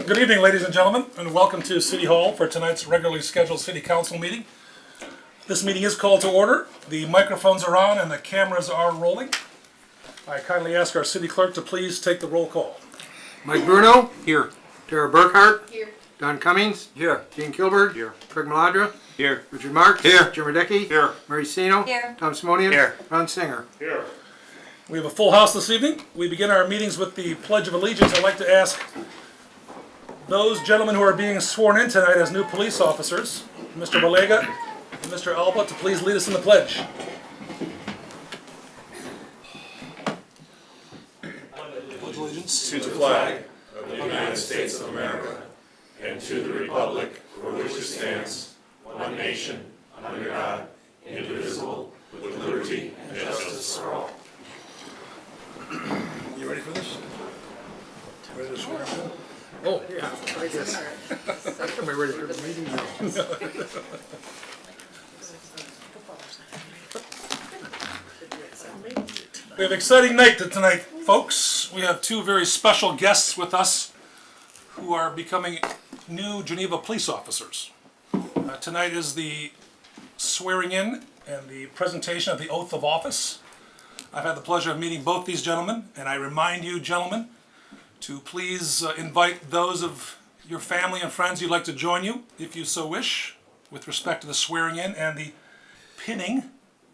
Good evening, ladies and gentlemen, and welcome to City Hall for tonight's regularly scheduled City Council meeting. This meeting is called to order. The microphones are on and the cameras are rolling. I kindly ask our City Clerk to please take the roll call. Mike Bruno. Here. Tara Burkhart. Here. Don Cummings. Here. Gene Kilberg. Here. Craig Maladra. Here. Richard Marks. Here. Jim Radecki. Here. Mary Sino. Here. Tom Simonian. Here. Ron Singer. Here. We have a full house this evening. We begin our meetings with the Pledge of Allegiance. I'd like to ask those gentlemen who are being sworn in tonight as new police officers, Mr. Balega and Mr. Alba, to please lead us in the pledge. Pledge allegiance to the flag of the United States of America and to the republic for which it stands, one nation, under God, indivisible, with liberty and justice for all. You ready for this? Ready to swear? Oh, Yeah, I guess. I'm ready for the meeting now. we have an exciting night tonight, folks. We have two very special guests with us who are becoming new Geneva police officers. Tonight is the swearing in and the presentation of the oath of office. I've had the pleasure of meeting both these gentlemen, and I remind you, gentlemen, to please invite those of your family and friends who'd like to join you, if you so wish, with respect to the swearing in and the pinning.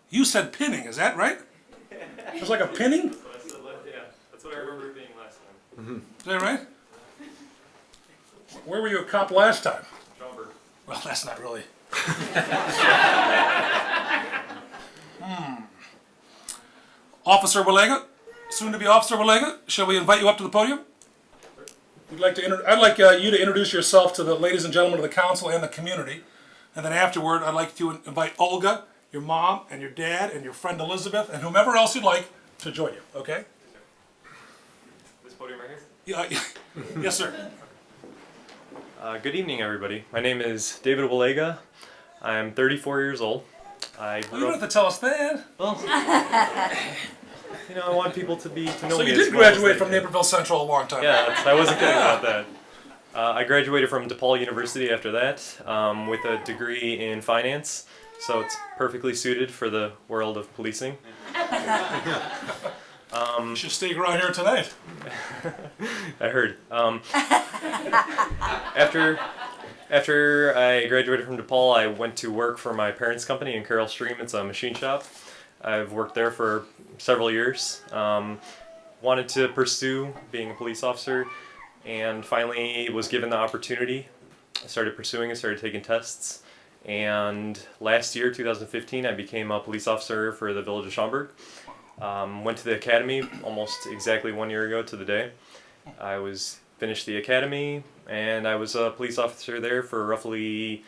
You said pinning, is that right? It's like a pinning? Yeah, that's what I remember it being last time. Is that right? Where were you a cop last time? Schaumburg. Well, that's not really. Officer Walega, soon to be Officer Walega, shall we invite you up to the podium? I'd like you to introduce yourself to the ladies and gentlemen of the council and the community. And then afterward, I'd like to invite Olga, your mom, and your dad, and your friend Elizabeth, and whomever else you'd like to join you, okay? This podium right here. Yeah, yes, sir. Good evening, everybody. My name is David Walega. I'm 34 years old. I You grew don't up. have to tell us that. Well, I want people to know So me. you as did well as graduate they from did. Naperville Central a long time ago. Yeah, I wasn't kidding about that. I graduated from DePaul University after that with a degree in finance, so it's perfectly suited for the world of policing. You should stay around here tonight. I heard. After I graduated from DePaul, I went to work for my parents' company in Carroll Stream. It's a machine shop. I've worked there for several years. Wanted to pursue being a police officer, and finally was given the opportunity. I started pursuing it, started taking tests, and last year, 2015, I became a police officer for the village of Schaumburg. Went to the academy almost exactly 1 year ago to the day. I finished the academy, and I was a police officer there for roughly,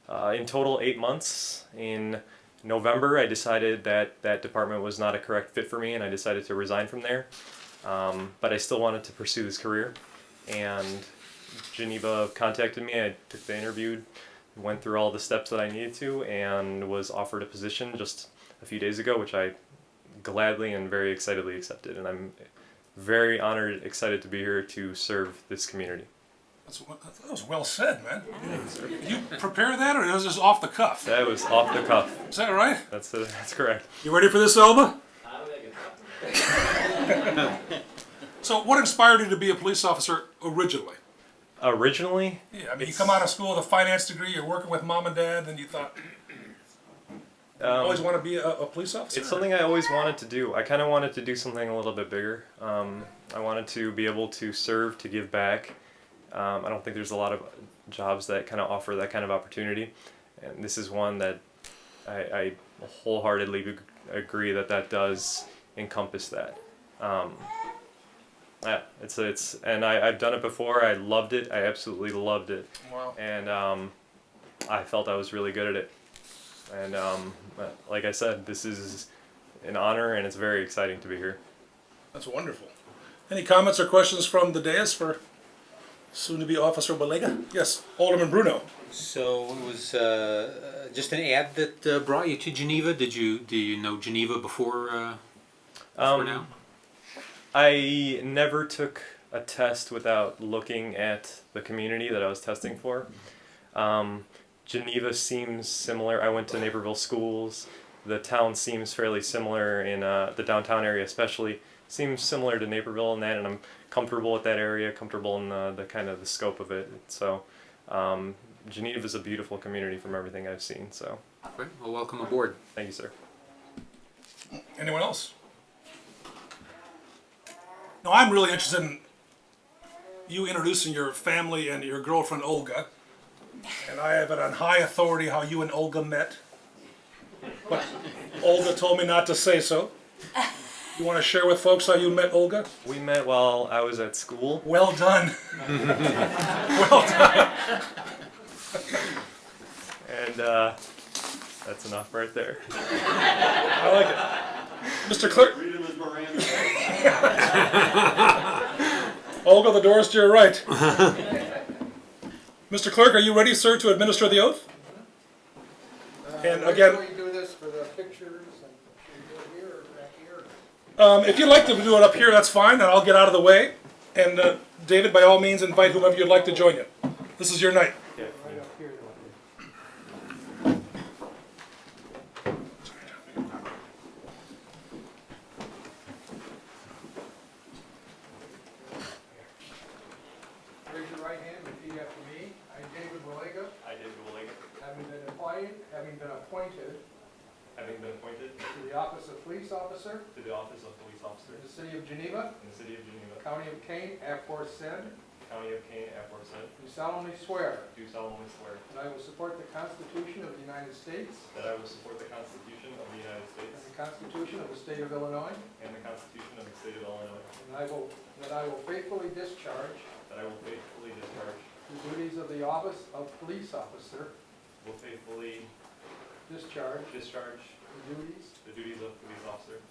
in total, 8 months. In November, I decided that that department was not a correct fit for me, and I decided to resign from there. But I still wanted to pursue this career, and Geneva contacted me. I took the interview, went through all the steps that I needed to, and was offered a position just a few days ago, which I gladly and very excitedly accepted. And I'm very honored, excited to be here to serve this community. That was well said, man. Did you prepare that, or was it just off the cuff? That was off the cuff. Is that right? That's correct. You ready for this, Elba? So, what inspired you to be a police officer originally? Originally, Yeah, I mean, you come out of school with a finance degree, you're working with mom and dad, and you thought, I always want to be a police officer? it's something I always wanted to do. I kind of wanted to do something a little bit bigger. I wanted to be able to serve, to give back. I don't think there's a lot of jobs that kind of offer that kind of opportunity, and this is one that I wholeheartedly agree that does encompass that. Yeah, I've done it before. I loved it. I absolutely loved it. Wow. And I felt I was really good at it. And like I said, this is an honor, and it's very exciting to be here. That's wonderful. Any comments or questions from the dais for soon-to-be Officer Balega? Yes, Alderman Bruno. So it was just an ad that brought you to Geneva. Do you know Geneva before now? I never took a test without looking at the community that I was testing for. Geneva seems similar. I went to Naperville schools. The town seems fairly similar in the downtown area, especially seems similar to Naperville in that, and I'm comfortable with that area, comfortable in the kind of the scope of it. So Geneva is a beautiful community from everything I've seen. So Okay, well, welcome aboard. thank you, sir. Anyone else? No, I'm really interested in you introducing your family and your girlfriend Olga. And I have it on high authority how you and Olga met. But Olga told me not to say so. You want to share with folks how you met Olga? We met while I was at school. Well done. Well done. And that's enough right there. I like it. Mr. Clerk. Read him as Miranda. Olga, the door's to your right. Mr. Clerk, are you ready, sir, to administer the oath? And again, We do this for the pictures, and should we do it here or back here? if you'd like to do it up here, that's fine, and I'll get out of the way. And David, by all means, invite whomever you'd like to join you. This is your night. Right up here. Raise your right hand and repeat after me. I, David Willega, I did having been appointed to the office of police officer to the office of police officer in the city of Geneva, in the city of Geneva, county of Kane, aforesaid, county of Kane, aforesaid, do solemnly swear do solemnly swear that I will support the Constitution of the United States that I will support the Constitution of the United and States the Constitution of the state of Illinois, and the Constitution of the state of Illinois, and that I will faithfully discharge that I will faithfully discharge, the duties of the office of police officer, will faithfully discharge discharge the duties the duties of police officer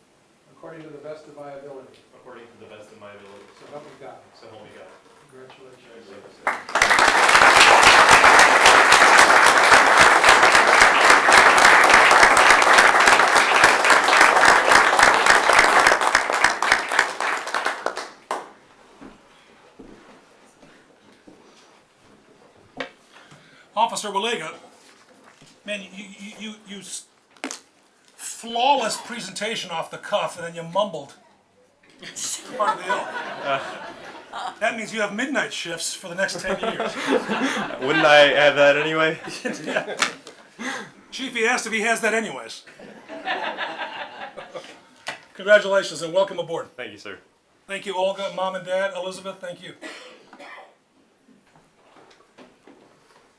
according to the best of my ability. according to the best of my ability. So help me God. So help me God. Congratulations. Officer Willega, man, you flawless presentation off the cuff, and then you mumbled part of the oath. That means you have midnight shifts for the next 10 years. Wouldn't I have that anyway? Chief, he asked if he has that anyways. Congratulations and welcome aboard. Thank you, sir. Thank you, Olga, Mom and Dad, Elizabeth, thank you.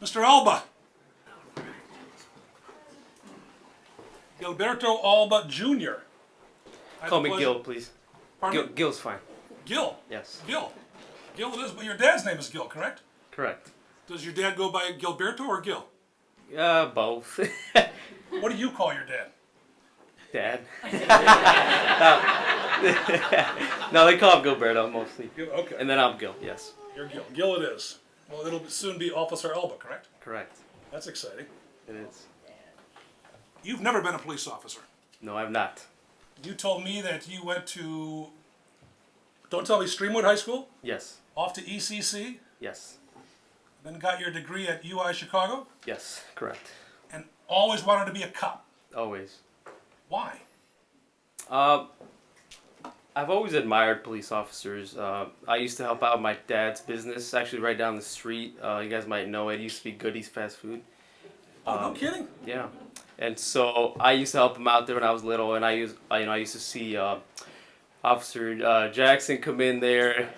Mr. Alba. Gilberto Alba Jr. Call me Gil, please. Pardon me? Gil's fine. Gil. Yes. Gil. Gil it is, but your dad's name is Gil, correct? Correct. Does your dad go by Gilberto or Gil? Both. What do you call your dad? Dad. No, they call him Gilberto mostly. Gil, okay. And then I'm Gil, yes. You're Gil. Gil it is. Well, it'll soon be Officer Alba, correct? Correct. That's exciting. It is. You've never been a police officer. No, I'm not. You told me that you went to, don't tell me, Streamwood High School, Yes. off to ECC, Yes. then got your degree at UI Chicago, Yes. Correct. and always wanted to be a cop. Always. Why? I've always admired police officers. I used to help out my dad's business, actually right down the street. You guys might know it. It used to be Goodies Fast Food. Oh, no kidding? Yeah, and so I used to help him out there when I was little, and I used to see Officer Jackson come in there,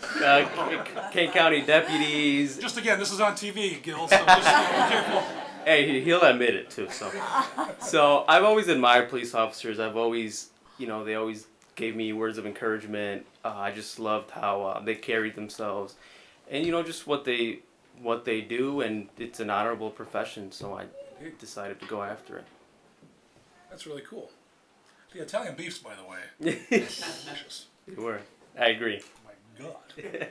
Kane County deputies. Just again, this is on TV, Gil, so just be careful. Hey, he'll admit it too. So I've always admired police officers. I've always, they always gave me words of encouragement. I just loved how they carried themselves, and just what they do, and it's an honorable profession. So I decided to go after it. That's really cool. The Italian beefs, by the way, delicious. You were. I agree. My God.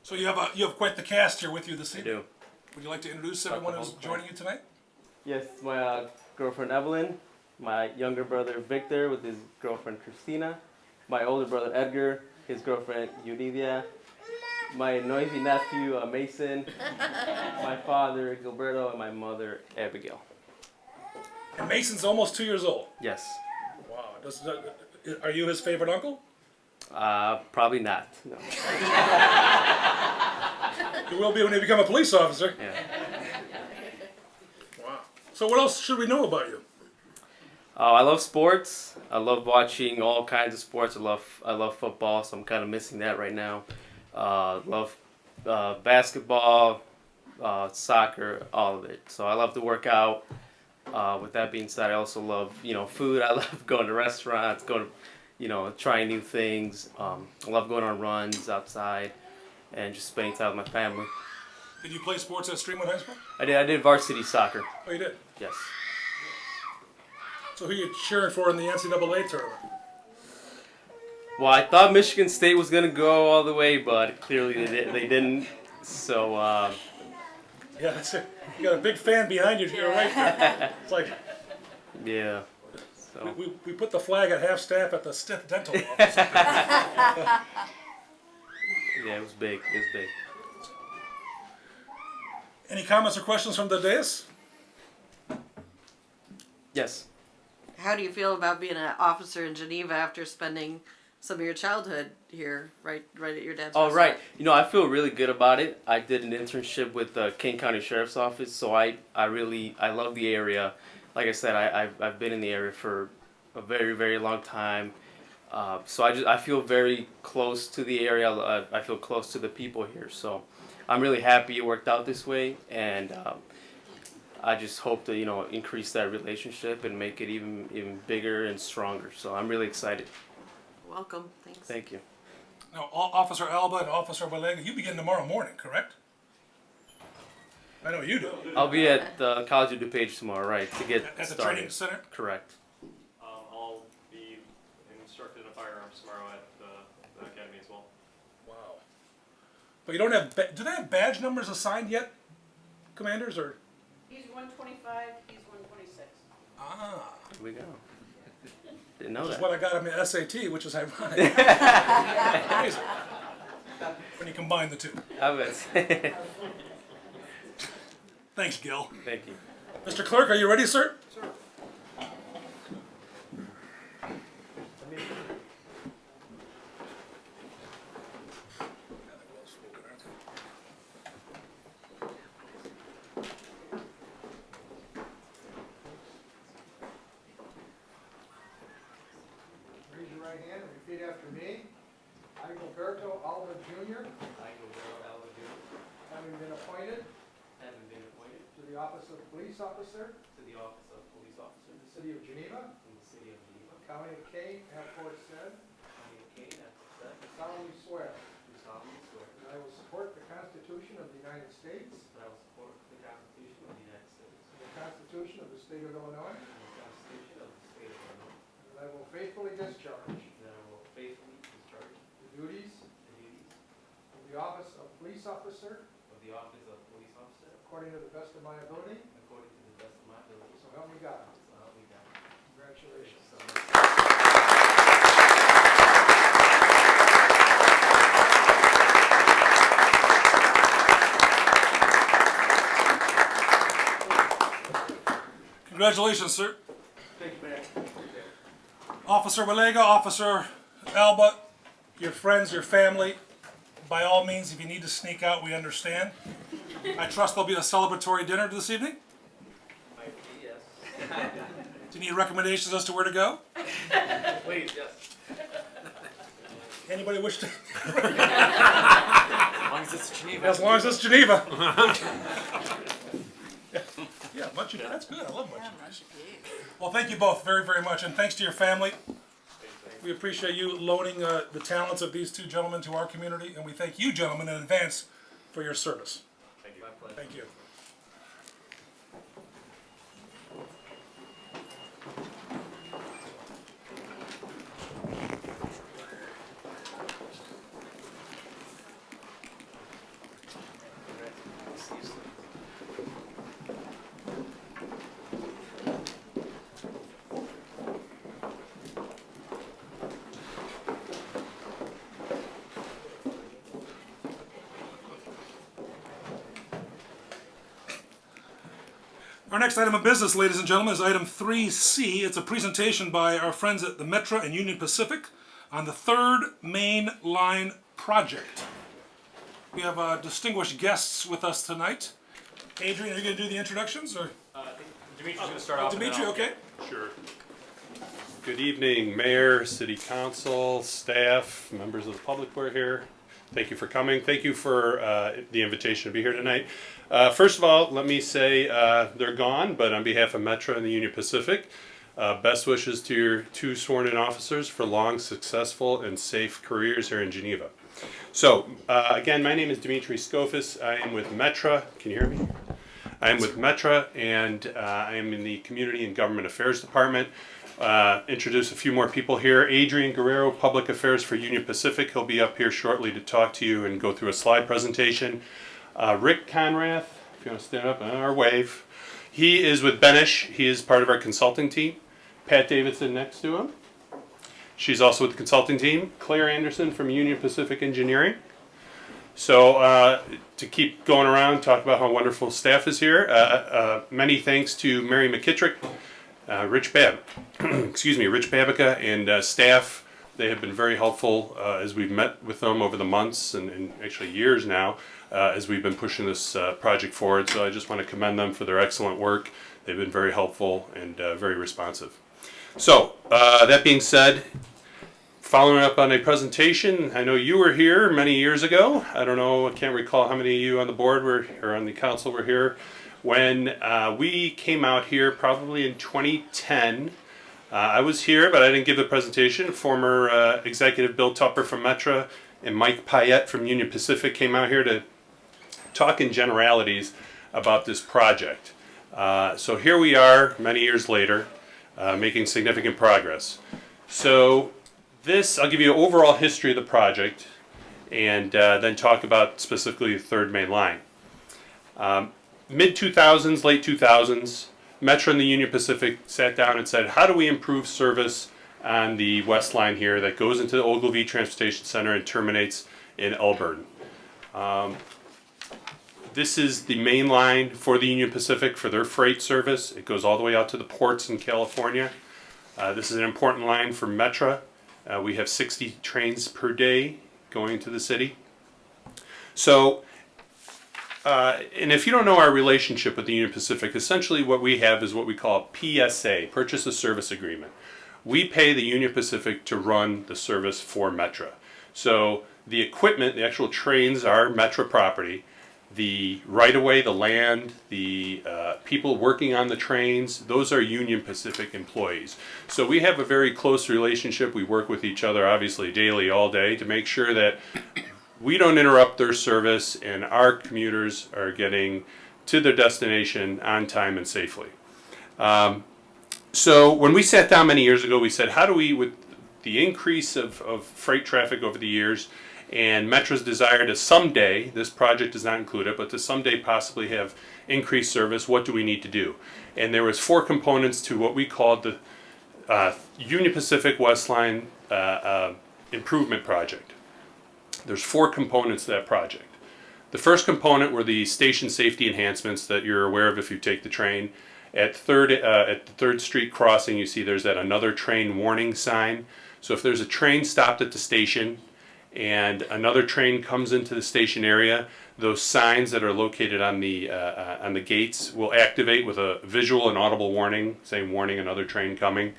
So you have quite the cast here with you this I evening. do. Would you like to introduce everyone who's joining you tonight? Yes, my girlfriend Evelyn, my younger brother Victor with his girlfriend Christina, my older brother Edgar, his girlfriend Unidia, my noisy nephew Mason, my father Gilberto, and my mother Abigail. And Mason's almost 2 years old. Yes. Wow. Are you his favorite uncle? Probably not. No. You will be when you become a police officer. Yeah. Wow. So what else should we know about you? I love sports. I love watching all kinds of sports. I love football, so I'm kind of missing that right now. Love basketball, soccer, all of it. So I love to work out. With that being said, I also love food. I love going to restaurants, trying new things. I love going on runs outside, and just spending time with my family. Did you play sports at Streamwood High School? I did varsity soccer. Oh, you did? Yes. So who are you cheering for in the NCAA tournament? Well, I thought Michigan State was gonna go all the way, but clearly they didn't. So. Yeah, that's it. You got a big fan behind you. You're right there. It's like Yeah. So. we put the flag at half staff at the Stith Dental office. Yeah, it was big. It was big. Any comments or questions from the dais? Yes. How do you feel about being an officer in Geneva after spending some of your childhood here, right at your dad's Oh, restaurant? right. I feel really good about it. I did an internship with the King County Sheriff's Office, so I love the area. Like I said, I've been in the area for a very, very long time. So I feel very close to the area. I feel close to the people here. So I'm really happy it worked out this way, and I just hope to increase that relationship and make it even bigger and stronger. So I'm really excited. Welcome. Thanks. Thank you. Now, Officer Alba and Officer Valega, you begin tomorrow morning, correct? I know you do. I'll be at the College of DuPage tomorrow, right, to get At the started. training center? Correct. I'll be instructed in firearms tomorrow at the academy as well. Wow. But you don't have, do they have badge numbers assigned yet, commanders, or? He's 125, he's 126. Ah. Here we go. Didn't know Which is that. what I got on the SAT, which is ironic. Amazing. When you combine the two. I was. Thanks, Gil. Thank you. Mr. Clerk, are you ready, sir? Raise your right hand and repeat after me. I, Gilberto Alba Jr., having been appointed to the office of police officer in the city of Geneva, county of Kane, aforesaid, solemnly swear that I will support the Constitution of the United States and the Constitution of the state of Illinois, and that I will faithfully discharge the duties of the office of police officer according to the best of my ability, so help me God. Congratulations. Congratulations, sir. Thank you, man. Officer Valega, Officer Alba, your friends, your family, by all means, if you need to sneak out, we understand. I trust there'll be a celebratory dinner this evening. Yes. Do you need recommendations as to where to go? Please, yes. Anybody wish to? As long as it's Geneva. As long as it's Geneva. Yeah, much ado. That's good. I love much ado. Well, thank you both very, very much, and thanks to your family. We appreciate you loaning the talents of these two gentlemen to our community, and we thank you, gentlemen, in advance for your service. Thank you. Thank you. Our next item of business, ladies and gentlemen, is item 3C. It's a presentation by our friends at the Metra and Union Pacific on the third main line project. We have distinguished guests with us tonight. Adrian, are you going to do the introductions? Or Dimitri's going to start off. Dimitri, okay. Sure. Good evening, Mayor, City Council, staff, members of the public who are here. Thank you for coming. Thank you for the invitation to be here tonight. First of all, let me say they're gone, but on behalf of Metra and the Union Pacific, best wishes to your two sworn-in officers for long, successful, and safe careers here in Geneva. So, again, my name is Dimitri Skofis. I am with Metra. Can you hear me? I am with Metra, and I am in the Community and Government Affairs Department. Introduce a few more people here. Adrian Guerrero, Public Affairs for Union Pacific. He'll be up here shortly to talk to you and go through a slide presentation. Rick Conrath, if you want to stand up or wave. He is with Benish. He is part of our consulting team. Pat Davidson next to him. She's also with the consulting team. Claire Anderson from Union Pacific Engineering. So to keep going around, talk about how wonderful staff is here. Many thanks to Mary McKittrick, Rich Babica, and staff. They have been very helpful as we've met with them over the months and actually years now as we've been pushing this project forward. So I just want to commend them for their excellent work. They've been very helpful and very responsive. So that being said, following up on a presentation, I know you were here many years ago. I don't know, I can't recall how many of you on the board were, or on the council were here when we came out here probably in 2010. I was here, but I didn't give the presentation. Former executive Bill Tupper from Metra and Mike Payette from Union Pacific came out here to talk in generalities about this project. So here we are many years later, making significant progress. So this, I'll give you an overall history of the project and then talk about specifically the third main line. Mid-2000s, late 2000s, Metra and the Union Pacific sat down and said, how do we improve service on the west line here that goes into the Ogilvie Transportation Center and terminates in Elburn? This is the main line for the Union Pacific for their freight service. It goes all the way out to the ports in California. This is an important line for Metra. We have 60 trains per day going to the city. So, and if you don't know our relationship with the Union Pacific, essentially what we have is what we call a PSA, Purchase of Service Agreement. We pay the Union Pacific to run the service for Metra. So the equipment, the actual trains are Metra property. The right-of-way, the land, the people working on the trains, those are Union Pacific employees. So we have a very close relationship. We work with each other, obviously, daily, all day, to make sure that we don't interrupt their service and our commuters are getting to their destination on time and safely. So when we sat down many years ago, we said, how do we, with the increase of freight traffic over the years, and Metra's desire to someday, this project does not include it, but to someday possibly have increased service, what do we need to do? And there was 4 components to what we called the Union Pacific West Line Improvement Project. There's 4 components to that project. The first component were the station safety enhancements that you're aware of if you take the train. At the 3rd Street crossing, you see there's that another train warning sign. So if there's a train stopped at the station, and another train comes into the station area, those signs that are located on the gates will activate with a visual and audible warning, saying warning another train coming.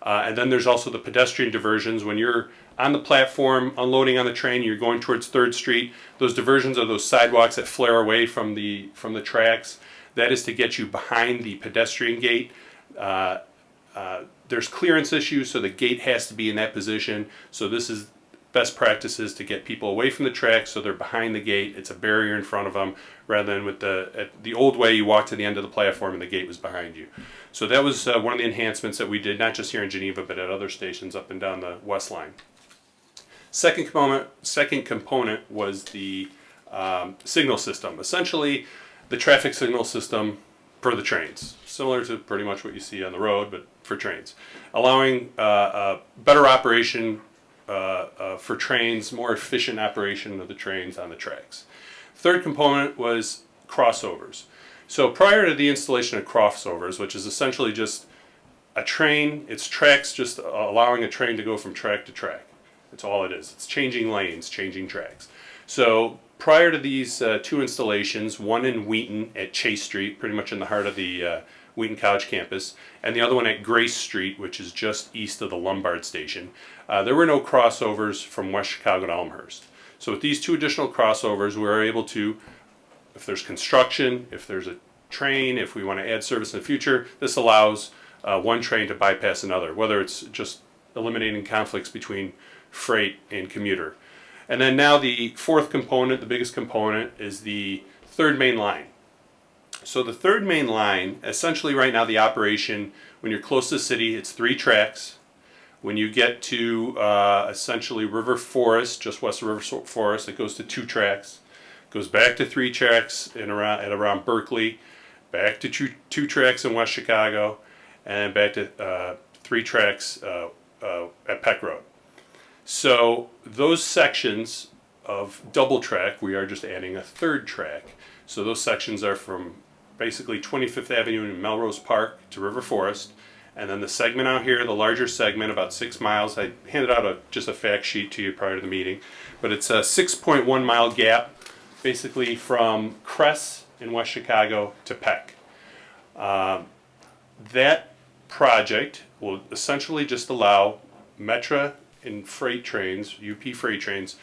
And then there's also the pedestrian diversions. When you're on the platform unloading on the train, you're going towards 3rd Street, those diversions are those sidewalks that flare away from the tracks. That is to get you behind the pedestrian gate. There's clearance issues, so the gate has to be in that position. So this is best practices to get people away from the tracks so they're behind the gate. It's a barrier in front of them, rather than with the old way you walk to the end of the platform and the gate was behind you. So that was one of the enhancements that we did, not just here in Geneva, but at other stations up and down the West Line. Second component was the signal system. Essentially, the traffic signal system for the trains, similar to pretty much what you see on the road, but for trains, allowing better operation for trains, more efficient operation of the trains on the tracks. Third component was crossovers. So prior to the installation of crossovers, which is essentially just a train, it's tracks, just allowing a train to go from track to track. That's all it is. It's changing lanes, changing tracks. So prior to these two installations, one in Wheaton at Chase Street, pretty much in the heart of the Wheaton College campus, and the other one at Grace Street, which is just east of the Lombard Station, there were no crossovers from West Chicago to Elmhurst. So with these two additional crossovers, we were able to, if there's construction, if there's a train, if we want to add service in the future, this allows one train to bypass another, whether it's just eliminating conflicts between freight and commuter. And then now the fourth component, the biggest component, is the third main line. So the third main line, essentially right now the operation, when you're close to the city, it's 3 tracks. When you get to essentially River Forest, just west of River Forest, it goes to 2 tracks. Goes back to 3 tracks at around Berkeley, back to two tracks in West Chicago, and back to 3 tracks at Peck Road. So those sections of double track, we are just adding a 3rd track. So those sections are from basically 25th Avenue in Melrose Park to River Forest. And then the segment out here, the larger segment, about 6 miles. I handed out just a fact sheet to you prior to the meeting. But it's a 6.1 mile gap, basically from Cress in West Chicago to Peck. That project will essentially just allow Metra and freight trains, UP freight trains,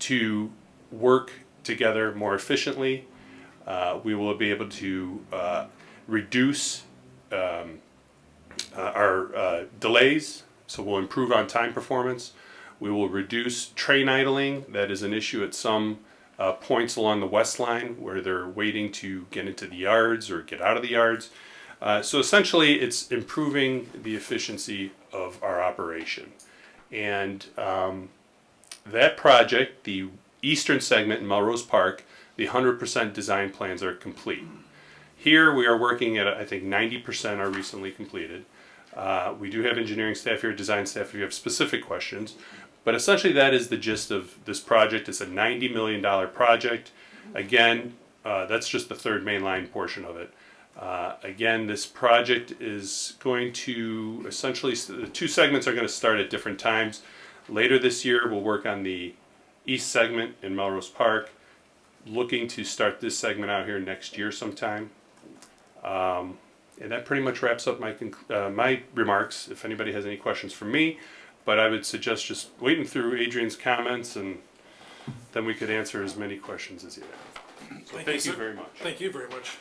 to work together more efficiently. We will be able to reduce our delays, so we'll improve on-time performance. We will reduce train idling. That is an issue at some points along the West Line where they're waiting to get into the yards or get out of the yards. So essentially it's improving the efficiency of our operation. And that project, the eastern segment in Melrose Park, the 100% design plans are complete. Here we are working at, I think 90% are recently completed. We do have engineering staff here, design staff if you have specific questions. But essentially that is the gist of this project. It's a $90 million project. Again, that's just the third main line portion of it. Again, this project is going to essentially, the 2 segments are going to start at different times. Later this year we'll work on the east segment in Melrose Park. Looking to start this segment out here next year sometime. And that pretty much wraps up my remarks. If anybody has any questions for me, but I would suggest just waiting through Adrian's comments and then we could answer as many questions as you have. So thank you very much. Thank you very much.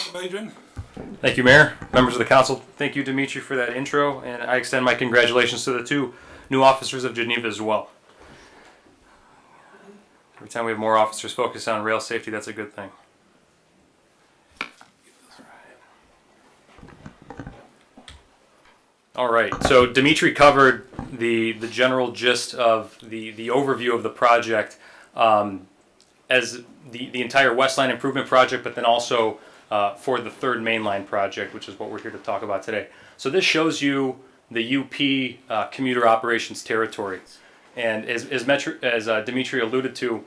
Welcome, Adrian. Thank you, Mayor, members of the council. Thank you, Dimitri, for that intro, and I extend my congratulations to the 2 new officers of Geneva as well. Every time we have more officers focused on rail safety, that's a good thing. All right, so Dimitri covered the general gist of the overview of the project as the entire West Line Improvement Project, but then also for the third main line project, which is what we're here to talk about today. So this shows you the UP commuter operations territory. And as Dimitri alluded to,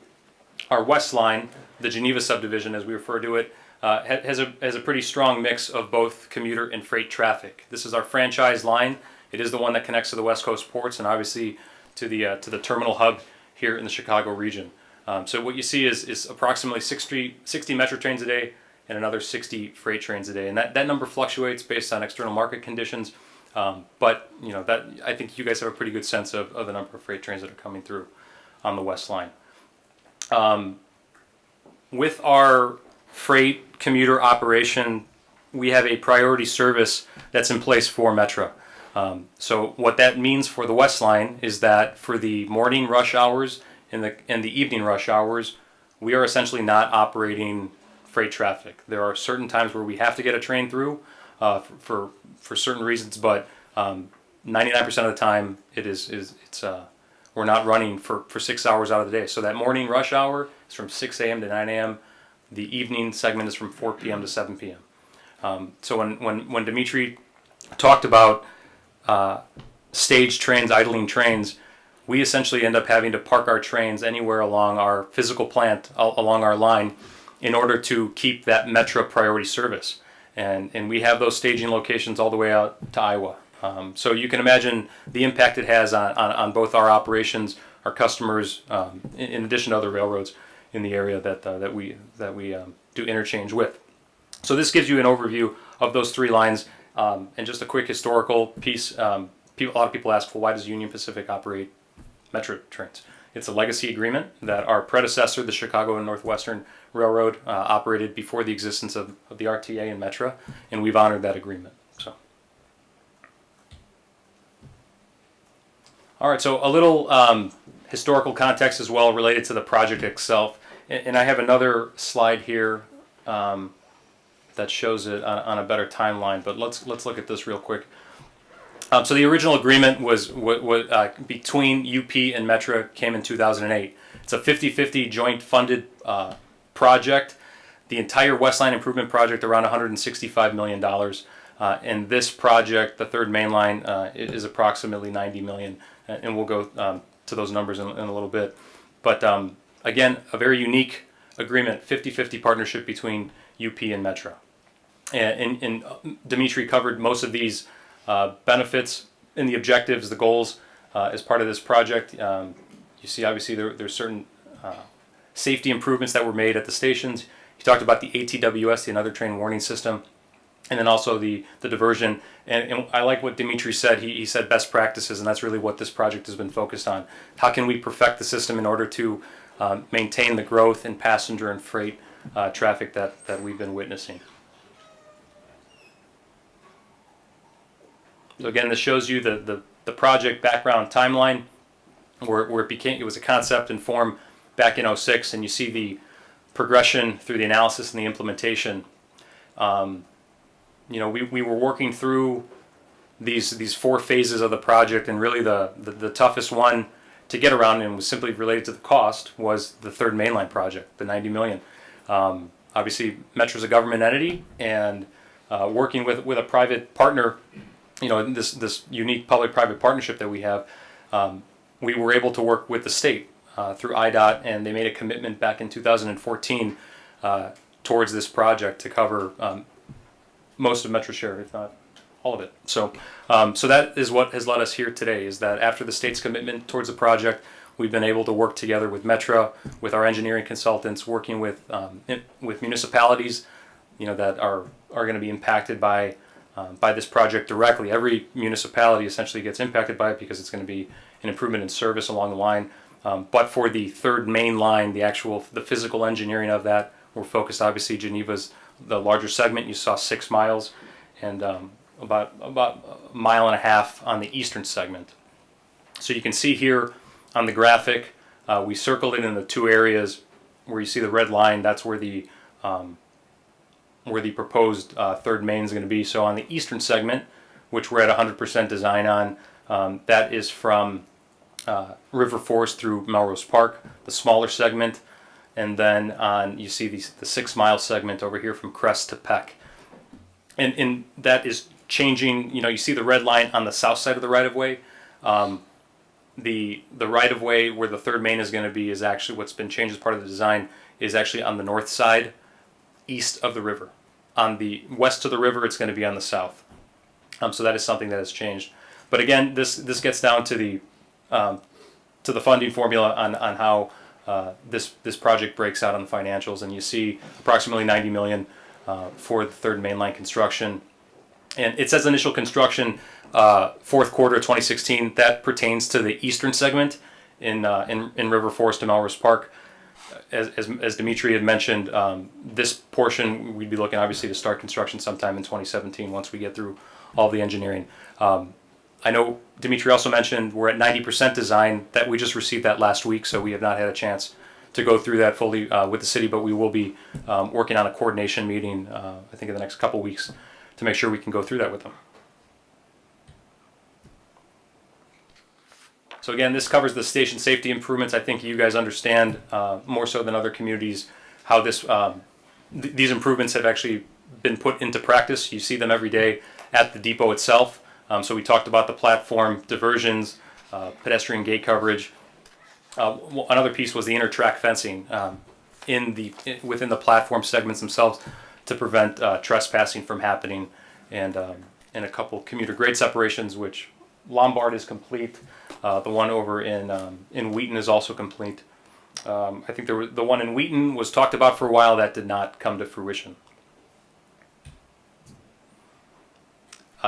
our West Line, the Geneva subdivision as we refer to it, has a pretty strong mix of both commuter and freight traffic. This is our franchise line. It is the one that connects to the West Coast ports and obviously to the terminal hub here in the Chicago region. So what you see is approximately 60 metro trains a day and another 60 freight trains a day. And that number fluctuates based on external market conditions. But you know, that I think you guys have a pretty good sense of the number of freight trains that are coming through on the West Line. With our freight commuter operation, we have a priority service that's in place for Metra. So what that means for the West Line is that for the morning rush hours and the evening rush hours, we are essentially not operating freight traffic. There are certain times where we have to get a train through for certain reasons, but 99% of the time we're not running for 6 hours out of the day. So that morning rush hour is from 6 a.m. to 9 a.m. The evening segment is from 4 p.m. to 7 p.m. So when Dimitri talked about staged trains, idling trains, we essentially end up having to park our trains anywhere along our physical plant, along our line, in order to keep that Metro priority service. And we have those staging locations all the way out to Iowa. So you can imagine the impact it has on both our operations, our customers, in addition to other railroads in the area that we do interchange with. So this gives you an overview of those 3 lines, and just a quick historical piece. A lot of people ask, well, why does Union Pacific operate Metro trains? It's a legacy agreement that our predecessor, the Chicago and Northwestern Railroad, operated before the existence of the RTA and Metra, and we've honored that agreement. So, all right. So a little historical context as well related to the project itself, and I have another slide here that shows it on a better timeline. But let's look at this real quick. So the original agreement was between UP and Metra came in 2008. It's a 50-50 joint funded project. The entire West Line Improvement Project around $165 million. And this project, the third main line, is approximately $90 million. And we'll go to those numbers in a little bit. But again, a very unique agreement, 50-50 partnership between UP and Metra. And Dimitri covered most of these benefits and the objectives, the goals as part of this project. You see, obviously, there's certain safety improvements that were made at the stations. He talked about the ATWS, the Another Train Warning System, and then also the diversion. And I like what Dimitri said. He said best practices, and that's really what this project has been focused on. How can we perfect the system in order to maintain the growth in passenger and freight traffic that we've been witnessing? So again, this shows you the project background timeline, where it was a concept and form back in 06, and you see the progression through the analysis and the implementation. We were working through these 4 phases of the project, and really the toughest one to get around, and was simply related to the cost, was the third mainline project, the $90 million. Obviously, Metro's a government entity, and working with a private partner, this unique public-private partnership that we have, we were able to work with the state through IDOT, and they made a commitment back in 2014 towards this project to cover most of Metro's share, if not all of it. So that is what has led us here today, is that after the state's commitment towards the project, we've been able to work together with Metro, with our engineering consultants, working with municipalities, that are going to be impacted by this project directly. Every municipality essentially gets impacted by it because it's going to be an improvement in service along the line. But for the third main line, the physical engineering of that, we're focused, obviously, Geneva's the larger segment. You saw 6 miles, and about a mile and a half on the eastern segment. So you can see here on the graphic, we circled it in the 2 areas where you see the red line. That's where the proposed third main is going to be. So on the eastern segment, which we're at 100% design on, that is from River Forest through Melrose Park, the smaller segment, and then you see the 6 mile segment over here from Crest to Peck, and that is changing. You see the red line on the south side of the right of way. The right of way where the third main is going to be is actually what's been changed as part of the design, is actually on the north side, east of the river. On the west of the river, it's going to be on the south. So that is something that has changed. But again, this gets down to the funding formula on how this project breaks out on the financials, and you see approximately $90 million for the third mainline construction, and it says initial construction fourth quarter 2016. That pertains to the eastern segment in River Forest to Melrose Park. As Dimitri had mentioned, this portion we'd be looking obviously to start construction sometime in 2017 once we get through all the engineering. I know Dimitri also mentioned we're at 90% design. That we just received that last week, so we have not had a chance to go through that fully with the city, but we will be working on a coordination meeting, I think in the next couple weeks, to make sure we can go through that with them. So again, this covers the station safety improvements. I think you guys understand more so than other communities how these improvements have actually been put into practice. You see them every day at the depot itself. So we talked about the platform, diversions, pedestrian gate coverage. Another piece was the inter-track fencing. within the platform segments themselves to prevent trespassing from happening, and a couple commuter grade separations, which Lombard is complete. The one over in Wheaton is also complete. I think the one in Wheaton was talked about for a while. That did not come to fruition.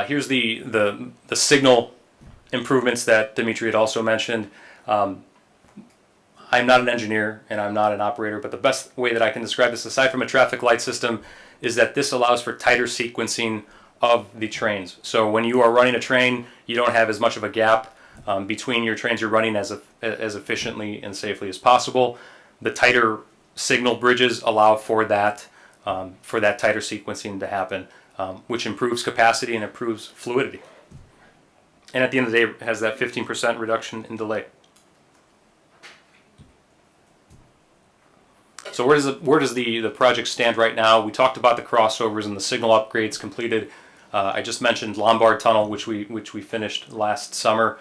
Here's the signal improvements that Dimitri had also mentioned. I'm not an engineer and I'm not an operator, but the best way that I can describe this, aside from a traffic light system, is that this allows for tighter sequencing of the trains. So when you are running a train, you don't have as much of a gap between your trains. You're running as efficiently and safely as possible. The tighter signal bridges allow for that tighter sequencing to happen, which improves capacity and improves fluidity. And at the end of the day, it has that 15% reduction in delay. So where does the project stand right now? We talked about the crossovers and the signal upgrades completed. I just mentioned Lombard Tunnel, which we finished last summer.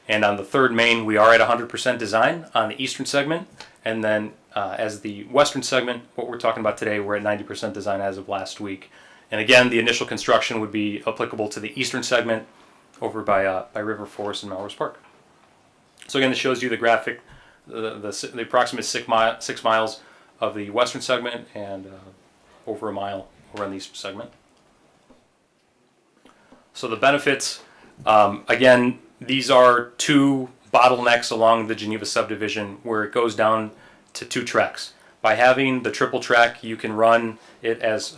And on the third main, we are at 100% design on the eastern segment. And then as the western segment, what we're talking about today, we're at 90% design as of last week. And again, the initial construction would be applicable to the eastern segment over by River Forest and Melrose Park. So again, this shows you the graphic, the approximate 6 miles of the western segment and over a mile over on the eastern segment. So the benefits, again, these are two bottlenecks along the Geneva subdivision where it goes down to 2 tracks. By having the triple track, you can run it as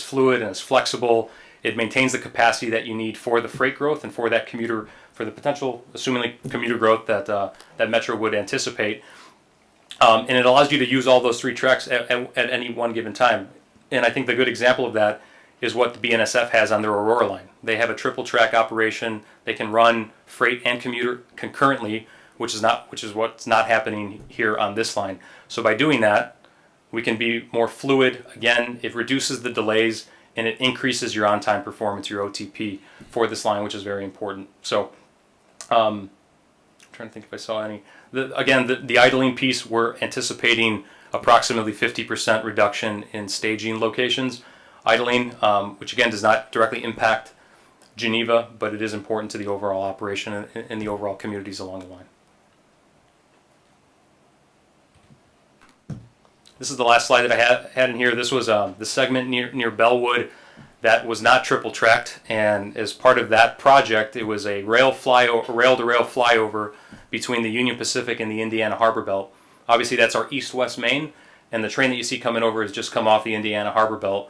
fluid and as flexible. It maintains the capacity that you need for the freight growth and for that for the potential, assuming commuter growth that Metro would anticipate. And it allows you to use all those 3 tracks at any one given time. And I think the good example of that is what the BNSF has on their Aurora line. They have a triple track operation. They can run freight and commuter concurrently, which is what's not happening here on this line. So by doing that, we can be more fluid. Again, it reduces the delays and it increases your on-time performance, your OTP, for this line, which is very important. So, I'm trying to think if I saw any. The idling piece, we're anticipating approximately 50% reduction in staging locations. Idling, which again does not directly impact Geneva, but it is important to the overall operation and the overall communities along the line. This is the last slide that I had in here. This was the segment near Bellwood that was not triple tracked, and as part of that project, it was a rail to rail flyover between the Union Pacific and the Indiana Harbor Belt. Obviously, that's our east-west main, and the train that you see coming over has just come off the Indiana Harbor Belt.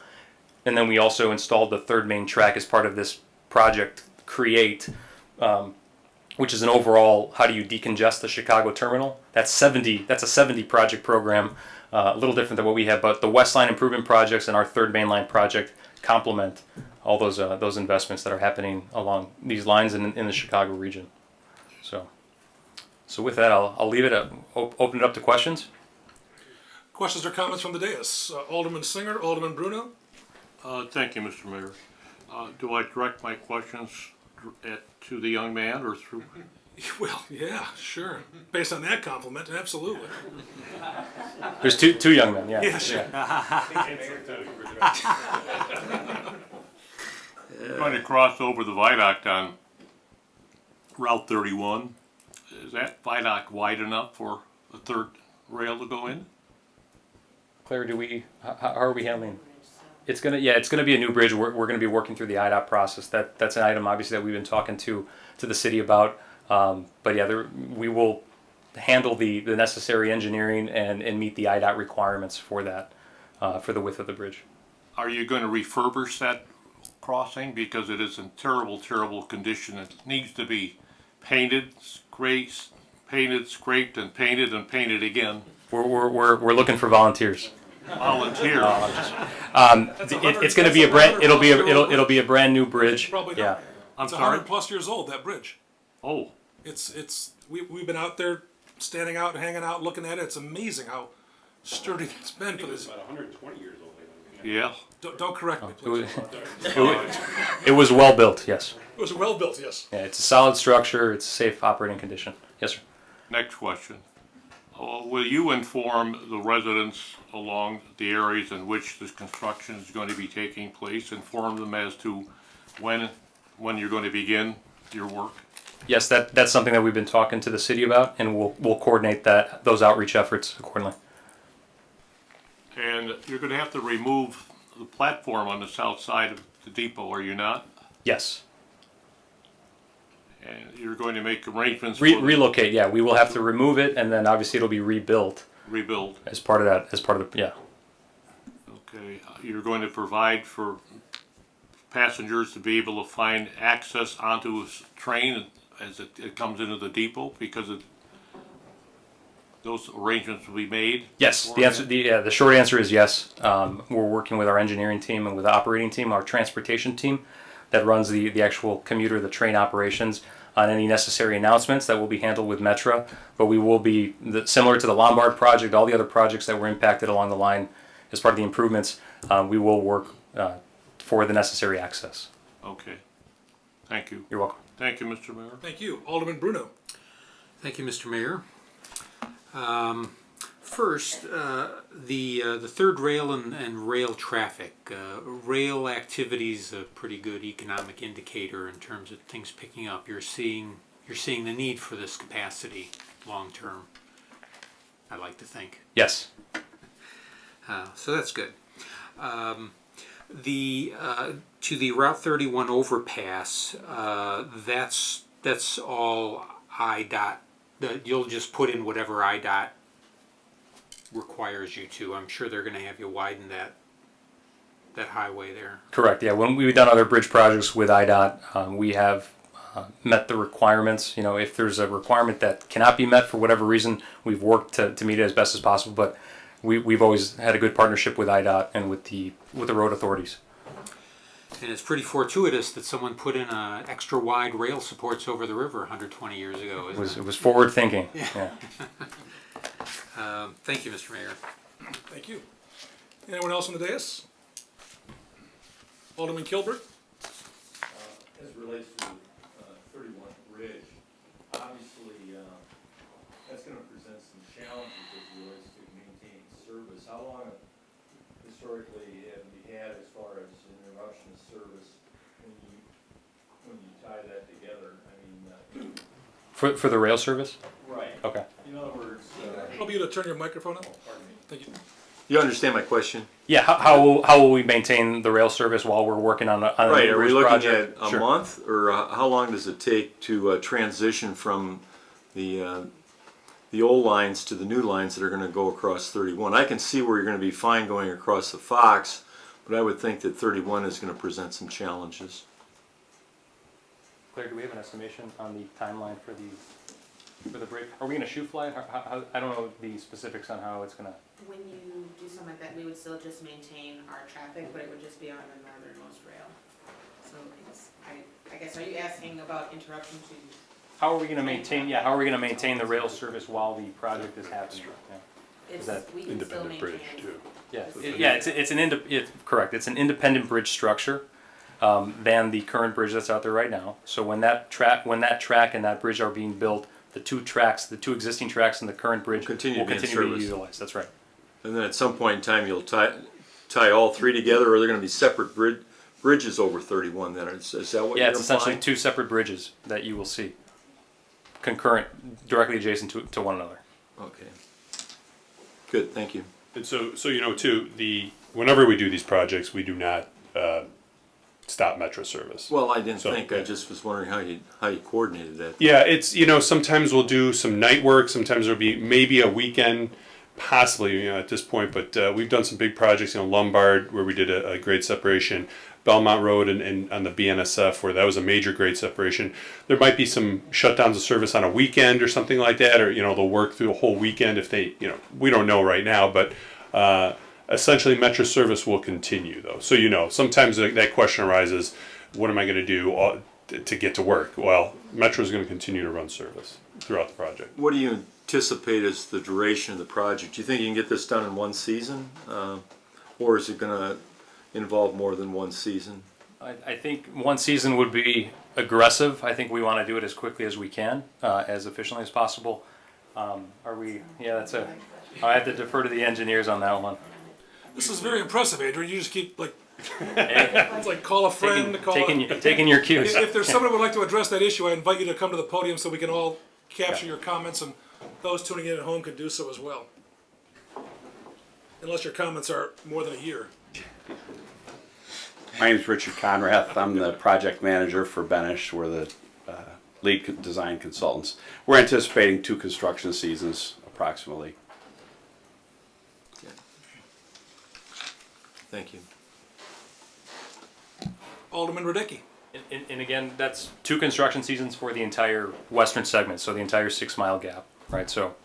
And then we also installed the third main track as part of this project, CREATE, which is an overall, how do you decongest the Chicago terminal? That's a 70 project program, a little different than what we have, but the West Line improvement projects and our third main line project complement all those investments that are happening along these lines in the Chicago region. So with that, I'll leave it up, open it up to questions. Questions or comments from the dais? Alderman Singer, Alderman Bruno. Thank you, Mr. Mayor. Do I direct my questions to the young man or through? Well, yeah, sure. Based on that compliment, absolutely. There's two young men, yeah. Yeah, sure. We're going to cross over the viaduct on Route 31. Is that viaduct wide enough for a third rail to go in? Claire, how are we handling? It's gonna be a new bridge. We're gonna be working through the IDOT process. That's an item obviously that we've been talking to the city about. But yeah, we will handle the necessary engineering and meet the IDOT requirements for that, for the width of the bridge. Are you going to refurbish that crossing because it is in terrible, terrible condition? It needs to be painted, scraped, and painted again. We're looking for volunteers. Volunteers. It's going to be it'll be a brand new bridge. Probably not. Yeah. I'm It's sorry. 100+ years old, that bridge. Oh, We've been out there, standing out, hanging out, looking at it. It's amazing how sturdy it's been for this. About 120 years old. yeah. Don't correct me, please. It was well built. Yes. It was well built, yes. Yeah, it's a solid structure. It's a safe operating condition. Yes, sir. Next question. Will you inform the residents along the areas in which this construction is going to be taking place, inform them as to when you're going to begin your work? Yes, that's something that we've been talking to the city about, and we'll coordinate those outreach efforts accordingly. And you're going to have to remove the platform on the south side of the depot, are you not? Yes. And you're going to make arrangements for Relocate, yeah. We will have to remove it, and then obviously it'll be rebuilt rebuild. as part of that, yeah. Okay, you're going to provide for passengers to be able to find access onto a train as it comes into the depot, because those arrangements will be made? Yes, the short answer is yes. We're working with our engineering team and with the operating team, our transportation team that runs the actual commuter, the train operations, on any necessary announcements that will be handled with Metra. But we will be, similar to the Lombard project, all the other projects that were impacted along the line as part of the improvements, we will work for the necessary access. Okay, thank you. You're welcome. Thank you, Mr. Mayor. Thank you. Alderman Bruno. Thank you, Mr. Mayor. First, the third rail and rail traffic. Rail activity is a pretty good economic indicator in terms of things picking up. You're seeing the need for this capacity long term, I like to think. Yes. So that's good. To the Route 31 overpass, that's all IDOT. You'll just put in whatever IDOT requires you to. I'm sure they're going to have you widen that highway there. Correct, yeah. When we've done other bridge projects with IDOT, we have met the requirements. You know, if there's a requirement that cannot be met for whatever reason, we've worked to meet it as best as possible, but we've always had a good partnership with IDOT and with the road authorities. And it's pretty fortuitous that someone put in extra wide rail supports over the river 120 years ago. It was forward thinking. Yeah. Thank you, Mr. Mayor. Thank you. Anyone else on the dais? Alderman Kilbert? As it relates to 31 Ridge, obviously that's going to present some challenges as it relates to maintaining service. How long historically have we had as far as interruption of service when you tie that together? I mean, For the rail service? right. Okay. In other words, I'll be able to turn your microphone on. pardon me. Thank you. You understand my question? Yeah. How will we maintain the rail service while we're working on a Right, are we looking project? at a Sure. month, or how long does it take to transition from the old lines to the new lines that are going to go across 31? I can see where you're going to be fine going across the Fox, but I would think that 31 is going to present some challenges. Claire, do we have an estimation on the timeline for the bridge? Are we going to shoe fly? How, I don't know the specifics on how it's going to. When you do something like that, we would still just maintain our traffic, but it would just be on the northernmost rail. So it's, I guess, are you asking about interruption to? How are we going to maintain? Yeah, how are we going to maintain the rail service while the project is happening? Yeah. It's, that we can still Independent bridge maintain. too. Yeah, correct. It's an independent bridge structure than the current bridge that's out there right now. So when that track and that bridge are being built, the two existing tracks and the current bridge will continue to be utilized. That's right. And then at some point in time, you'll tie all three together, or they're going to be separate bridges over 31 then? Is that what you're implying? Yeah, it's essentially two separate bridges that you will see, concurrent, directly adjacent to one another. Okay. Good, thank you. And so you know too, whenever we do these projects, we do not stop Metro service. Well, I didn't So, think. I just was wondering how you coordinated that. Yeah, it's sometimes we'll do some night work. Sometimes there'll be maybe a weekend, possibly at this point. But we've done some big projects. Lombard where we did a grade separation, Belmont Road and on the BNSF where that was a major grade separation. There might be some shutdowns of service on a weekend or something like that, or they'll work through a whole weekend if they we don't know right now, but. Essentially, Metro service will continue, though. So, sometimes that question arises, what am I going to do to get to work? Well, Metro is going to continue to run service throughout the project. What do you anticipate as the duration of the project? Do you think you can get this done in one season? Or is it going to involve more than one season? I think one season would be aggressive. I think we want to do it as quickly as we can, as efficiently as possible. Are we, yeah, that's a, I have to defer to the engineers on that one. This is very impressive, Adrian. You just keep like, Hey, it's like call a friend, taking your cues. If there's someone who would like to address that issue, I invite you to come to the podium so we can all capture your comments, and those tuning in at home could do so as well. Unless your comments are more than a year. My name is Richard Conrath. I'm the project manager for Benish. We're the lead design consultants. We're anticipating 2 construction seasons approximately. Thank you. Alderman Radecki. And again, that's 2 construction seasons for the entire western segment, so the entire 6-mile gap, right? So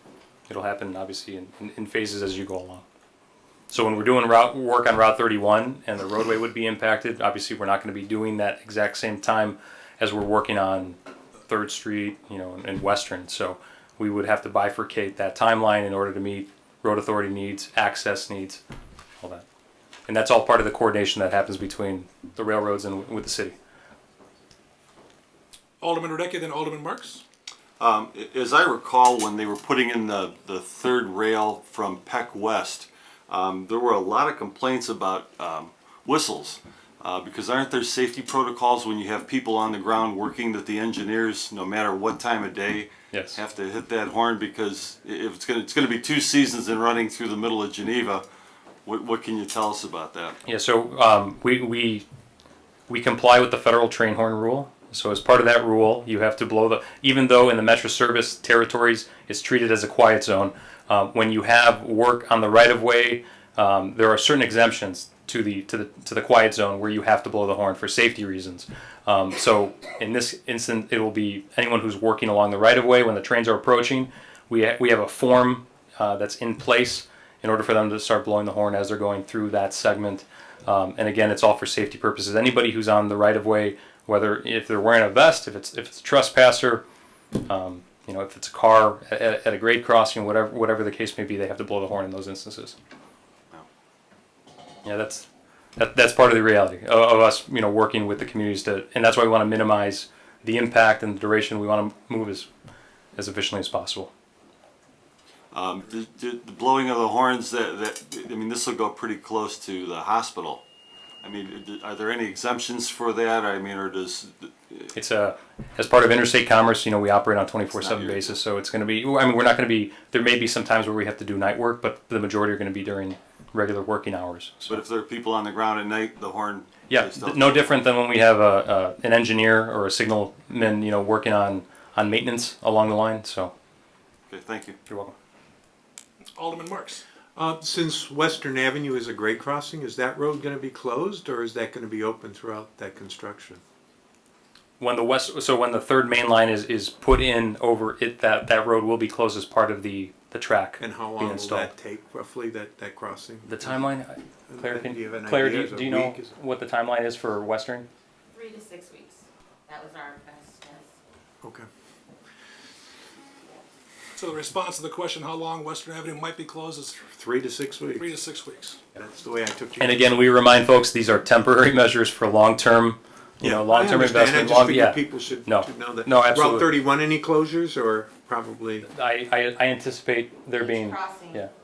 it'll happen obviously in phases as you go along. So when we're doing work on Route 31 and the roadway would be impacted, obviously we're not going to be doing that exact same time as we're working on 3rd Street, and Western. So we would have to bifurcate that timeline in order to meet road authority needs, access needs, all that. And that's all part of the coordination that happens between the railroads and with the city. Alderman Radecki, then Alderman Marks. As I recall, when they were putting in the 3rd rail from Peck West, there were a lot of complaints about whistles. Because aren't there safety protocols when you have people on the ground working that the engineers, no matter what time of day, Yes. have to hit that horn? Because if it's going to be 2 seasons and running through the middle of Geneva, what can you tell us about that? Yeah, so we comply with the federal train horn rule. So as part of that rule, you have to blow even though in the Metro Service territories it's treated as a quiet zone, when you have work on the right of way, there are certain exemptions to the quiet zone where you have to blow the horn for safety reasons. So in this instance, it will be anyone who's working along the right of way when the trains are approaching. We have a form that's in place in order for them to start blowing the horn as they're going through that segment. And again, it's all for safety purposes. Anybody who's on the right of way, whether if they're wearing a vest, if it's a trespasser, if it's a car at a grade crossing, whatever the case may be, they have to blow the horn in those instances. Yeah, that's part of the reality of us, working with the communities and that's why we want to minimize the impact and the duration. We want to move as efficiently as possible. The blowing of the horns, this will go pretty close to the hospital. Are there any exemptions for that? Or does it's as part of interstate commerce? We operate on 24/7 basis, so it's going to be. We're not going to be. There may be some times where we have to do night work, but the majority are going to be during regular working hours. So. But if there are people on the ground at night, the horn. Yeah, no different than when we have an engineer or a signalman, working on maintenance along the line. So. Okay, thank you. You're welcome. Alderman Marks. Since Western Avenue is a grade crossing, is that road going to be closed, or is that going to be open throughout that construction? When the when the 3rd main line is put in over it, that road will be closed as part of the track. And how long will that take, roughly, that crossing? The timeline, Claire, Do you have an Claire, idea? do you know what the timeline is for Western? 3 to 6 weeks. That was our best guess. Okay. So the response to the question, how long Western Avenue might be closed, is 3 to 6 weeks. 3 to 6 weeks. That's the way I took you. And again, we remind folks these are temporary measures for long-term, long-term investment. People should know that. No, absolutely. Route 31, any closures, or probably? I anticipate there being.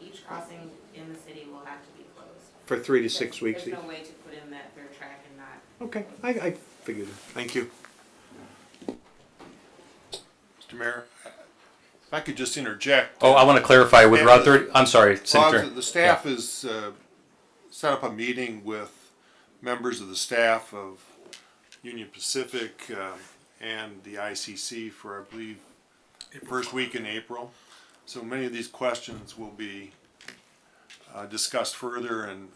Each crossing in the city will have to be closed. For 3 to 6 weeks. There's no way to put in that 3rd track and not. Okay, I figured it. Thank you. Mr. Mayor, if I could just interject. Oh, I want to clarify with Route 30. I'm sorry, Senator. The staff has set up a meeting with members of the staff of Union Pacific and the ICC for, I believe, first week in April. So many of these questions will be discussed further, and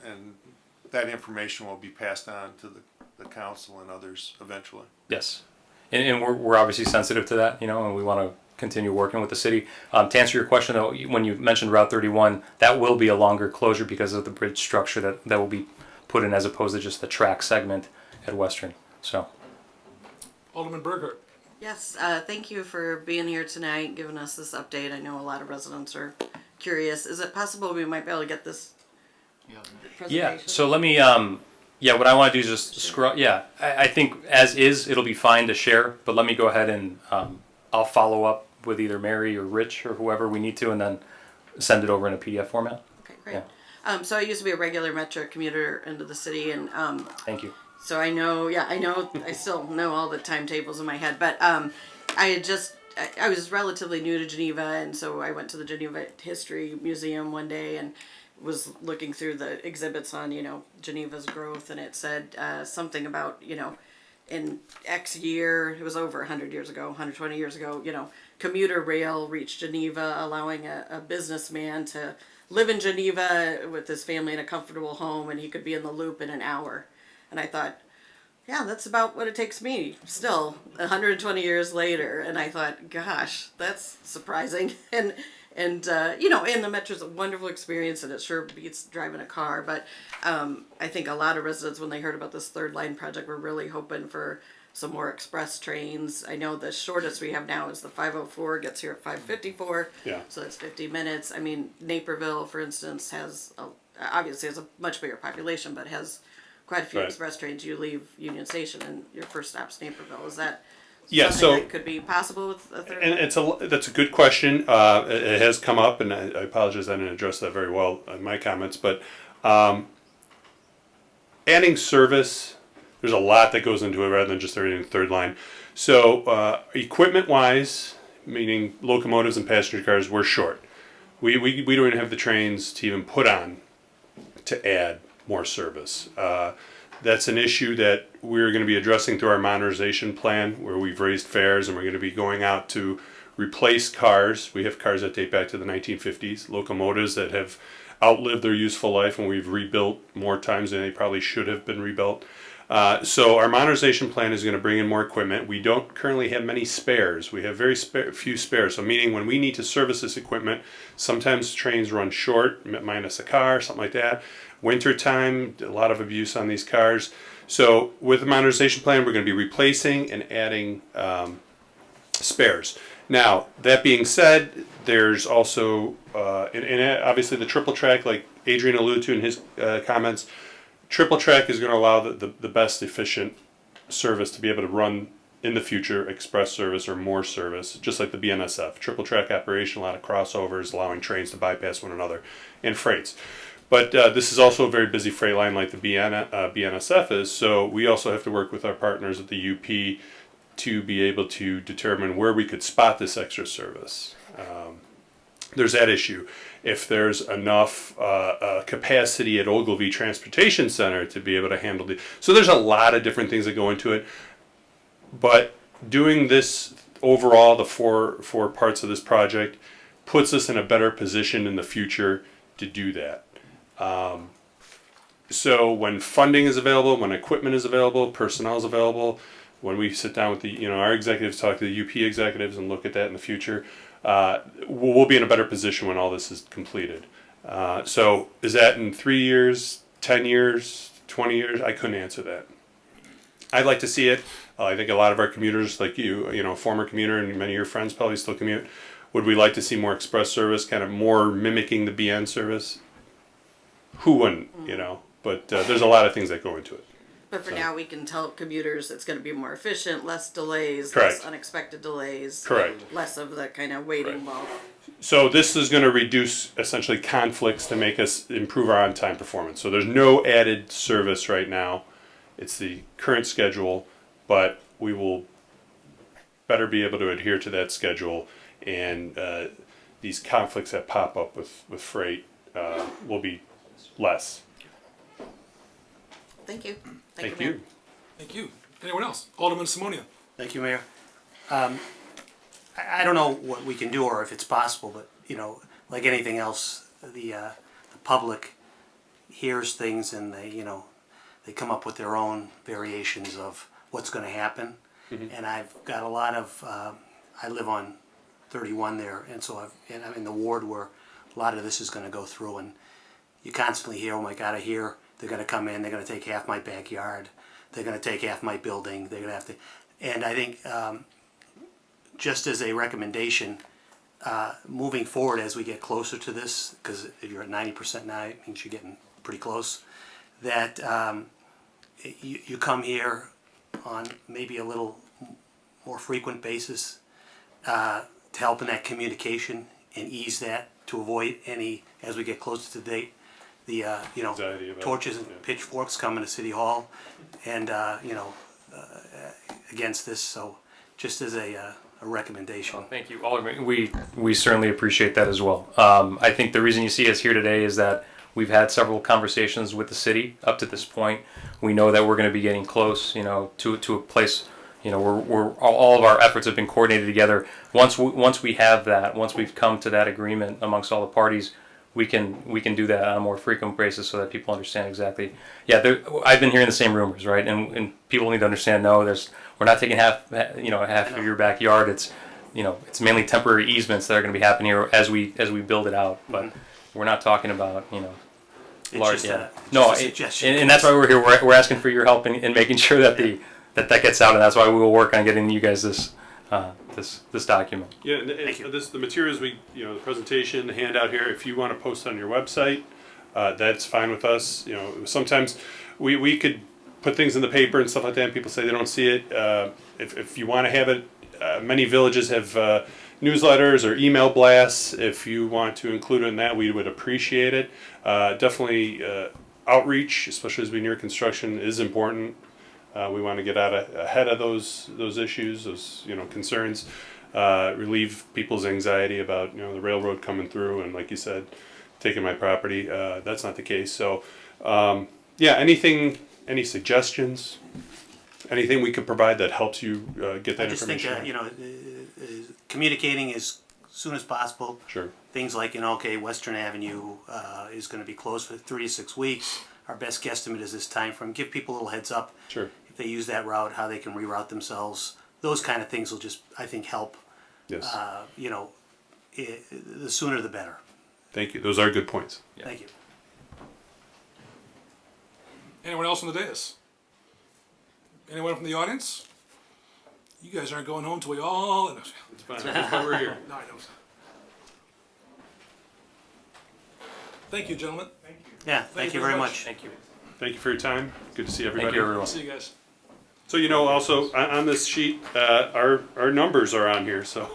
that information will be passed on to the council and others eventually. Yes, and we're obviously sensitive to that, and we want to continue working with the city. To answer your question, though, when you mentioned Route 31, that will be a longer closure because of the bridge structure that will be put in as opposed to just the track segment at Western. So, Alderman Burgert. Yes, thank you for being here tonight, giving us this update. I know a lot of residents are curious. Is it possible we might be able to get this presentation? Yeah, so let me, what I want to do is just scroll. Yeah, I think as is, it'll be fine to share, but let me go ahead and I'll follow up with either Mary or Rich or whoever we need to, and then send it over in a PDF format. Okay, great. Yeah. So I used to be a regular Metro commuter into the city, and Thank you. so I know, I still know all the timetables in my head, but I was relatively new to Geneva, and so I went to the Geneva History Museum one day and was looking through the exhibits on, Geneva's growth, and it said something about, in X year, it was over 100 years ago, 120 years ago, commuter rail reached Geneva, allowing a businessman to live in Geneva with his family in a comfortable home, and he could be in the loop in an hour. And I thought, yeah, that's about what it takes me still 120 years later. And I thought, gosh, that's surprising. And and the metro's a wonderful experience, and it sure beats driving a car. But I think a lot of residents, when they heard about this third line project, were really hoping for some more express trains. I know the shortest we have now is the 504, gets here at 5:54. Yeah. So it's 50 minutes. I mean, Naperville, for instance, obviously has a much bigger population, but has quite a few Right. express trains. You leave Union Station and your first stop's Naperville. Is that Yeah, something that could be possible with a third? And that's a good question. It has come up, and I apologize I didn't address that very well in my comments. But adding service, there's a lot that goes into it rather than just everything third line. So equipment-wise, meaning locomotives and passenger cars, we're short. We don't even have the trains to even put on to add more service. That's an issue that we're going to be addressing through our modernization plan, where we've raised fares, and we're going to be going out to replace cars. We have cars that date back to the 1950s, locomotives that have outlived their useful life, and we've rebuilt more times than they probably should have been rebuilt. So our modernization plan is going to bring in more equipment. We don't currently have many spares. We have very few spares. So meaning when we need to service this equipment, sometimes trains run short, minus a car, something like that. Winter time, a lot of abuse on these cars. So with the modernization plan, we're going to be replacing and adding spares. Now, that being said, there's also, and obviously the triple track, like Adrian alluded to in his comments, triple track is going to allow the best efficient service to be able to run in the future, express service or more service, just like the BNSF. Triple track operation, a lot of crossovers, allowing trains to bypass one another, and freights. But this is also a very busy freight line like the BNSF is, so we also have to work with our partners at the UP to be able to determine where we could spot this extra service. There's that issue. If there's enough capacity at Ogilvy Transportation Center to be able to handle the... So there's a lot of different things that go into it. But doing this overall, the four parts of this project, puts us in a better position in the future to do that. So when funding is available, when equipment is available, personnel is available, when we sit down with our executives, talk to the UP executives and look at that in the future, we'll be in a better position when all this is completed. So is that in 3 years, 10 years, 20 years? I couldn't answer that. I'd like to see it. I think a lot of our commuters, like you, former commuter, and many of your friends probably still commute. Would we like to see more express service, kind of more mimicking the BN service? Who wouldn't, But there's a lot of things that go into it. But for now, we can tell commuters it's going to be more efficient, less delays, Correct. less unexpected delays. Correct. Less of the kind of waiting while. So this is going to reduce essentially conflicts to make us improve our on-time performance. So there's no added service right now. It's the current schedule, but we will better be able to adhere to that schedule, and these conflicts that pop up with freight will be less. Thank you. Thank Mayor. you. Thank you. Anyone else? Alderman Simonia. Thank you, Mayor. I don't know what we can do or if it's possible, but like anything else, the public hears things and they come up with their own variations of what's going to happen. Mm-hmm. And I've got a lot of I live on 31 there, and so I'm in the ward where a lot of this is going to go through, and you constantly hear, oh my God, I hear they're going to come in, they're going to take half my backyard, they're going to take half my building, they're going to have to, and I think just as a recommendation, moving forward as we get closer to this, because if you're at 90% now, it means you're getting pretty close, that you come here on maybe a little more frequent basis, to help in that communication and ease that, to avoid any, as we get closer to the date, the, Anxiety about it, torches and yeah. pitchforks coming to City Hall and, against this, so just as a recommendation. Thank you, Alderman. We certainly appreciate that as well. I think the reason you see us here today is that we've had several conversations with the city up to this point. We know that we're going to be getting close, to a place, where all of our efforts have been coordinated together. Once we have that, once we've come to that agreement amongst all the parties, we can do that on a more frequent basis so that people understand exactly. Yeah, I've been hearing the same rumors, right? And people need to understand. No, we're not taking half of your backyard. It's mainly temporary easements that are going to be happening here as we build it out. But we're not talking about large. A suggestion. And that's why we're here. We're asking for your help in making sure that that gets out, and that's why we will work on getting you guys this document. Yeah, and the materials the presentation, the handout here, if you want to post on your website, that's fine with us. Sometimes we could put things in the paper and stuff like that, and people say they don't see it. If you want to have it, many villages have newsletters or email blasts. If you want to include it in that, we would appreciate it. Definitely outreach, especially as we near construction, is important. We want to get ahead of those issues, those concerns, relieve people's anxiety about the railroad coming through, and like you said, taking my property. That's not the case. So, any suggestions, anything we could provide that helps you get that information? I just think communicating as soon as possible. Sure. Things like Western Avenue is going to be closed for 3 to 6 weeks. Our best guesstimate is this time frame. Give people a little heads up. Sure. If they use that route, how they can reroute themselves. Those kind of things will just, I think, help. Yes. The sooner the better. Thank you. Those are good points. Yeah. Thank you. Anyone else on the dais? Anyone from the audience? You guys aren't going home till we all. It's fine. That's why we're here. No, I know. Thank you, gentlemen. Thank you. Yeah, thank you very much. Thank you. Thank you for your time. Good to see everybody. Thank you, everyone. See you guys. So also on this sheet, our numbers are on here. So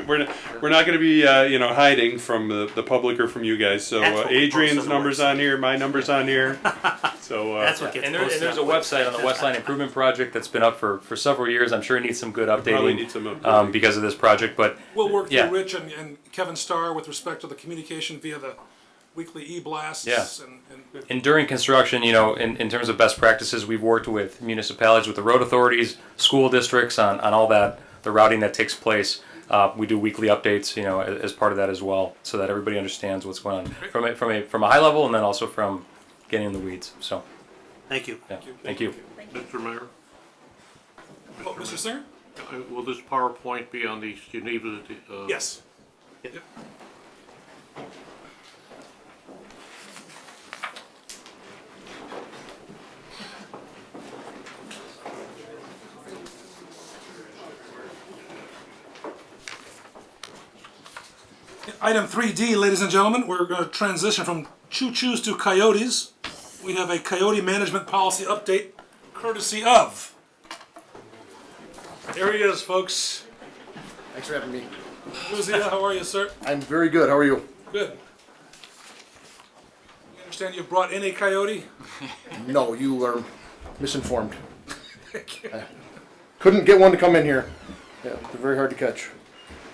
we're not going to be hiding from the public or from you guys. So That's what we post Adrian's on the numbers website. on here, my numbers on here. So That's what gets And posted there's a on the website on the Westline Improvement Project that's been up for several years. I'm sure it needs some good probably updating need some updating. because of this project. But We'll work through yeah. Rich and Kevin Starr with respect to the communication via the weekly e-blasts. Yeah. And And during construction, in terms of best practices, we've worked with municipalities, with the road authorities, school districts on all that, the routing that takes place. We do weekly updates, as part of that as well, so that everybody understands what's going on from a high level, and then also from getting in the weeds. So, Thank you. yeah, thank you. Mr. Mayor, oh, Mr. Singer? will this PowerPoint be on the Geneva? Yes. Yep. Yep. Item 3D, ladies and gentlemen, we're going to transition from choo-choos to coyotes. We have a coyote management policy update courtesy of. There he is, folks. Thanks for having me. Luzia, how are you, sir? I'm very good. How are you? Good. You understand you brought in a coyote? No, you are misinformed. Couldn't get one to come in here. Yeah, they're very hard to catch.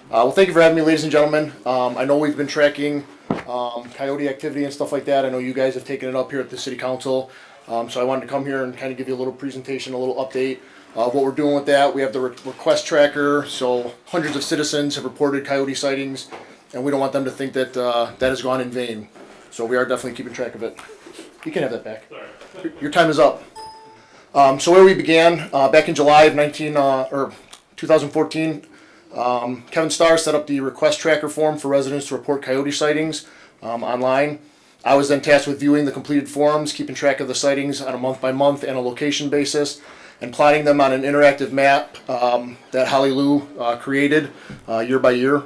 Well, thank you for having me, ladies and gentlemen. I know we've been tracking coyote activity and stuff like that. I know you guys have taken it up here at the City Council. So I wanted to come here and kind of give you a little presentation, a little update of what we're doing with that. We have the request tracker, so hundreds of citizens have reported coyote sightings, and we don't want them to think that that has gone in vain. So we are definitely keeping track of it. You can have that back. Your time is up. So where we began, back in July of 2014, Kevin Starr set up the request tracker form for residents to report coyote sightings online. I was then tasked with viewing the completed forms, keeping track of the sightings on a month-by-month and a location basis, and plotting them on an interactive map that Holly Lou created year by year.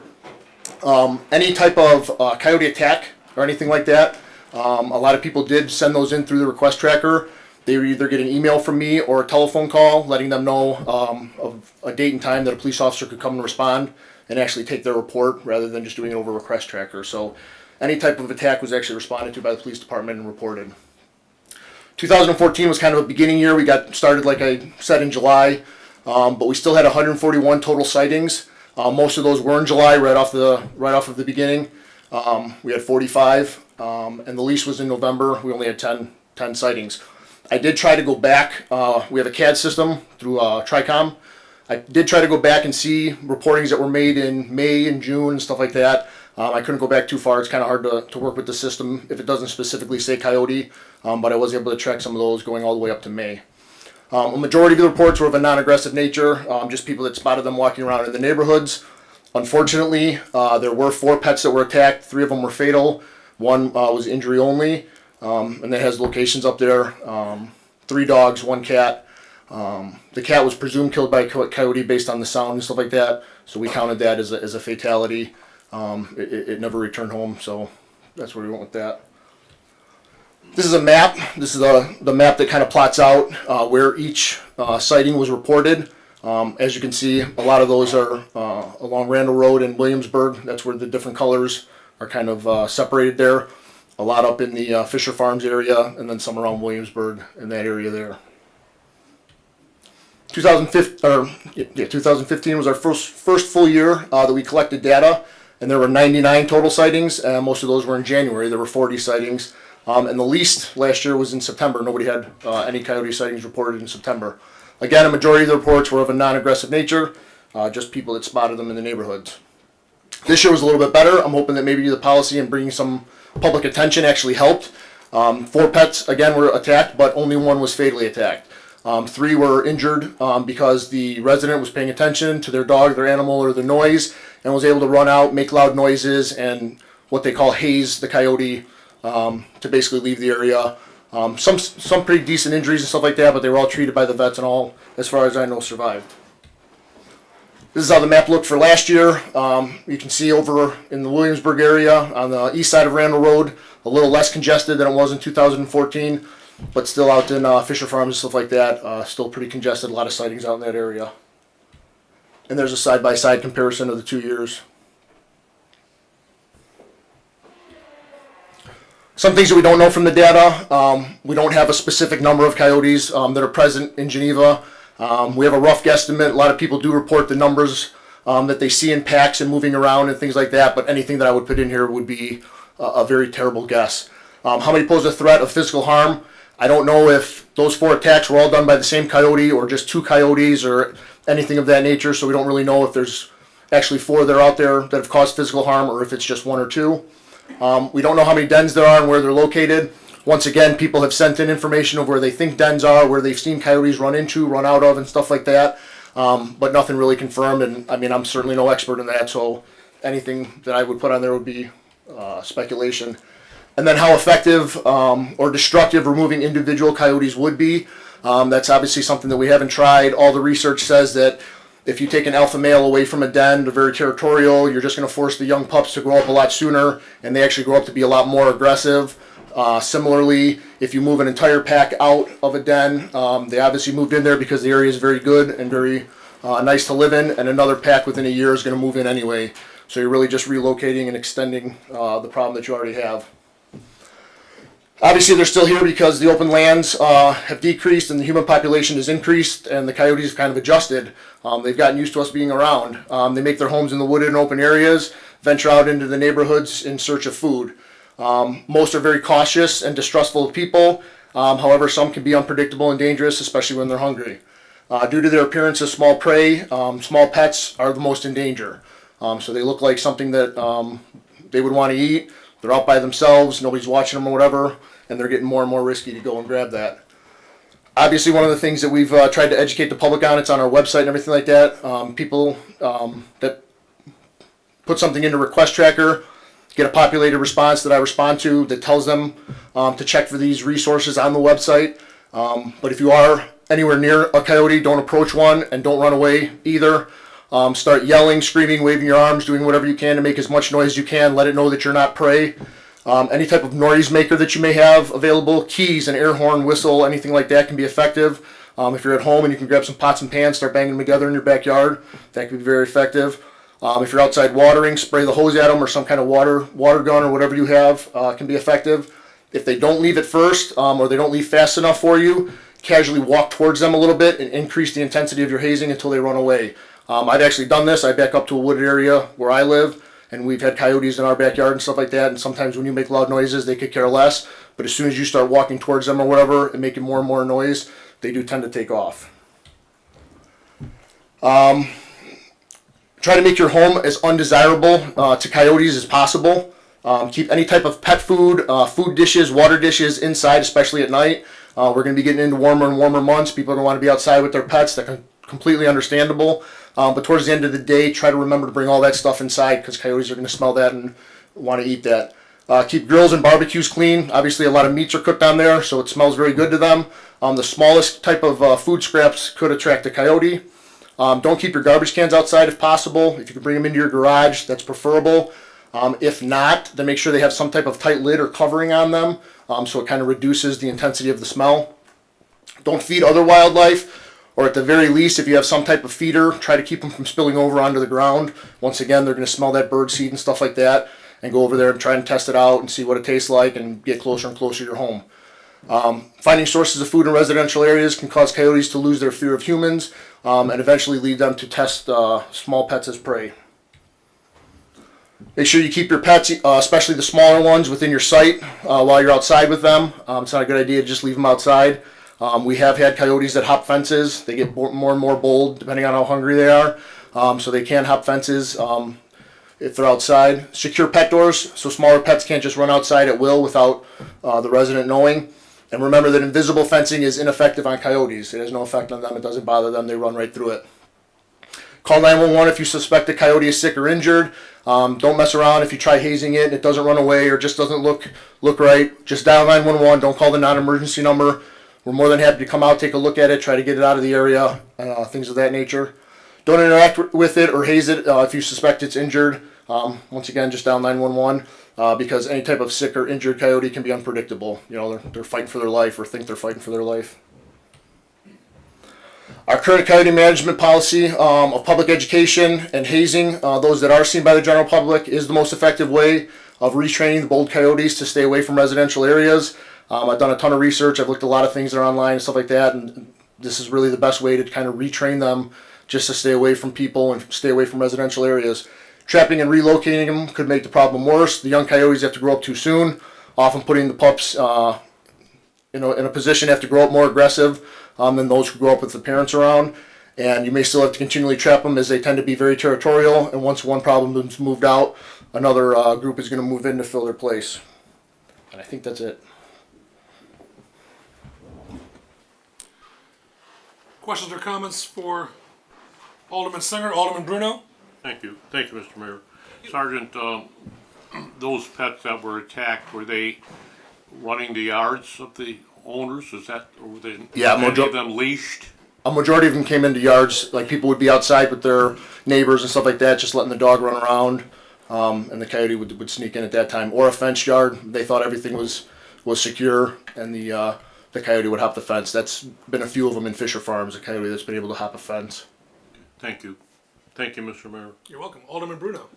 Any type of coyote attack or anything like that, a lot of people did send those in through the request tracker. They were either getting an email from me or a telephone call letting them know of a date and time that a police officer could come and respond and actually take their report rather than just doing it over request tracker. So any type of attack was actually responded to by the police department and reported. 2014 was kind of a beginning year. We got started, like I said, in July, but we still had 141 total sightings. Most of those were in July, right off of the beginning. We had 45, and the least was in November. We only had 10 sightings. I did try to go back. We have a CAD system through Tricom. I did try to go back and see reportings that were made in May and June and stuff like that. I couldn't go back too far. It's kind of hard to work with the system if it doesn't specifically say coyote, but I was able to track some of those going all the way up to May. A majority of the reports were of a non-aggressive nature, just people that spotted them walking around in the neighborhoods. Unfortunately, there were 4 pets that were attacked. 3 of them were fatal. 1 was injury only, and that has locations up there. 3 dogs, 1 cat. The cat was presumed killed by a coyote based on the sound and stuff like that, so we counted that as a fatality. It never returned home, so that's where we went with that. This is a map. This is the map that kind of plots out where each sighting was reported. As you can see, a lot of those are along Randall Road in Williamsburg. That's where the different colors are kind of separated there. A lot up in the Fisher Farms area, and then some around Williamsburg in that area there. 2015 was our first full year that we collected data, and there were 99 total sightings, and most of those were in January. There were 40 sightings, and the least last year was in September. Nobody had any coyote sightings reported in September. Again, a majority of the reports were of a non-aggressive nature, just people that spotted them in the neighborhoods. This year was a little bit better. I'm hoping that maybe the policy and bringing some public attention actually helped. 4 pets, again, were attacked, but only 1 was fatally attacked. 3 were injured because the resident was paying attention to their dog, their animal, or the noise, and was able to run out, make loud noises, and what they call haze the coyote to basically leave the area. Some pretty decent injuries and stuff like that, but they were all treated by the vets and all, as far as I know, survived. This is how the map looked for last year. You can see over in the Williamsburg area on the east side of Randall Road, a little less congested than it was in 2014, but still out in Fisher Farms and stuff like that, still pretty congested, a lot of sightings out in that area. And there's a side-by-side comparison of the 2 years. Some things that we don't know from the data, we don't have a specific number of coyotes that are present in Geneva. We have a rough guesstimate. A lot of people do report the numbers that they see in packs and moving around and things like that, but anything that I would put in here would be a very terrible guess. How many pose a threat of physical harm? I don't know if those 4 attacks were all done by the same coyote or just 2 coyotes or anything of that nature, so we don't really know if there's actually 4 that are out there that have caused physical harm or if it's just 1 or 2. We don't know how many dens there are and where they're located. Once again, people have sent in information of where they think dens are, where they've seen coyotes run into, run out of, and stuff like that, but nothing really confirmed, and I mean, I'm certainly no expert in that, so anything that I would put on there would be speculation. And then how effective or destructive removing individual coyotes would be. That's obviously something that we haven't tried. All the research says that if you take an alpha male away from a den, they're very territorial, you're just going to force the young pups to grow up a lot sooner, and they actually grow up to be a lot more aggressive. Similarly, if you move an entire pack out of a den, they obviously moved in there because the area is very good and very nice to live in, and another pack within a year is going to move in anyway. So you're really just relocating and extending the problem that you already have. Obviously, they're still here because the open lands have decreased and the human population has increased, and the coyotes have kind of adjusted. They've gotten used to us being around. They make their homes in the wooded and open areas, venture out into the neighborhoods in search of food. Most are very cautious and distrustful of people. However, some can be unpredictable and dangerous, especially when they're hungry. Due to their appearance as small prey, small pets are the most in danger. So they look like something that they would want to eat. They're out by themselves, nobody's watching them or whatever, and they're getting more and more risky to go and grab that. Obviously, one of the things that we've tried to educate the public on, it's on our website and everything like that. People that put something into Request Tracker get a populated response that I respond to that tells them to check for these resources on the website. But if you are anywhere near a coyote, don't approach one and don't run away either. Start yelling, screaming, waving your arms, doing whatever you can to make as much noise as you can. Let it know that you're not prey. Any type of noise maker that you may have available, keys, an air horn, whistle, anything like that can be effective. If you're at home and you can grab some pots and pans, start banging them together in your backyard, that could be very effective. If you're outside watering, spray the hose at them or some kind of water gun or whatever you have can be effective. If they don't leave at first or they don't leave fast enough for you, casually walk towards them a little bit and increase the intensity of your hazing until they run away. I've actually done this. I back up to a wooded area where I live, and we've had coyotes in our backyard and stuff like that, and sometimes when you make loud noises, they could care less. But as soon as you start walking towards them or whatever and making more and more noise, they do tend to take off. Try to make your home as undesirable to coyotes as possible. Keep any type of pet food, food dishes, water dishes inside, especially at night. We're going to be getting into warmer and warmer months. People are going to want to be outside with their pets. That's completely understandable. But towards the end of the day, try to remember to bring all that stuff inside because coyotes are going to smell that and want to eat that. Keep grills and barbecues clean. Obviously, a lot of meats are cooked on there, so it smells very good to them. The smallest type of food scraps could attract a coyote. Don't keep your garbage cans outside if possible. If you can bring them into your garage, that's preferable. If not, then make sure they have some type of tight lid or covering on them so it kind of reduces the intensity of the smell. Don't feed other wildlife, or at the very least, if you have some type of feeder, try to keep them from spilling over onto the ground. Once again, they're going to smell that bird seed and stuff like that, and go over there and try and test it out and see what it tastes like and get closer and closer to your home. Finding sources of food in residential areas can cause coyotes to lose their fear of humans and eventually lead them to test small pets as prey. Make sure you keep your pets, especially the smaller ones, within your sight while you're outside with them. It's not a good idea to just leave them outside. We have had coyotes that hop fences. They get more and more bold depending on how hungry they are. So they can hop fences if they're outside. Secure pet doors so smaller pets can't just run outside at will without the resident knowing. And remember that invisible fencing is ineffective on coyotes. It has no effect on them. It doesn't bother them. They run right through it. Call 911 if you suspect a coyote is sick or injured. Don't mess around if you try hazing it and it doesn't run away or just doesn't look right. Just dial 911. Don't call the non-emergency number. We're more than happy to come out, take a look at it, try to get it out of the area, things of that nature. Don't interact with it or haze it if you suspect it's injured. Once again, just dial 911 because any type of sick or injured coyote can be unpredictable. You know, they're fighting for their life or think they're fighting for their life. Our current coyote management policy of public education and hazing those that are seen by the general public is the most effective way of retraining the bold coyotes to stay away from residential areas. I've done a ton of research. I've looked at a lot of things that are online and stuff like that, and this is really the best way to kind of retrain them just to stay away from people and stay away from residential areas. Trapping and relocating them could make the problem worse. The young coyotes have to grow up too soon, often putting the pups in a position have to grow up more aggressive than those who grow up with the parents around. And you may still have to continually trap them as they tend to be very territorial, and once one problem is moved out, another group is going to move in to fill their place. And I think that's it. Questions or comments for Alderman Singer, Alderman Bruno? Thank you, Mr. Mayor. Sergeant, those pets that were attacked, were they running the yards of the owners? Is that, or were they, any of them leashed? A majority of them came into yards, like people would be outside with their neighbors and stuff like that, just letting the dog run around, and the coyote would sneak in at that time. Or a fenced yard, they thought everything was secure, and the coyote would hop the fence. That's been a few of them in Fisher Farms, a coyote that's been able to hop a fence. Thank you. Thank you, Mr. Mayor. You're welcome. Alderman Bruno.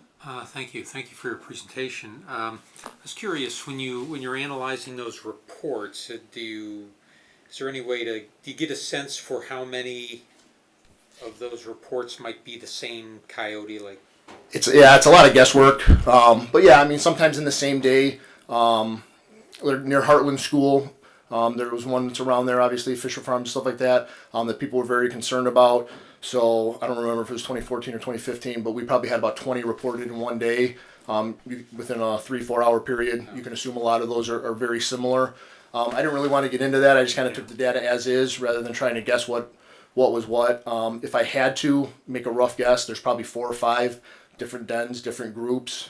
Thank you for your presentation. I was curious, when you're analyzing those reports, is there any way do you get a sense for how many of those reports might be the same coyote? Like, it's a lot of guesswork, but yeah, I mean sometimes in the same day, near Heartland School. There was one that's around there, obviously, Fisher Farms, stuff like that, that people were very concerned about. So I don't remember if it was 2014 or 2015, but we probably had about 20 reported in one day within a 3-4 hour period. You can assume a lot of those are very similar. I didn't really want to get into that. I just kind of took the data as is rather than trying to guess what was what. If I had to make a rough guess, there's probably 4 or 5 different dens, different groups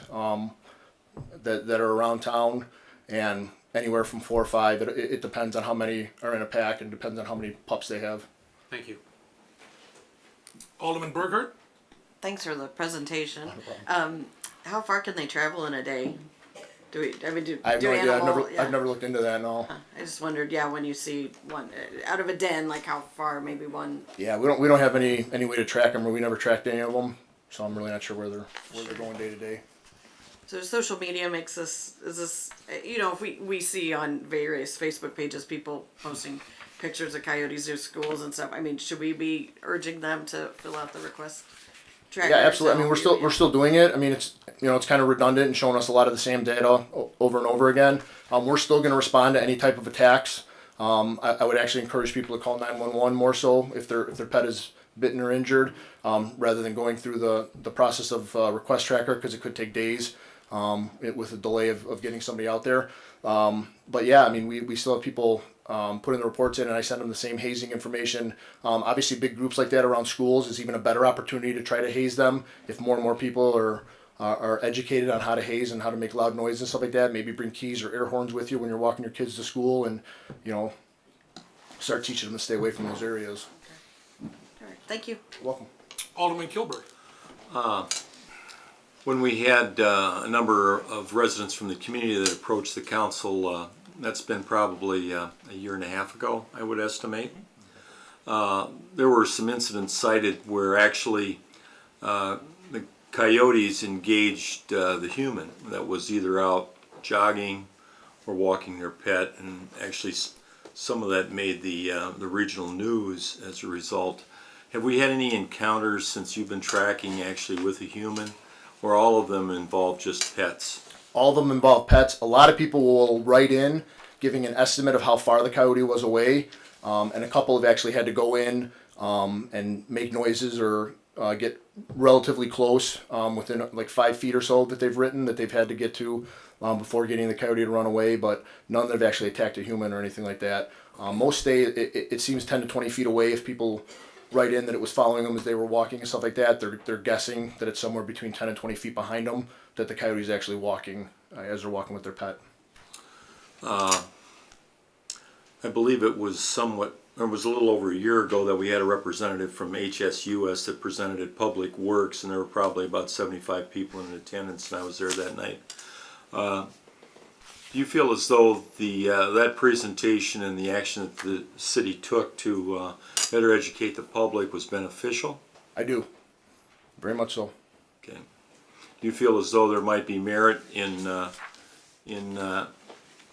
that are around town, and anywhere from 4 or 5. It depends on how many are in a pack and depends on how many pups they have. Thank you. Alderman Burghardt. Thanks for the presentation. How far can they travel in a day? I have no idea. I've never looked into that. No. I just wondered. Yeah, when you see one out of a den, like how far maybe one. Yeah, we don't have any way to track them, or we never tracked any of them. So I'm really not sure where they're going day to day. So social media makes us, is this, you know, if we see on various Facebook pages people posting pictures of coyotes near schools and stuff, I mean, should we be urging them to fill out the request tracker? Yeah, absolutely. I mean, we're still doing it. I mean, it's kind of redundant and showing us a lot of the same data over and over again. We're still going to respond to any type of attacks. I would actually encourage people to call 911 more so if their pet is bitten or injured, rather than going through the process of request tracker, because it could take days with a delay of getting somebody out there. But yeah, I mean, we still have people putting the reports in, and I send them the same hazing information. Obviously, big groups like that around schools is even a better opportunity to try to haze them if more and more people are educated on how to haze and how to make loud noise and stuff like that. Maybe bring keys or air horns with you when you're walking your kids to school, and start teaching them to stay away from those areas. All right, thank you. You're welcome. Alderman Kilberg. When we had a number of residents from the community that approached the council, that's been probably a year and a half ago, I would estimate. There were some incidents cited where actually the coyotes engaged the human that was either out jogging or walking their pet, and actually some of that made the regional news as a result. Have we had any encounters since you've been tracking actually with a human, or all of them involve just pets? All of them involve pets. A lot of people will write in giving an estimate of how far the coyote was away, and a couple have actually had to go in and make noises or get relatively close within like 5 feet or so that they've written that they've had to get to before getting the coyote to run away, but none that have actually attacked a human or anything like that. Most stay, it seems 10 to 20 feet away. If people write in that it was following them as they were walking and stuff like that, they're guessing that it's somewhere between 10 and 20 feet behind them that the coyote is actually walking as they're walking with their pet. I believe it was a little over a year ago that we had a representative from HSUS that presented at Public Works, and there were probably about 75 people in attendance, and I was there that night. Do you feel as though that presentation and the action that the city took to better educate the public was beneficial? I do. Very much so. Okay. Do you feel as though there might be merit in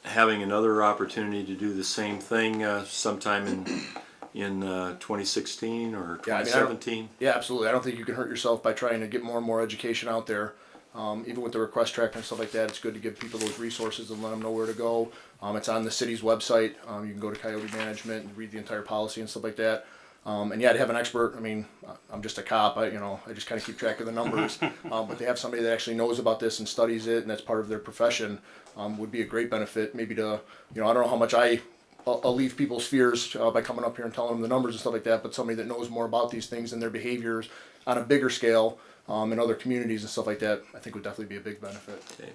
having another opportunity to do the same thing sometime in 2016 or 2017? Yeah, absolutely. I don't think you can hurt yourself by trying to get more and more education out there. Even with the request tracker and stuff like that, it's good to give people those resources and let them know where to go. It's on the city's website. You can go to Coyote Management and read the entire policy and stuff like that. And yeah, to have an expert, I mean, I'm just a cop, I just kind of keep track of the numbers. But they have somebody that actually knows about this and studies it, and that's part of their profession, would be a great benefit. Maybe to, I don't know how much I'll alleviate people's fears by coming up here and telling them the numbers and stuff like that, but somebody that knows more about these things and their behaviors on a bigger scale in other communities and stuff like that, I think would definitely be a big benefit. Okay.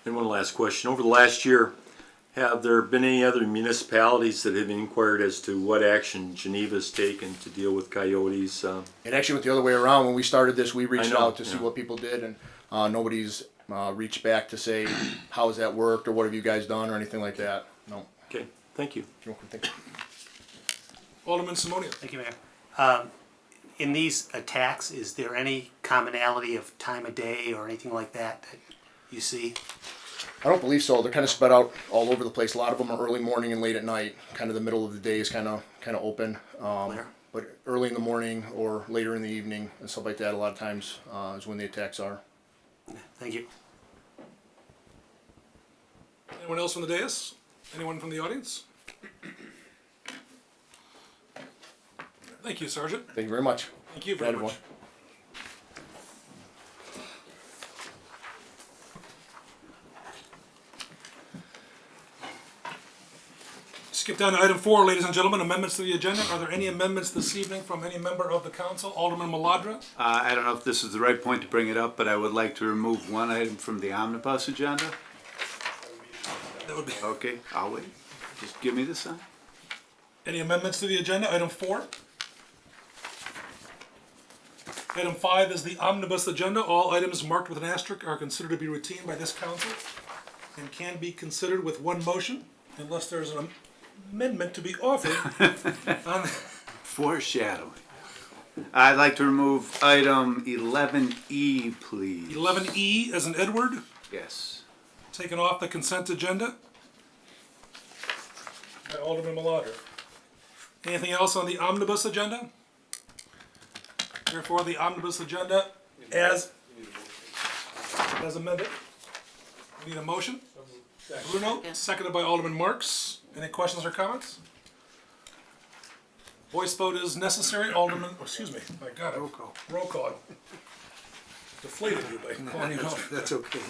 And one last question. Over the last year, have there been any other municipalities that have inquired as to what action Geneva's taken to deal with coyotes? And actually went the other way around. When we started this, we reached out to see what people did, and nobody's reached back to say, how has that worked, or what have you guys done, or anything like that. No. Okay, thank you. You're welcome. Thank you. Alderman Simonia. Thank you, Mayor. In these attacks, is there any commonality of time of day or anything like that that you see? I don't believe so. They're kind of spread out all over the place. A lot of them are early morning and late at night. Kind of the middle of the day is kind of open. But early in the morning or later in the evening and stuff like that, a lot of times is when the attacks are. Thank you. Anyone else from the dais? Anyone from the audience? Thank you, Sergeant. Thank you very much. Thank you very Good much. Skip down to item 4, ladies and gentlemen, amendments to the agenda. Are there any amendments this evening from any member of the council? Alderman Maladra. I don't know if this is the right point to bring it up, but I would like to remove one item from the omnibus agenda. That would be. Okay, I'll wait. Just give me the sign. Any amendments to the agenda? Item 4. Item 5 is the omnibus agenda. All items marked with an asterisk are considered to be routine by this council and can be considered with one motion unless there's an amendment to be offered. Foreshadowing. I'd like to remove item 11E, please. 11E as in Edward, Yes. taken off the consent agenda. By Alderman Maladra. Anything else on the omnibus agenda? Therefore, the omnibus agenda as amended. We need a motion. Bruno, seconded by Alderman Marks. Any questions or comments? Voice vote is necessary. Alderman, excuse me, my God. Roll call. Roll call. Deflated you by calling you out. That's okay.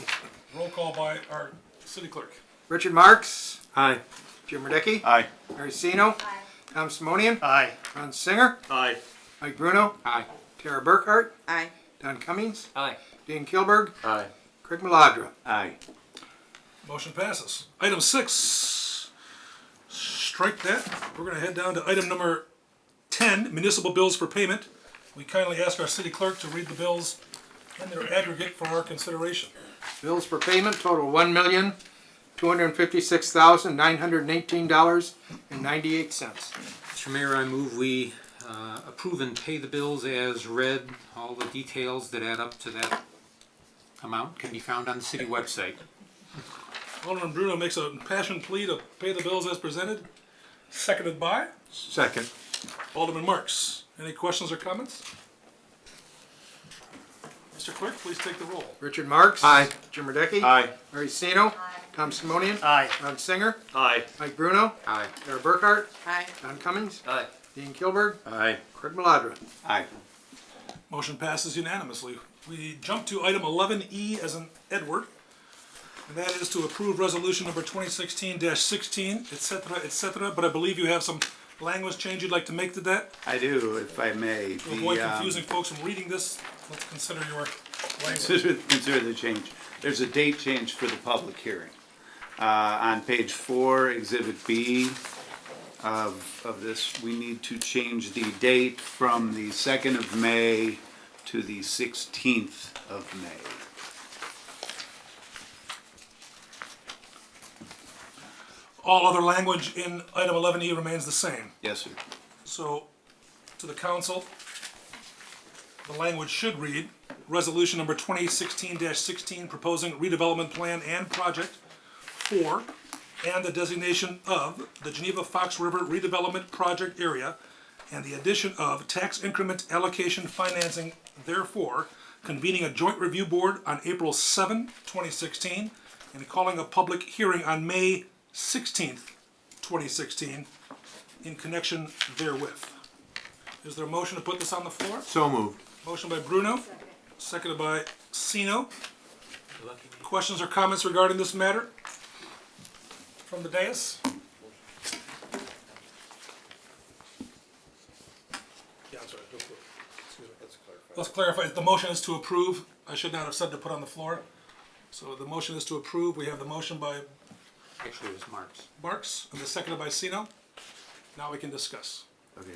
Roll call by our city clerk. Richard Marks. Aye. Jim Radecki. Aye. Mary Sino. Aye. Tom Simonian. Aye. Ron Singer. Aye. Mike Bruno. Aye. Tara Burkhart. Aye. Don Cummings. Aye. Dan Kilberg. Aye. Craig Maladra. Aye. Motion passes. Item 6, strike that. We're gonna head down to item number 10, municipal bills for payment. We kindly ask our city clerk to read the bills in their aggregate for our consideration. Bills for payment total $1,256,918.98. Mr. Mayor, I move we approve and pay the bills as read. All the details that add up to that amount can be found on the city website. Alderman Bruno makes a passionate plea to pay the bills as presented, seconded by Second. Alderman Marks. Any questions or comments? Mr. Clerk, please take the roll. Richard Marks. Aye. Jim Radecki. Aye. Mary Sino. Tom Simonian. Aye. Ron Singer. Aye. Mike Bruno. Aye. Tara Burkhart. Aye. Don Cummings. Aye. Dan Kilberg. Aye. Craig Maladra. Aye. Motion passes unanimously. We jump to item 11E as in Edward, and that is to approve resolution number 2016-16, et cetera, but I believe you have some language change you'd like to make to that? I do, if I may. To avoid confusing folks from reading this, let's consider your language. Consider the change. There's a date change for the public hearing. On page 4, Exhibit B of this, we need to change the date from the 2nd of May to the 16th of May. All other language in item 11E remains the same. Yes, sir. So, to the council, the language should read, resolution number 2016-16, proposing redevelopment plan and project for, and the designation of the Geneva Fox River redevelopment project area, and the addition of tax increment allocation financing, therefore, convening a joint review board on April 7, 2016, and calling a public hearing on May 16th, 2016, in connection therewith. Is there a motion to put this on the floor? So moved. Motion by Bruno, seconded by Sino. Questions or comments regarding this matter from the dais? Yeah, I'm sorry. Excuse me. Let's clarify. The motion is to approve. I should not have said to put on the floor. So the motion is to approve. We have the motion by Actually, it was Marks. Marks and the seconded by Sino. Now we can discuss. Okay.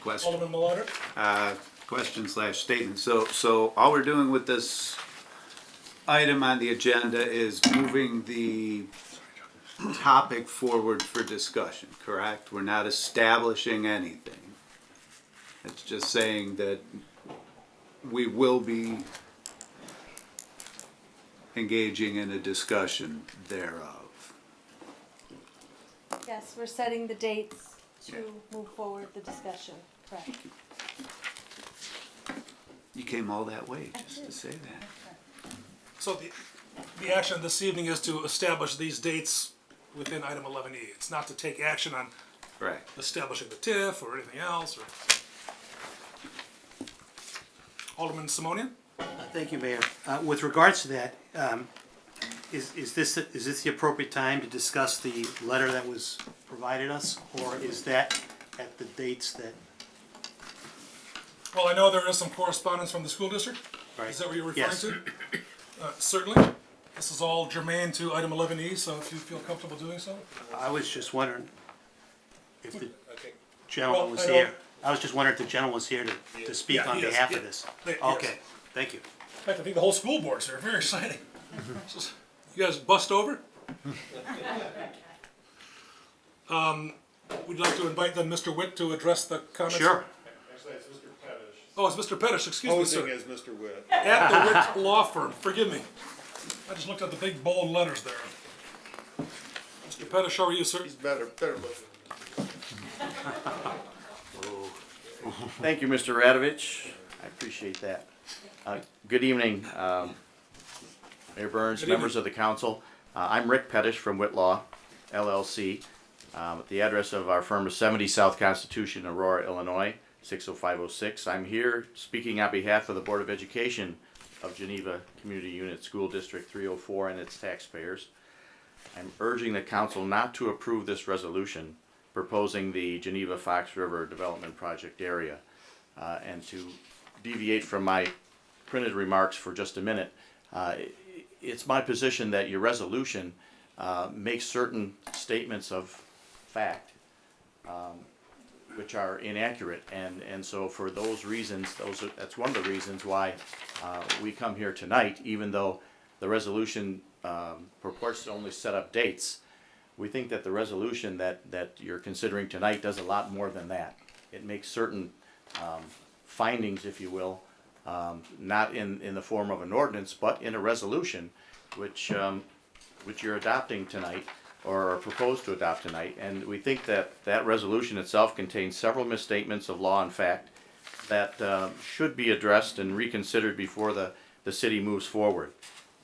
Question. Alderman Maladra? Question/statement. So all we're doing with this item on the agenda is moving the topic forward for discussion, correct? We're not establishing anything. It's just saying that we will be engaging in a discussion thereof. Yes, we're setting the dates to move forward the discussion, correct. You came all that way just to say that. So the action this evening is to establish these dates within item 11E. It's not to take action on Right. establishing the TIF or anything else. Or Alderman Simonian? Thank you, Mayor. With regards to that, is this the appropriate time to discuss the letter that was provided us, or is that at the dates that? Well, I know there is some correspondence from the school district. Right. Is that what you're referring Yes. to? Certainly. This is all germane to item 11E, so if you feel comfortable doing so. I was just wondering if the Well, gentleman was I know- here. I was just wondering if the gentleman was here to speak Yeah, on he is. behalf Yeah. of this. Yes. Okay, thank you. In fact, I think the whole school board's here. Very exciting. You guys bust over? We'd like to invite then Mr. Witt to address the comments. Sure. Actually, it's Mr. Pettish. Oh, it's Mr. Pettis, excuse me, Posing sir. as Mr. Witt. At the Witt Law Firm, forgive me. I just looked at the big bold letters there. Mr. Pettis, how are you, sir? He's better looking. Thank you, Mr. Radovich. I appreciate that. Good evening, Mayor Burns, Good members evening. of the council. I'm Rick Pettish from Whitlaw, LLC. The address of our firm is 70 South Constitution, Aurora, Illinois, 60506. I'm here speaking on behalf of the Board of Education of Geneva Community Unit School District 304 and its taxpayers. I'm urging the council not to approve this resolution proposing the Geneva Fox River Development Project area. And to deviate from my printed remarks for just a minute, it's my position that your resolution makes certain statements of fact which are inaccurate, and so for those reasons, that's one of the reasons why we come here tonight, even though the resolution purports to only set up dates. We think that the resolution that you're considering tonight does a lot more than that. It makes certain findings, if you will, not in the form of an ordinance, but in a resolution, which you're adopting tonight, or are proposed to adopt tonight. And we think that that resolution itself contains several misstatements of law and fact that should be addressed and reconsidered before the city moves forward.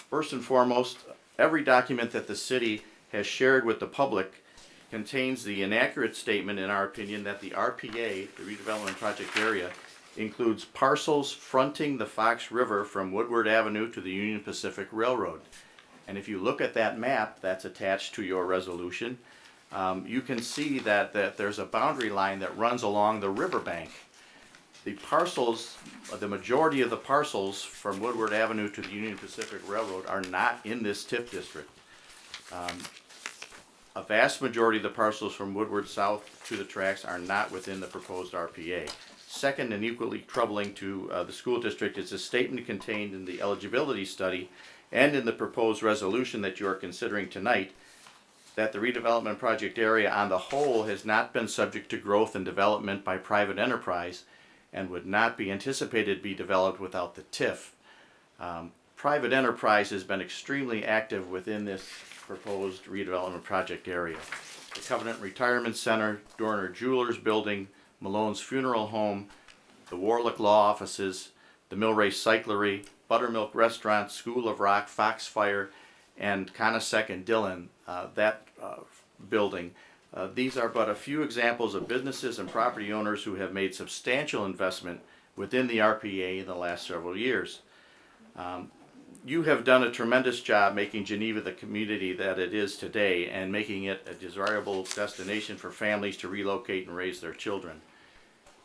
First and foremost, every document that the city has shared with the public contains the inaccurate statement, in our opinion, that the RPA, the redevelopment project area, includes parcels fronting the Fox River from Woodward Avenue to the Union Pacific Railroad. And if you look at that map that's attached to your resolution, you can see that there's a boundary line that runs along the riverbank. The parcels, the majority of the parcels from Woodward Avenue to the Union Pacific Railroad are not in this TIF district. A vast majority of the parcels from Woodward south to the tracks are not within the proposed RPA. Second, and equally troubling to the school district, is a statement contained in the eligibility study and in the proposed resolution that you are considering tonight that the redevelopment project area on the whole has not been subject to growth and development by private enterprise and would not be anticipated to be developed without the TIF. Private enterprise has been extremely active within this proposed redevelopment project area. The Covenant Retirement Center, Dorner Jewelers Building, Malone's Funeral Home, the Warlick Law Offices, the Millrace Cyclery, Buttermilk Restaurant, School of Rock, Foxfire, and Conisec and Dillon, building. These are but a few examples of businesses and property owners who have made substantial investment within the RPA in the last several years. You have done a tremendous job making Geneva the community that it is today and making it a desirable destination for families to relocate and raise their children.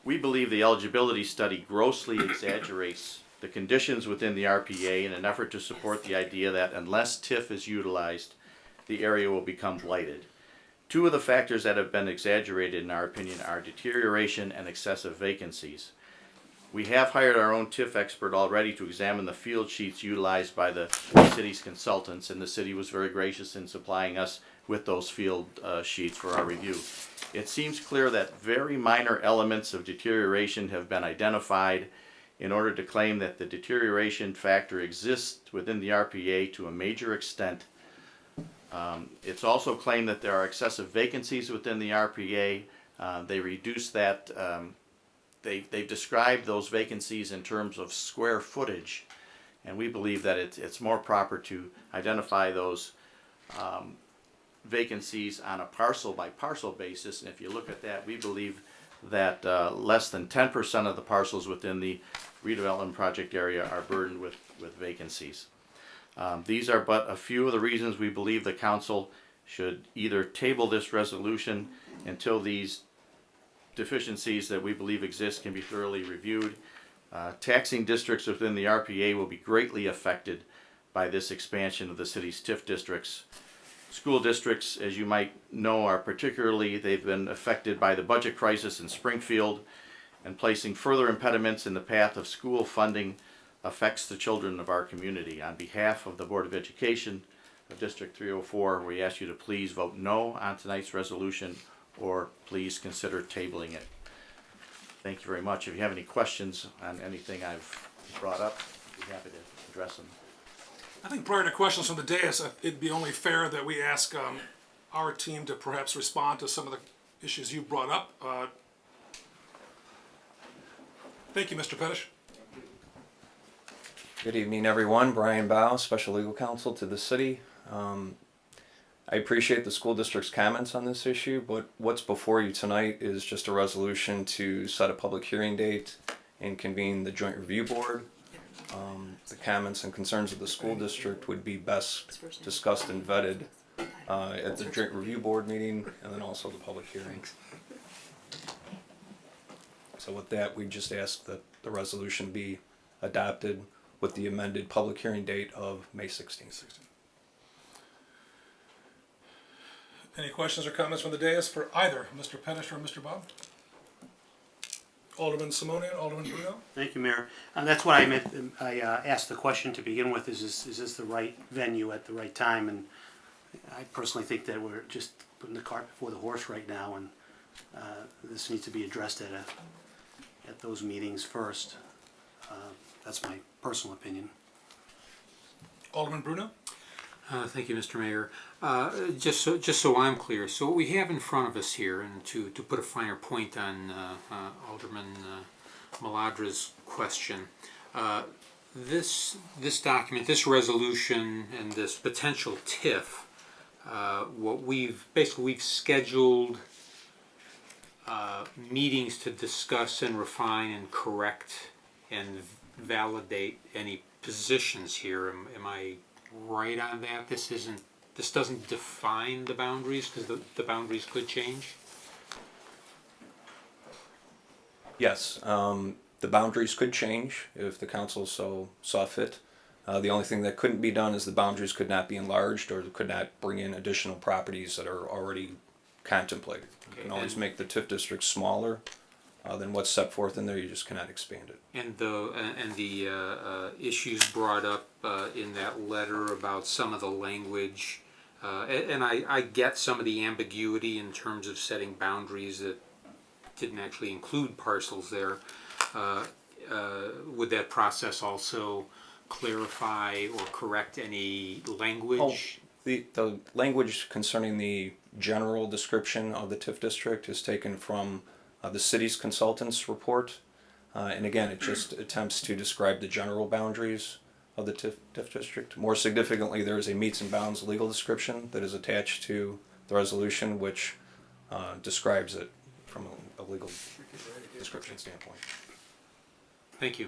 We believe the eligibility study grossly exaggerates the conditions within the RPA in an effort to support the idea that unless TIF is utilized, the area will become blighted. Two of the factors that have been exaggerated, in our opinion, are deterioration and excessive vacancies. We have hired our own TIF expert already to examine the field sheets utilized by the city's consultants, and the city was very gracious in supplying us with those field sheets for our review. It seems clear that very minor elements of deterioration have been identified in order to claim that the deterioration factor exists within the RPA to a major extent. It's also claimed that there are excessive vacancies within the RPA. They reduce that. They've described those vacancies in terms of square footage, and we believe that it's more proper to identify those vacancies on a parcel by parcel basis. And if you look at that, we believe that less than 10% of the parcels within the redevelopment project area are burdened with vacancies. These are but a few of the reasons we believe the council should either table this resolution until these deficiencies that we believe exist can be thoroughly reviewed. Taxing districts within the RPA will be greatly affected by this expansion of the city's TIF districts. School districts, as you might know, they've been affected by the budget crisis in Springfield, and placing further impediments in the path of school funding affects the children of our community. On behalf of the Board of Education of District 304, we ask you to please vote no on tonight's resolution, or please consider tabling it. thank you very much. If you have any questions on anything I've brought up, I'd be happy to address them. I think prior to questions from the dais, it'd be only fair that we ask our team to perhaps respond to some of the issues you brought up. Thank you, Mr. Pettish. Good evening, everyone. Brian Bow, Special Legal Counsel to the city. I appreciate the school district's comments on this issue, but what's before you tonight is just a resolution to set a public hearing date and convene the Joint Review Board. The comments and concerns of the school district would be best discussed and vetted at the Joint Review Board meeting and then also the public hearing. So with that, we just ask that the resolution be adopted with the amended public hearing date of May 16th. Any questions or comments from the dais for either Mr. Pettish or Mr. Bob? Alderman Simonian, Alderman Bruno? Thank you, Mayor. That's what I meant. I asked the question to begin with, is this the right venue at the right time? And I personally think that we're just putting the cart before the horse right now, and this needs to be addressed at those meetings first. That's my personal opinion. Alderman Bruno? Thank you, Mr. Mayor. Just so I'm clear, so what we have in front of us here, and to put a finer point on Alderman Maladra's question, this document, this resolution, and this potential TIF, what we've scheduled meetings to discuss and refine and correct and validate any positions here. Am I right on that? This doesn't define the boundaries, because the boundaries could change? Yes, the boundaries could change if the council so saw fit. The only thing that couldn't be done is the boundaries could not be enlarged or could not bring in additional properties that are already contemplated. You can always make the TIF district smaller than what's set forth in there. You just cannot expand it. And the issues brought up in that letter about some of the language, and I get some of the ambiguity in terms of setting boundaries that didn't actually include parcels there. Would that process also clarify or correct any language? The language concerning the general description of the TIF district is taken from the city's consultant's report, and again, it just attempts to describe the general boundaries of the TIF district. More significantly, there is a meets and bounds legal description that is attached to the resolution, which describes it from a legal description standpoint. Thank you.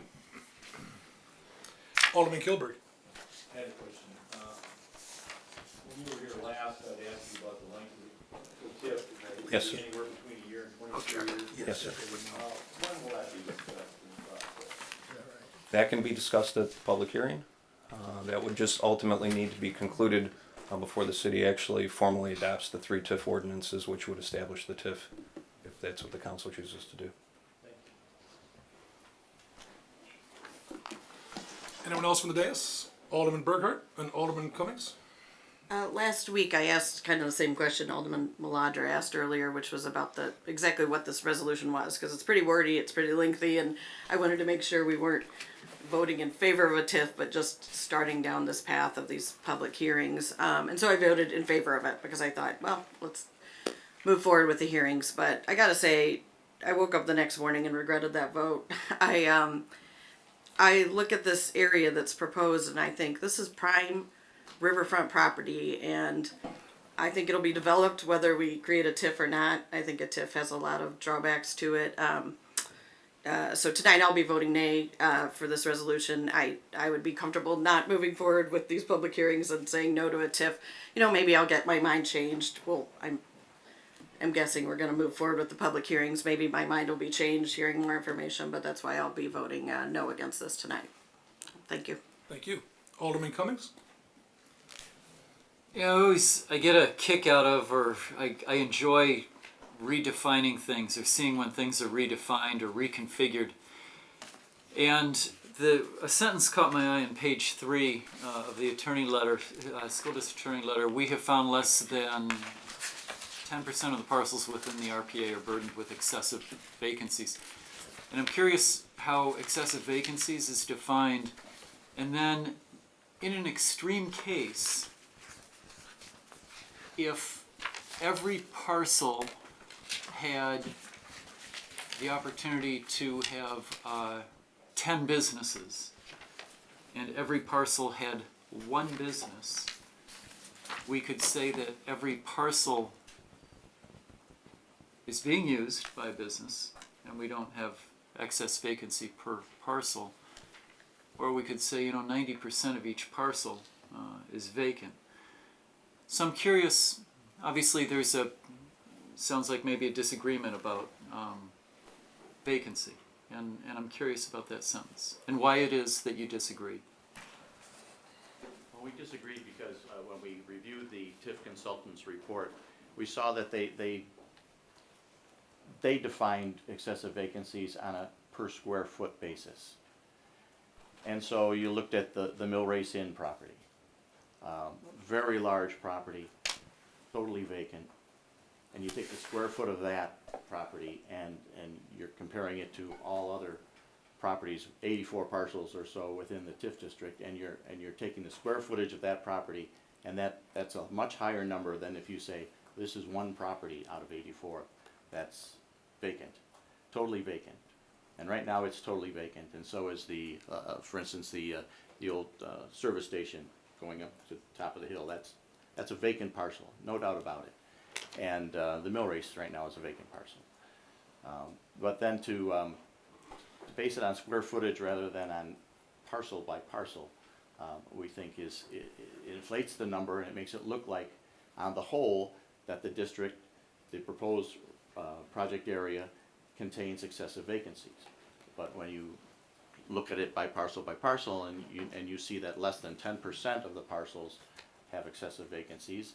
Alderman Kilberg. I had a question. When you were here last, I'd asked you about the length of the TIF. Yes, sir. Anywhere between a year and 23 years? Yes, sir. When will that be discussed in the process? That can be discussed at the public hearing. That would just ultimately need to be concluded before the city actually formally adopts the 3 TIF ordinances, which would establish the TIF, if that's what the council chooses to do. Anyone else from the dais? Alderman Burghardt and Alderman Cummings? Last week I asked kind of the same question Alderman Maladra asked earlier, which was about exactly what this resolution was, because it's pretty wordy, it's pretty lengthy, and I wanted to make sure we weren't voting in favor of a TIF, but just starting down this path of these public hearings. And so I voted in favor of it because I thought, well, let's move forward with the hearings. But I gotta say, I woke up the next morning and regretted that vote. I look at this area that's proposed and I think this is prime riverfront property, and I think it'll be developed whether we create a TIF or not. I think a TIF has a lot of drawbacks to it. So tonight I'll be voting nay for this resolution. I would be comfortable not moving forward with these public hearings and saying no to a TIF. You know, maybe I'll get my mind changed. Well, I'm guessing we're going to move forward with the public hearings. Maybe my mind will be changed hearing more information, but that's why I'll be voting no against this tonight. Thank you. Thank you. Alderman Cummings? Yeah, I get a kick out of, or I enjoy redefining things or seeing when things are redefined or reconfigured. And a sentence caught my eye on page 3 of the attorney letter, school district attorney letter. We have found less than 10% of the parcels within the RPA are burdened with excessive vacancies. And I'm curious how excessive vacancies is defined. And then, in an extreme case, if every parcel had the opportunity to have 10 businesses, and every parcel had one business, we could say that every parcel is being used by a business, and we don't have excess vacancy per parcel. Or we could say, 90% of each parcel is vacant. So I'm curious, obviously there's sounds like maybe a disagreement about vacancy, and I'm curious about that sentence, and why it is that you disagree. Well, we disagreed because when we reviewed the TIF consultant's report, we saw that they defined excessive vacancies on a per square foot basis. And so you looked at the Mill Race Inn property, very large property, totally vacant, and you take the square foot of that property and you're comparing it to all other properties, 84 parcels or so within the TIF district, and you're taking the square footage of that property, and that's a much higher number than if you say this is one property out of 84 that's vacant, totally vacant. And right now it's totally vacant, and so is the, for instance, the old service station going up to the top of the hill. That's a vacant parcel, no doubt about it. And the mill race right now is a vacant parcel. But then to base it on square footage rather than on parcel by parcel, we think it inflates the number, and it makes it look like, on the whole, that the district, the proposed project area, contains excessive vacancies. But when you look at it by parcel and you see that less than 10% of the parcels have excessive vacancies,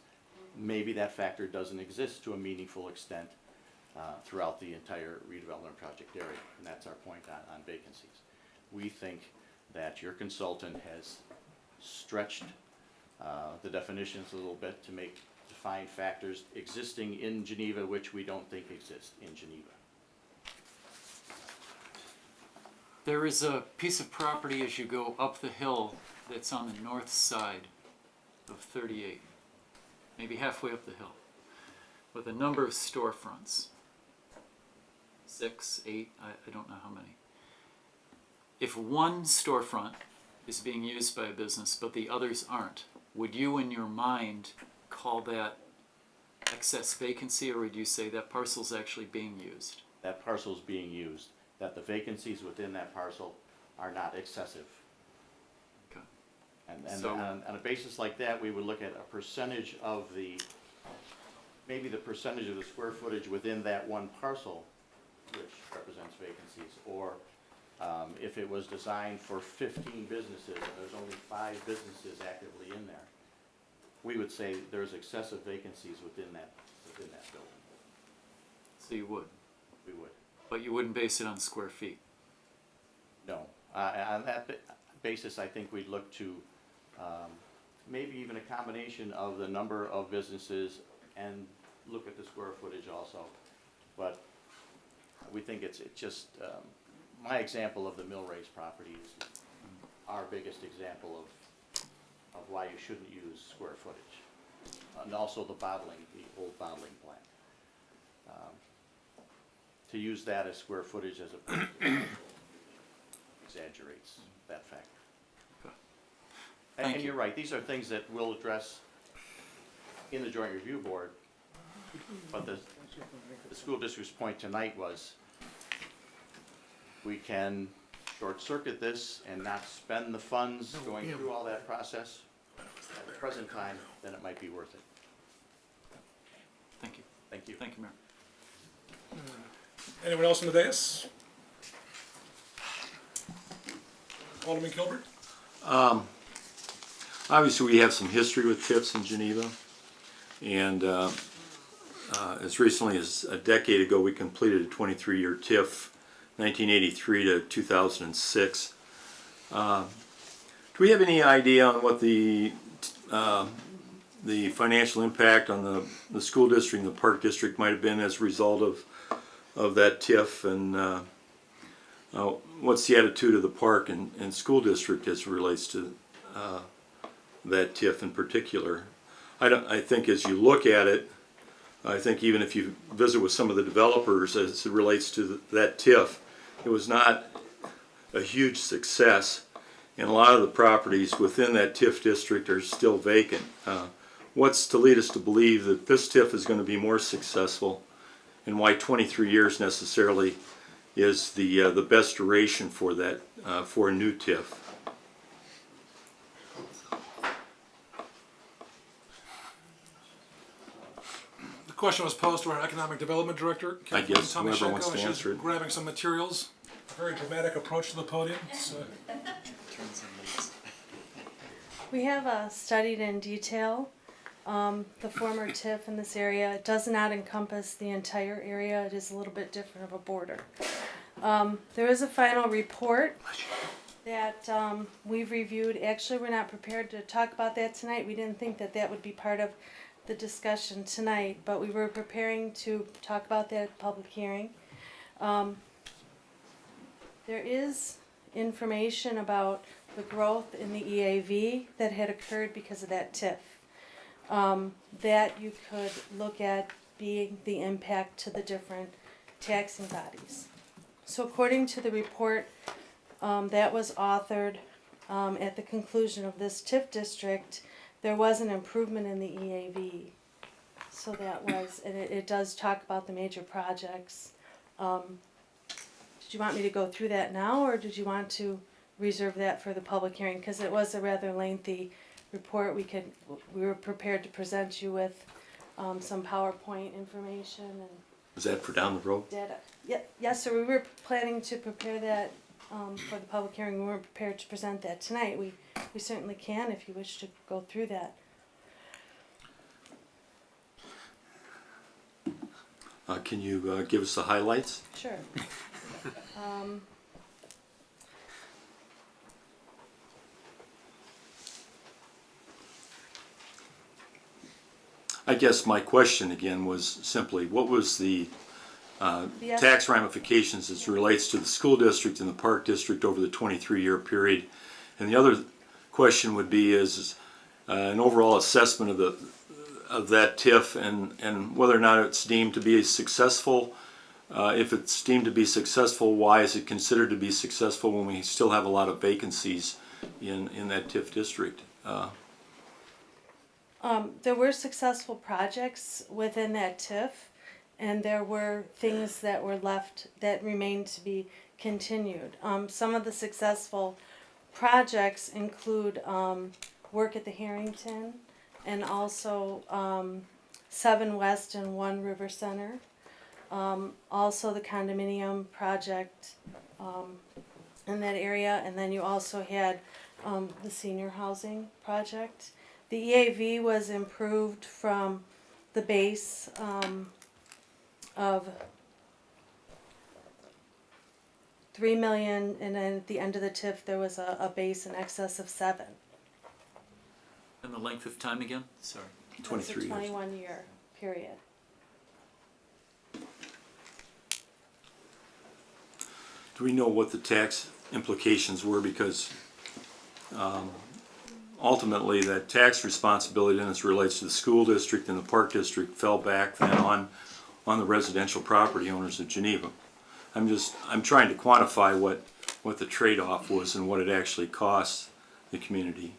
maybe that factor doesn't exist to a meaningful extent throughout the entire redevelopment project area, and that's our point on vacancies. We think that your consultant has stretched the definitions a little bit to define factors existing in Geneva which we don't think exist in Geneva. There is a piece of property as you go up the hill that's on the north side of 38, maybe halfway up the hill, with a number of storefronts. 6, 8, I don't know how many. If one storefront is being used by a business but the others aren't, would you in your mind call that excess vacancy, or would you say that parcel's actually being used? That parcel's being used, that the vacancies within that parcel are not excessive. Okay. And So, on a basis like that, we would look at a percentage of maybe the percentage of the square footage within that one parcel which represents vacancies, or if it was designed for 15 businesses and there's only 5 businesses actively in there, we would say there's excessive vacancies within that building. so you would? We would. But you wouldn't base it on square feet? No. On that basis, I think we'd look to maybe even a combination of the number of businesses and look at the square footage also. But we think it's just, my example of the mill race property is our biggest example of why you shouldn't use square footage. And also the old bottling plant. To use that as square footage as exaggerates that factor. Okay. And you're right, these are things that we'll address in the Joint Review Board, but the school district's point tonight was we can short-circuit this and not spend the funds going through all that process at the present time, then it might be worth it. Thank you. Thank you. Thank you, Mayor. Anyone else on the dais? Alderman Kilbert? Obviously, we have some history with TIFs in Geneva, and as recently as a decade ago, we completed a 23-year TIF, 1983 to 2006. Do we have any idea on what the financial impact on the school district and the park district might have been as a result of that TIF, and what's the attitude of the park and school district as it relates to that TIF in particular? I think as you look at it, I think even if you visit with some of the developers as it relates to that TIF, it was not a huge success, and a lot of the properties within that TIF district are still vacant. What's to lead us to believe that this TIF is going to be more successful, and why 23 years necessarily is the best duration for that for a new TIF? The question was posed to our Economic Development Director, Kathleen guess whoever wants Tomashenko, to and answer she's it. grabbing some materials. A very dramatic approach to the podium. So. We have studied in detail the former TIF in this area. It does not encompass the entire area. It is a little bit different of a border. There is a final report that we've reviewed. Actually, we're not prepared to talk about that tonight. We didn't think that that would be part of the discussion tonight, but we were preparing to talk about that at public hearing. There is information about the growth in the EAV that had occurred because of that TIF. That you could look at being the impact to the different taxing bodies. So according to the report that was authored at the conclusion of this TIF district, there was an improvement in the EAV. So that was, and it does talk about the major projects. Did you want me to go through that now, or did you want to reserve that for the public hearing? Because it was a rather lengthy report. We were prepared to present you with some PowerPoint information and Is that for down the road? data. Yes, sir. We were planning to prepare that for the public hearing. We weren't prepared to present that tonight. We certainly can if you wish to go through that. Can you give us the highlights? Sure. I guess my question again was simply, what was the Yes. tax ramifications as it relates to the school district and the park district over the 23-year period? And the other question would be is an overall assessment of that TIF and whether or not it's deemed to be successful. If it's deemed to be successful, why is it considered to be successful when we still have a lot of vacancies in that TIF district? There were successful projects within that TIF, and there were things that were left that remained to be continued. Some of the successful projects include work at the Harrington and also 7 West and 1 River Center. Also the condominium project in that area, and then you also had the senior housing project. The EAV was improved from the base of 3 million, and then at the end of the TIF there was a base in excess of 7. And the length of time again? Sorry. 23 That's a years. 21-year period. Do we know what the tax implications were? Because ultimately that tax responsibility as it relates to the school district and the park district fell back then on the residential property owners of Geneva. I'm trying to quantify what the trade-off was and what it actually cost the community.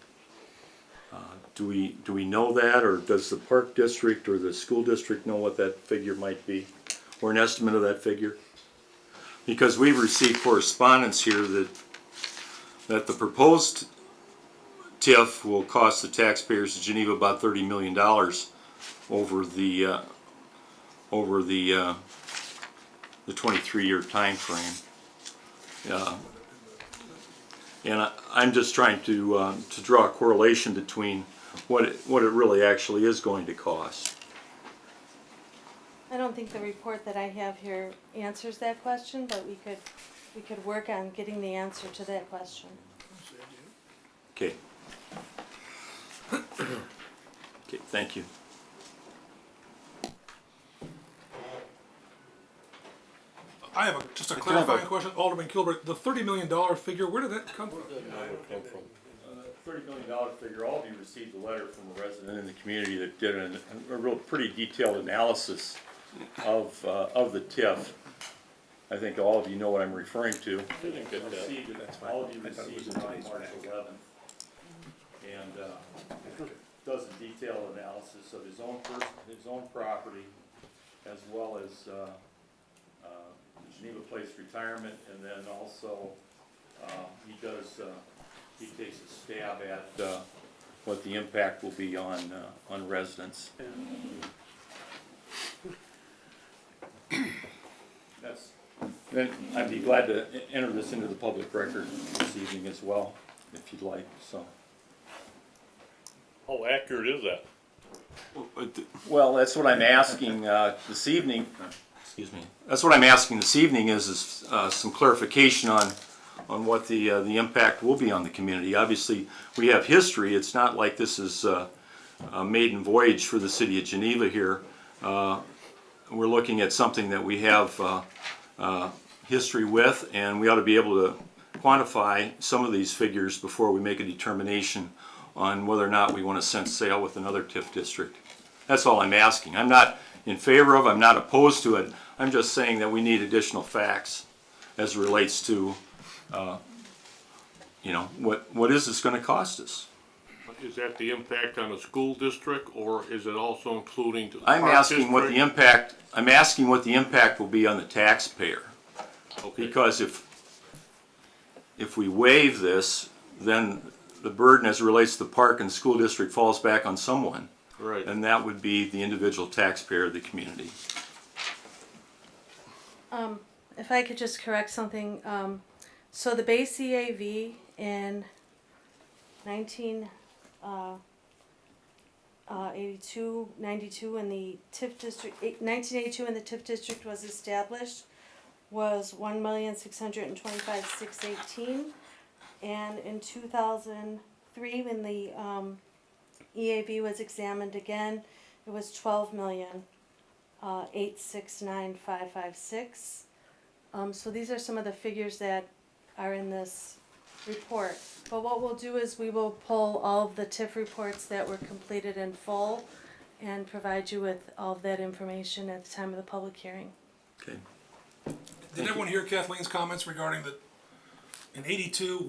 Do we know that, or does the park district or the school district know what that figure might be, or an estimate of that figure? Because we've received correspondence here that the proposed TIF will cost the taxpayers of Geneva about $30 million over the 23-year time frame. And I'm just trying to draw a correlation between what it really actually is going to cost. I don't think the report that I have here answers that question, but we could work on getting the answer to that question. Okay. Okay, thank you. I have just a clarifying question, Alderman Kilbert. The $30 million figure, where did that come from? $30 million figure, all of you received a letter from a resident in the community that did a real pretty detailed analysis of the TIF. I think all of you know what I'm referring to. All of you received it on March 11th. And does a detailed analysis of his own property, as well as the Geneva Place retirement, and then also he takes a stab at what the impact will be on residents. Then I'd be glad to enter this into the public record this evening as well, if you'd like. So. How accurate is that? Well, that's what I'm asking this evening. Excuse me. That's what I'm asking this evening is some clarification on what the impact will be on the community. Obviously, we have history. It's not like this is a maiden voyage for the city of Geneva here. We're looking at something that we have history with, and we ought to be able to quantify some of these figures before we make a determination on whether or not we want to set sail with another TIF district. That's all I'm asking. I'm not in favor of, I'm not opposed to it. I'm just saying that we need additional facts as it relates to, what is this going to cost us? Is that the impact on the school district, or is it also including the I'm park asking what the district? impact. I'm asking what the impact will be on the taxpayer. Okay. Because if we waive this, then the burden as it relates to the park and school district falls back on someone. Right. And that would be the individual taxpayer of the community. If I could just correct something, so the base EAV in 92 when the TIF district, 1982 when the TIF district was established, was 1,625,618, and in 2003 when the EAV was examined again, it was 12,869,556. So these are some of the figures that are in this report. But what we'll do is we will pull all of the TIF reports that were completed in full and provide you with all of that information at the time of the public hearing. Okay. Did everyone hear Kathleen's comments regarding that in 82,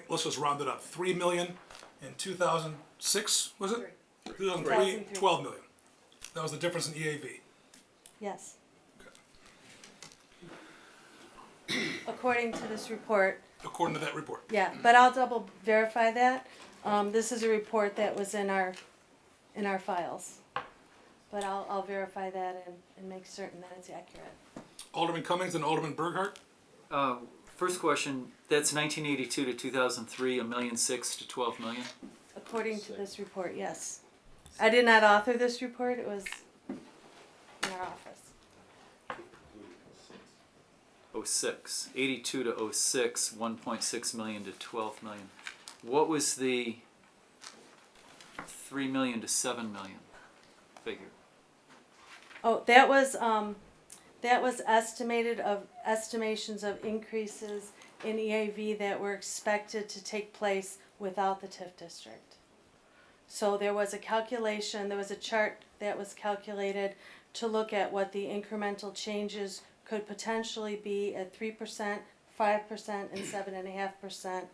let's just round it up, 3 million, in 2006, was it? 2003, 12 million. That was the difference in EAV. Yes. According to this report. According to that report. Yeah, but I'll double verify that. This is a report that was in our files. But I'll verify that and make certain that it's accurate. Alderman Cummings and Alderman Burghardt. First question, that's 1982 to 2003, $1.6 million to $12 million? According to this report, yes. I did not author this report, it was in our office. 06, 82 to 06, 1.6 million to 12 million. What was the 3 million to 7 million figure? Oh, that was estimations of increases in EAV that were expected to take place without the TIF district. So there was a calculation, there was a chart that was calculated to look at what the incremental changes could potentially be at 3%, 5%, and 7.5%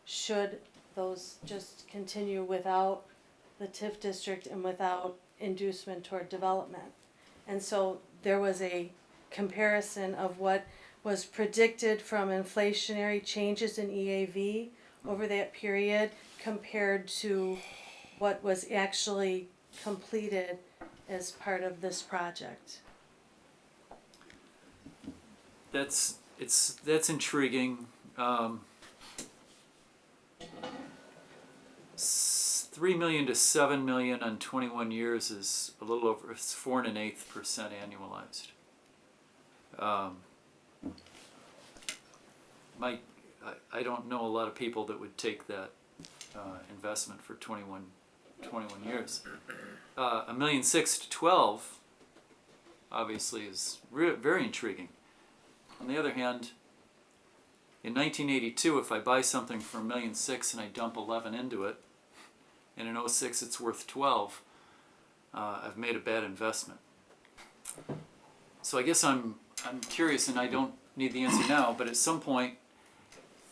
should those just continue without the TIF district and without inducement toward development. And so there was a comparison of what was predicted from inflationary changes in EAV over that period compared to what was actually completed as part of this project. That's intriguing. 3 million to 7 million on 21 years is a little over, it's 4 1/8% annualized. I don't know a lot of people that would take that investment for 21 years. $1.6 million to 12 obviously is very intriguing. On the other hand, in 1982, if I buy something for $1.6 million and I dump 11 into it, and in 06 it's worth 12, I've made a bad investment. So I guess I'm curious, and I don't need the answer now, but at some point,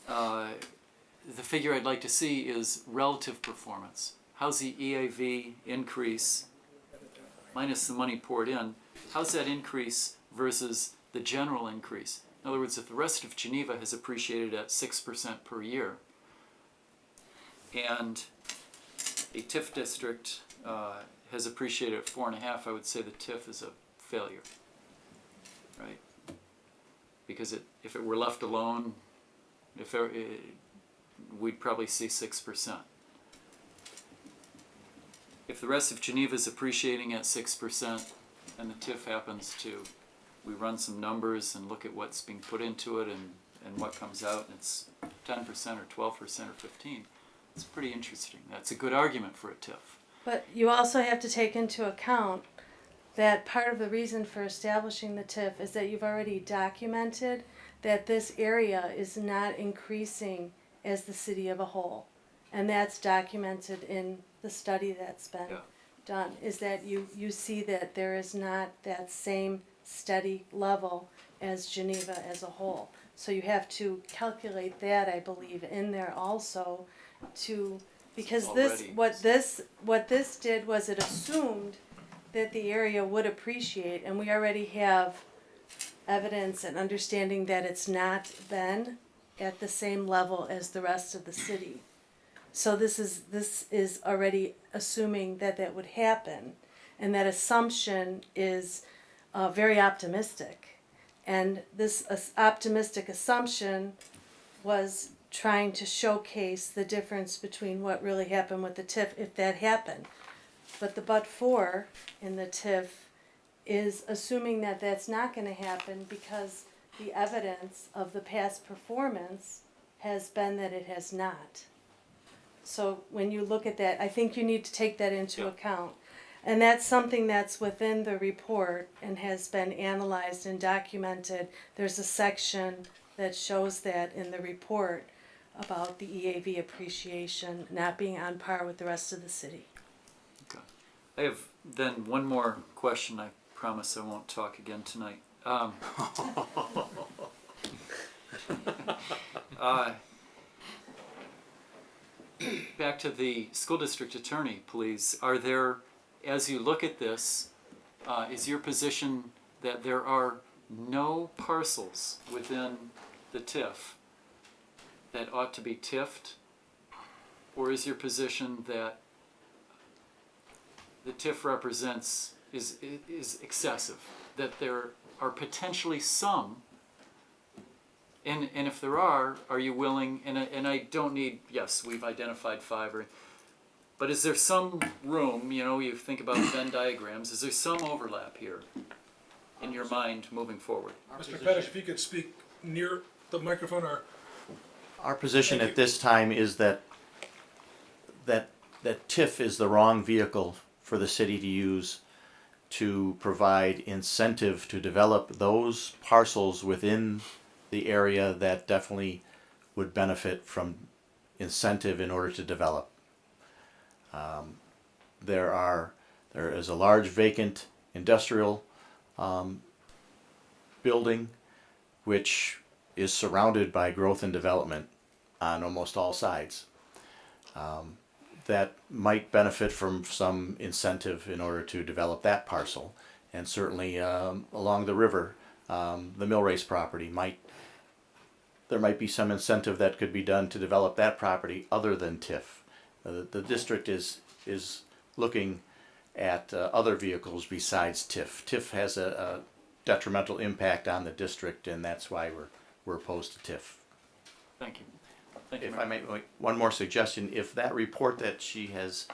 the figure I'd like to see is relative performance. How's the EAV increase, minus the money poured in, how's that increase versus the general increase? In other words, if the rest of Geneva has appreciated at 6% per year, and a TIF district has appreciated at 4.5%, I would say the TIF is a failure, right? Because if it were left alone, we'd probably see 6%. If the rest of Geneva is appreciating at 6%, and the TIF happens to, we run some numbers and look at what's being put into it and what comes out, and it's 10% or 12% or 15%, it's pretty interesting. That's a good argument for a TIF. But you also have to take into account that part of the reason for establishing the TIF is that you've already documented that this area is not increasing as the city of a whole. And that's documented in the study that's been done, is that you see that there is not that same steady level as Geneva as a whole. So you have to calculate that, I believe, in there also to, because what this did was it assumed that the area would appreciate, and we already have evidence and understanding that it's not been at the same level as the rest of the city. So this is already assuming that that would happen, and that assumption is very optimistic. And this optimistic assumption was trying to showcase the difference between what really happened with the TIF, if that happened. But the but for in the TIF is assuming that that's not going to happen because the evidence of the past performance has been that it has not. So when you look at that, I think you need to take that into account. And that's something that's within the report and has been analyzed and documented. There's a section that shows that in the report about the EAV appreciation not being on par with the rest of the city. Okay. I have then one more question. I promise I won't talk again tonight. Back to the school district attorney, please. Are there, as you look at this, is your position that there are no parcels within the TIF that ought to be TIF'd? Or is your position that the TIF represents is excessive, that there are potentially some, and if there are you willing, and I don't need, yes, we've identified 5, but is there some room, you think about Venn diagrams, is there some overlap here in your mind moving forward? Mr. Pettish, if you could speak near the microphone, or... Our position at this time is that TIF is the wrong vehicle for the city to use to provide incentive to develop those parcels within the area that definitely would benefit from incentive in order to develop. There is a large vacant industrial building which is surrounded by growth and development on almost all sides. That might benefit from some incentive in order to develop that parcel. And certainly along the river, the mill race property, there might be some incentive that could be done to develop that property other than TIF. The district is looking at other vehicles besides TIF. TIF has a detrimental impact on the district, and that's why we're opposed to TIF. Thank you. Thank you, if I may, one more suggestion, if that report that she has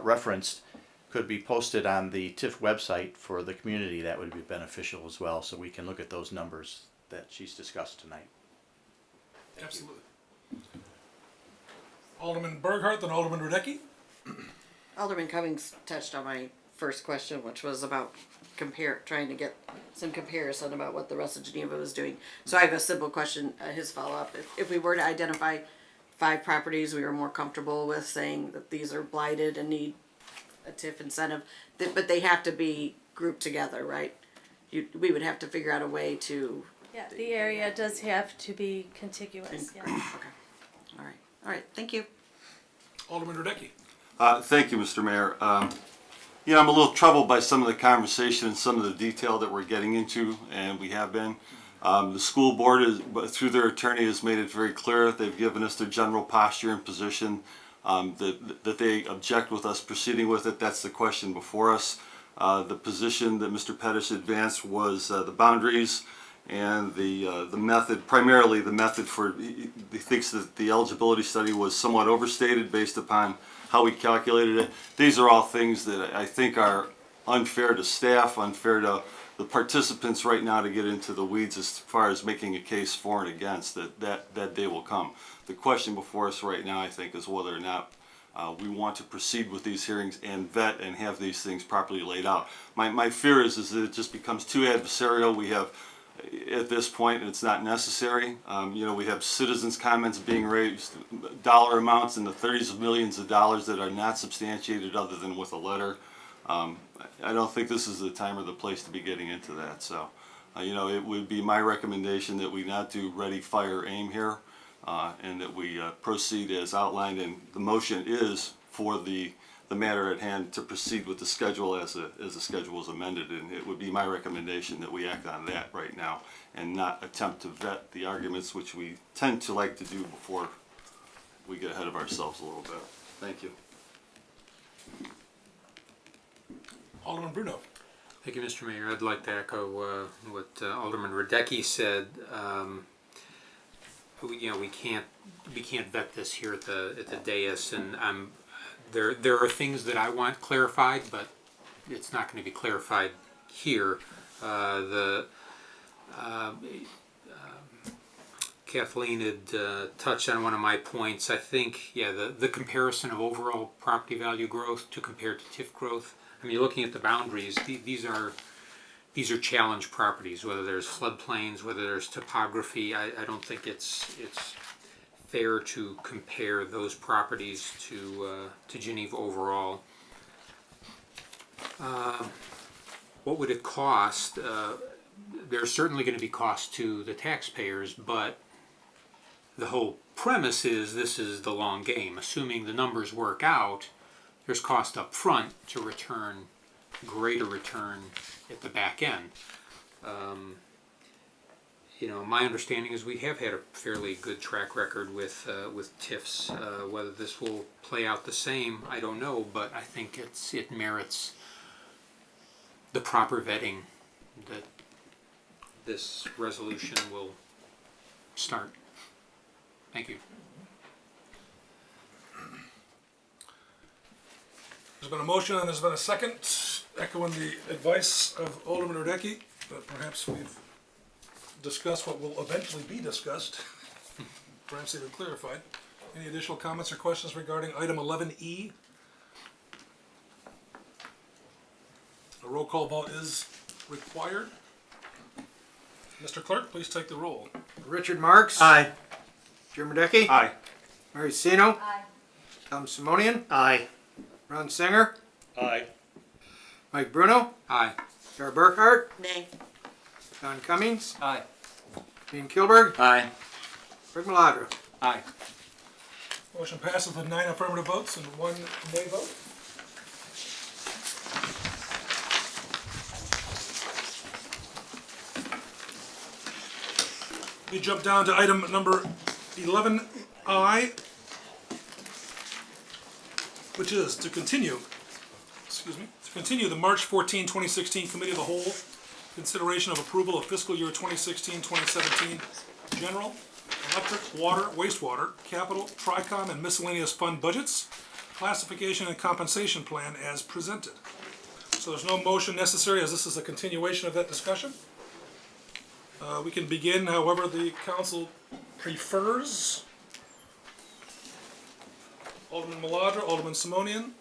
referenced could be posted on the TIF website for the community, that would be beneficial as well, so we can look at those numbers that she's discussed tonight. Absolutely. Alderman Berghardt, then Alderman Radecki. Alderman Cummings touched on my first question, which was about trying to get some comparison about what the rest of Geneva was doing. So I have a simple question, his follow-up. If we were to identify 5 properties we were more comfortable with saying that these are blighted and need a TIF incentive, but they have to be grouped together, right? We would have to figure out a way to. Yeah, the area does have to be contiguous, yes. Okay. All right, thank you. Alderman Radecki. Thank you, Mr. Mayor. I'm a little troubled by some of the conversation and some of the detail that we're getting into, and we have been. The school board, through their attorney, has made it very clear. They've given us their general posture and position, that they object with us proceeding with it. That's the question before us. The position that Mr. Pettis advanced was the boundaries and the method, primarily the method for, he thinks that the eligibility study was somewhat overstated based upon how we calculated it. These are all things that I think are unfair to staff, unfair to the participants right now to get into the weeds as far as making a case for and against. That day will come. The question before us right now, I think, is whether or not we want to proceed with these hearings and vet and have these things properly laid out. My fear is that it just becomes too adversarial. We have, at this point, it's not necessary. We have citizens' comments being raised, dollar amounts in the 30s of millions of dollars that are not substantiated other than with a letter. I don't think this is the time or the place to be getting into that. So, it would be my recommendation that we not do ready, fire, aim here, and that we proceed as outlined. And the motion is for the matter at hand to proceed with the schedule as the schedule is amended. And it would be my recommendation that we act on that right now and not attempt to vet the arguments, which we tend to like to do before we get ahead of ourselves a little bit. Thank you. Alderman Bruno. Thank you, Mr. Mayor. I'd like to echo what Alderman Radecki said. We can't vet this here at the dais, and there are things that I want clarified, but it's not going to be clarified here. Kathleen had touched on one of my points. I think, the comparison of overall property value growth to compare to TIF growth. I mean, looking at the boundaries, these are challenge properties, whether there's floodplains, whether there's topography. I don't think it's fair to compare those properties to Geneva overall. What would it cost? There's certainly going to be cost to the taxpayers, but the whole premise is this is the long game. Assuming the numbers work out, there's cost up front to return greater return at the back end. My understanding is we have had a fairly good track record with TIFs. Whether this will play out the same, I don't know, but I think it merits the proper vetting that this resolution will start. Thank you. There's been a motion and there's been a second, echoing the advice of Alderman Radecki, but perhaps we've discussed what will eventually be discussed, perhaps even clarified. Any additional comments or questions regarding item 11E? A roll call vote is required. Mr. Clerk, please take the roll. Richard Marks. Aye. Jim Radecki. Aye. Mary Sino. Aye. Tom Simonian. Aye. Ron Singer. Aye. Mike Bruno. Aye. Sarah Burkhart. Nay. Don Cummings. Aye. Dean Kilberg. Aye. Rick Maladra. Aye. Motion passes with 9 affirmative votes and 1 nay vote. We jump down to item number 11I, which is to continue the March 14, 2016 Committee of the Whole consideration of approval of fiscal year 2016-2017 general, electric, water, wastewater, capital, TRICOM, and miscellaneous fund budgets, classification and compensation plan as presented. So there's no motion necessary as this is a continuation of that discussion. We can begin however the council prefers. Alderman Maladra, Alderman Simonian.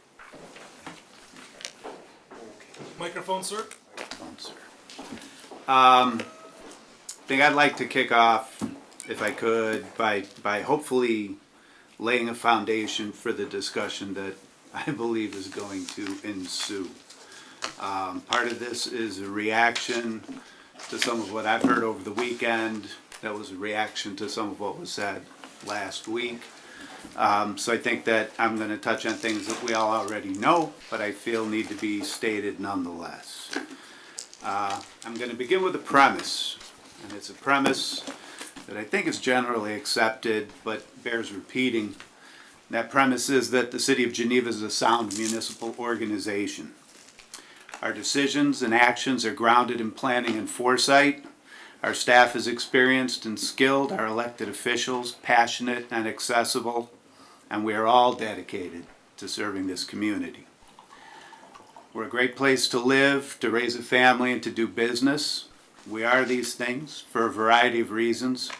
Microphone, sir. I think I'd like to kick off, if I could, by hopefully laying a foundation for the discussion that I believe is going to ensue. Part of this is a reaction to some of what I've heard over the weekend. That was a reaction to some of what was said last week. So I think that I'm going to touch on things that we all already know, but I feel need to be stated nonetheless. I'm going to begin with a premise, and it's a premise that I think is generally accepted, but bears repeating. That premise is that the City of Geneva is a sound municipal organization. Our decisions and actions are grounded in planning and foresight. Our staff is experienced and skilled, our elected officials passionate and accessible, and we are all dedicated to serving this community. We're a great place to live, to raise a family, and to do business. We are these things for a variety of reasons.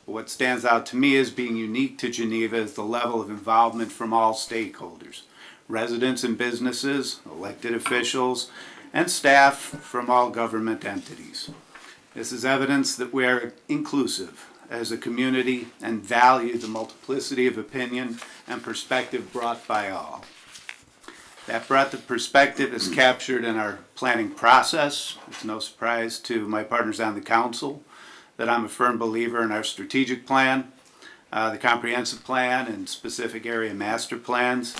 But what stands out to me as being unique to Geneva is the level of involvement from all stakeholders, residents and businesses, elected officials, and staff from all government entities. This is evidence that we are inclusive as a community and value the multiplicity of opinion and perspective brought by all. That breadth of perspective is captured in our planning process. It's no surprise to my partners on the council that I'm a firm believer in our strategic plan, the comprehensive plan, and specific area master plans.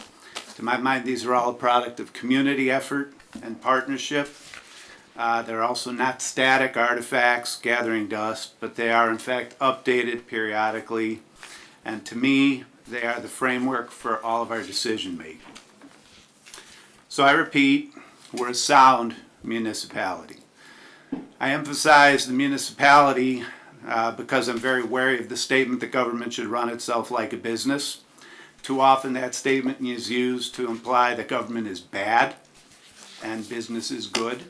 To my mind, these are all a product of community effort and partnership. They're also not static artifacts gathering dust, but they are in fact updated periodically. And to me, they are the framework for all of our decision making. So I repeat, we're a sound municipality. I emphasize the municipality because I'm very wary of the statement that government should run itself like a business. Too often that statement is used to imply that government is bad and business is good.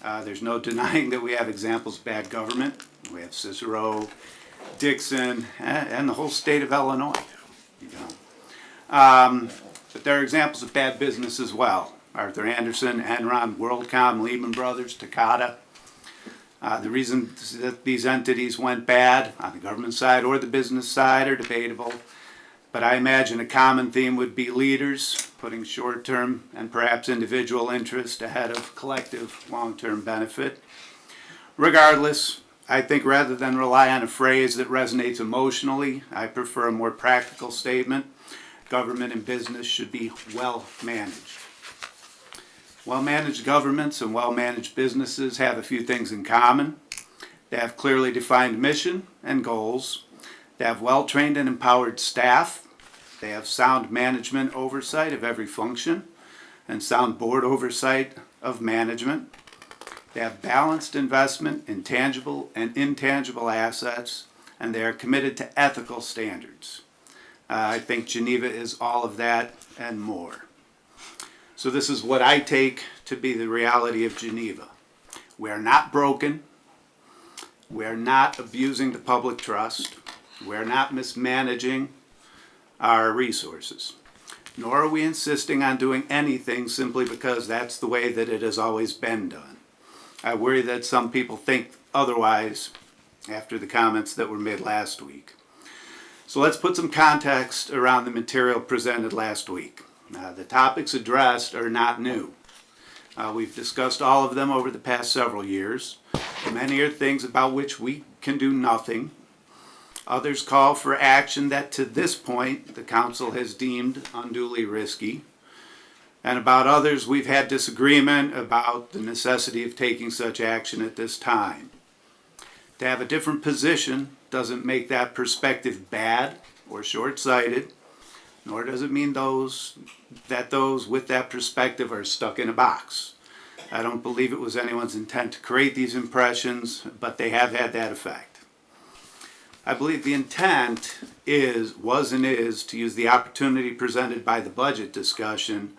There's no denying that we have examples of bad government. We have Cicero, Dixon, and the whole state of Illinois. But there are examples of bad business as well. Arthur Andersen, Enron, WorldCom, Lehman Brothers, Takata. The reasons that these entities went bad on the government side or the business side are debatable. But I imagine a common theme would be leaders putting short-term and perhaps individual interest ahead of collective long-term benefit. Regardless, I think rather than rely on a phrase that resonates emotionally, I prefer a more practical statement. Government and business should be well managed. Well-managed governments and well-managed businesses have a few things in common. They have clearly defined mission and goals. They have well-trained and empowered staff. They have sound management oversight of every function and sound board oversight of management. They have balanced investment in tangible and intangible assets, and they are committed to ethical standards. I think Geneva is all of that and more. So this is what I take to be the reality of Geneva. We are not broken. We are not abusing the public trust. We are not mismanaging our resources. Nor are we insisting on doing anything simply because that's the way that it has always been done. I worry that some people think otherwise after the comments that were made last week. So let's put some context around the material presented last week. The topics addressed are not new. We've discussed all of them over the past several years. Many are things about which we can do nothing. Others call for action that to this point the council has deemed unduly risky. And about others we've had disagreement about the necessity of taking such action at this time. To have a different position doesn't make that perspective bad or short-sighted, nor does it mean those with that perspective are stuck in a box. I don't believe it was anyone's intent to create these impressions, but they have had that effect. I believe the intent was and is to use the opportunity presented by the budget discussion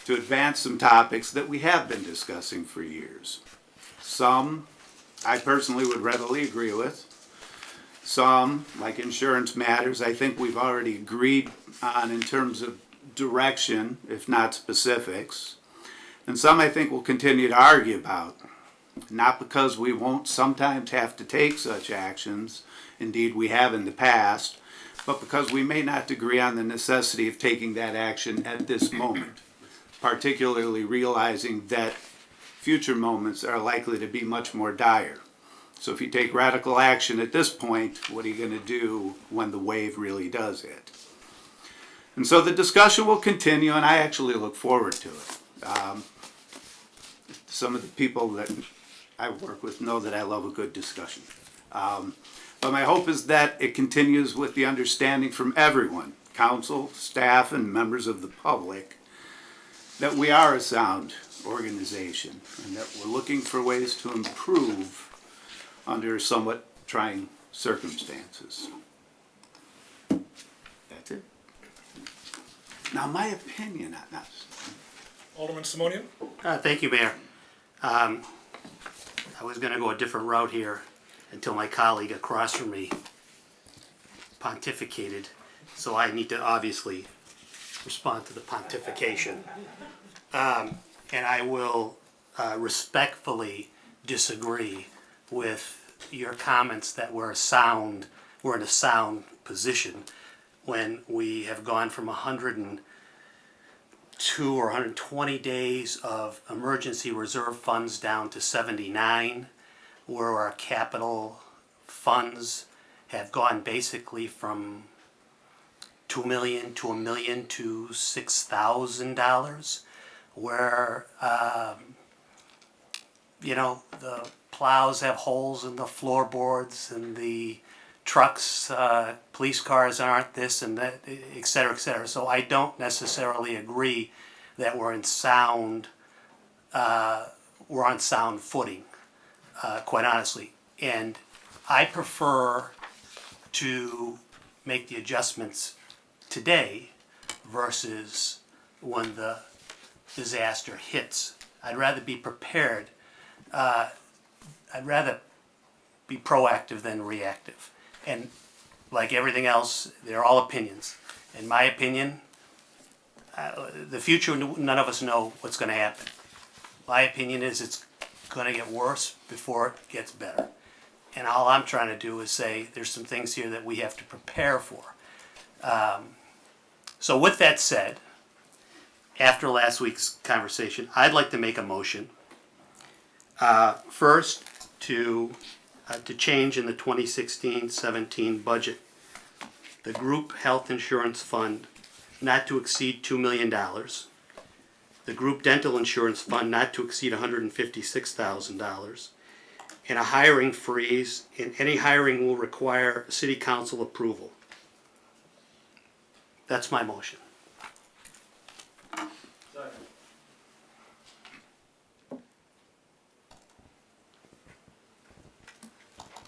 to advance some topics that we have been discussing for years. Some I personally would readily agree with. Some, like insurance matters, I think we've already agreed on in terms of direction, if not specifics. and some I think we'll continue to argue about. Not because we won't sometimes have to take such actions, indeed we have in the past, but because we may not agree on the necessity of taking that action at this moment, particularly realizing that future moments are likely to be much more dire. So if you take radical action at this point, what are you going to do when the wave really does hit? And so the discussion will continue, and I actually look forward to it. Some of the people that I work with know that I love a good discussion. But my hope is that it continues with the understanding from everyone, council, staff, and members of the public, that we are a sound organization and that we're looking for ways to improve under somewhat trying circumstances. That's it. Now, my opinion on this. Alderman Simonian? Thank you, Mayor. I was going to go a different route here until my colleague across from me pontificated, so I need to obviously respond to the pontification. And I will respectfully disagree with your comments that we're in a sound position when we have gone from 102 or 120 days of emergency reserve funds down to 79, where our capital funds have gone basically from $2 million to $1 million to $6,000, where the plows have holes in the floorboards and the trucks, police cars aren't this and that, et cetera, et cetera. So I don't necessarily agree that we're on sound footing, quite honestly. And I prefer to make the adjustments today versus when the disaster hits. I'd rather be prepared. I'd rather be proactive than reactive. And like everything else, they're all opinions. In my opinion, the future, none of us know what's going to happen. My opinion is it's going to get worse before it gets better. And all I'm trying to do is say there's some things here that we have to prepare for. So with that said, after last week's conversation, I'd like to make a motion. First, to change in the 2016-17 budget the group health insurance fund not to exceed $2 million, the group dental insurance fund not to exceed $156,000, and a hiring freeze, and any hiring will require city council approval. That's my motion.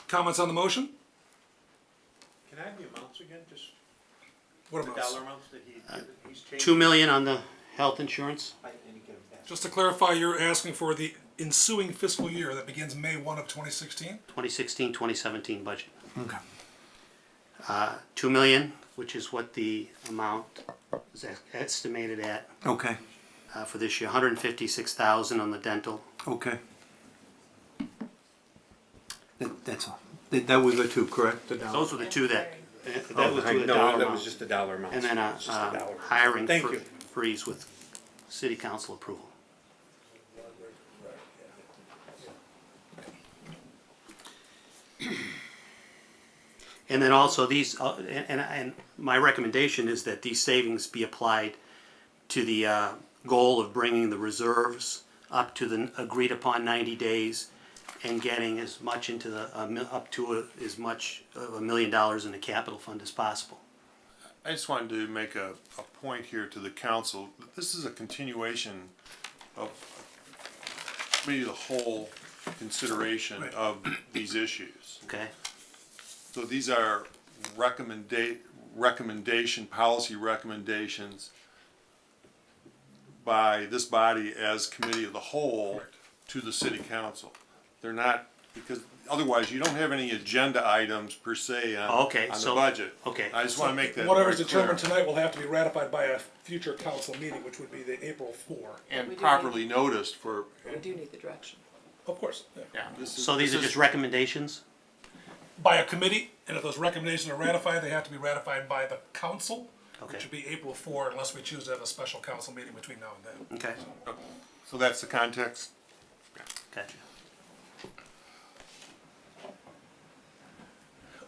Comments on the motion? Can I have the amounts again? Just What the amounts? dollar amounts that he's changed? $2 million on the health insurance. I didn't get them back. Just to clarify, you're asking for the ensuing fiscal year that begins May 1 of 2016? 2016-2017 budget. Okay. $2 million, which is what the amount is estimated at Okay. for this year. $156,000 on the dental. Okay. That's all. That was the two, correct? The dollar. Those were the two that. That Oh, was I the know, dollar that amount. was just the dollar amount. And then a Just the dollar amount. hiring Thank you. freeze with city council approval. And then also these, and my recommendation is that these savings be applied to the goal of bringing the reserves up to the agreed upon 90 days and getting as much into the, up to as much of $1 million in the capital fund as possible. I just wanted to make a point here to the council. This is a continuation of maybe the whole consideration of these issues. Okay. So these are policy recommendations by this body as committee of the whole to the city council. They're not because otherwise you don't have any agenda items per se on, Okay, on the so- budget. okay. I just want to make that Whatever's very clear. determined tonight will have to be ratified by a future council meeting, which would be the April 4. And properly noticed for, We do need the direction. Of course, yeah. Yeah. So these are just recommendations? By a committee, and if those recommendations are ratified, they have to be ratified by the council, Okay. which would be April 4, unless we choose to have a special council meeting between now and then. Okay, so that's the context. gotcha.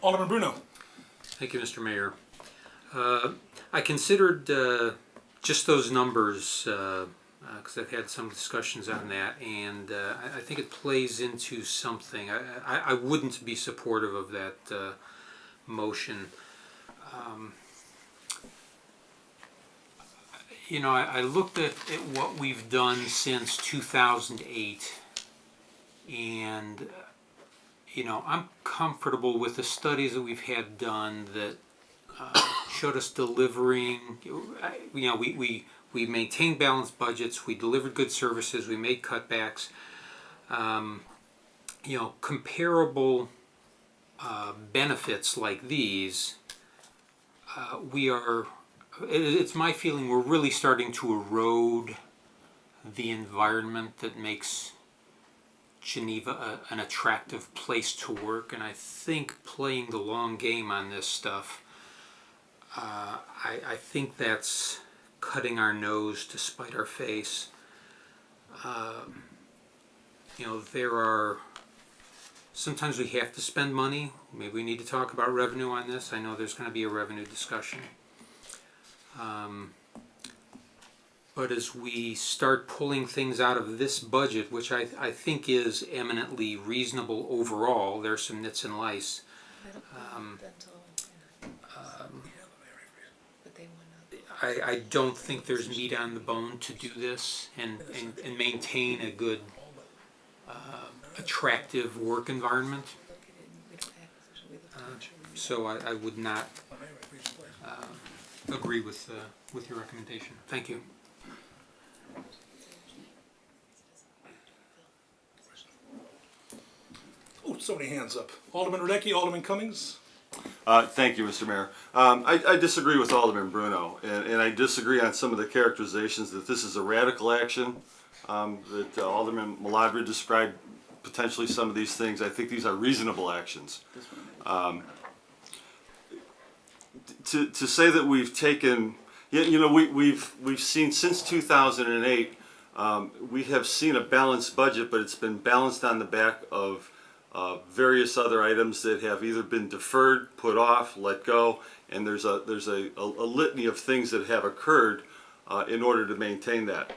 Alderman Bruno. Thank you, Mr. Mayor. I considered just those numbers because I've had some discussions on that, and I think it plays into something. I wouldn't be supportive of that motion. You know, I looked at what we've done since 2008, and you know, I'm comfortable with the studies that we've had done that showed us delivering. You know, we maintained balanced budgets, we delivered good services, we made cutbacks. You know, comparable benefits like these, it's my feeling we're really starting to erode the environment that makes Geneva an attractive place to work, and I think playing the long game on this stuff, I think that's cutting our nose to spite our face. You know, sometimes we have to spend money. Maybe we need to talk about revenue on this. I know there's going to be a revenue discussion. But as we start pulling things out of this budget, which I think is eminently reasonable overall, there's some nits and lice. I don't think there's meat on the bone to do this and maintain a good, attractive work environment. So I would not agree with your recommendation. Thank you. Oh, so many hands up. Alderman Radecki, Alderman Cummings. Thank you, Mr. Mayor. I disagree with Alderman Bruno, and I disagree on some of the characterizations that this is a radical action, that Alderman Maladra described potentially some of these things. I think these are reasonable actions. To say that we've taken, you know, we've seen since 2008, we have seen a balanced budget, but it's been balanced on the back of various other items that have either been deferred, put off, let go, and there's a litany of things that have occurred in order to maintain that.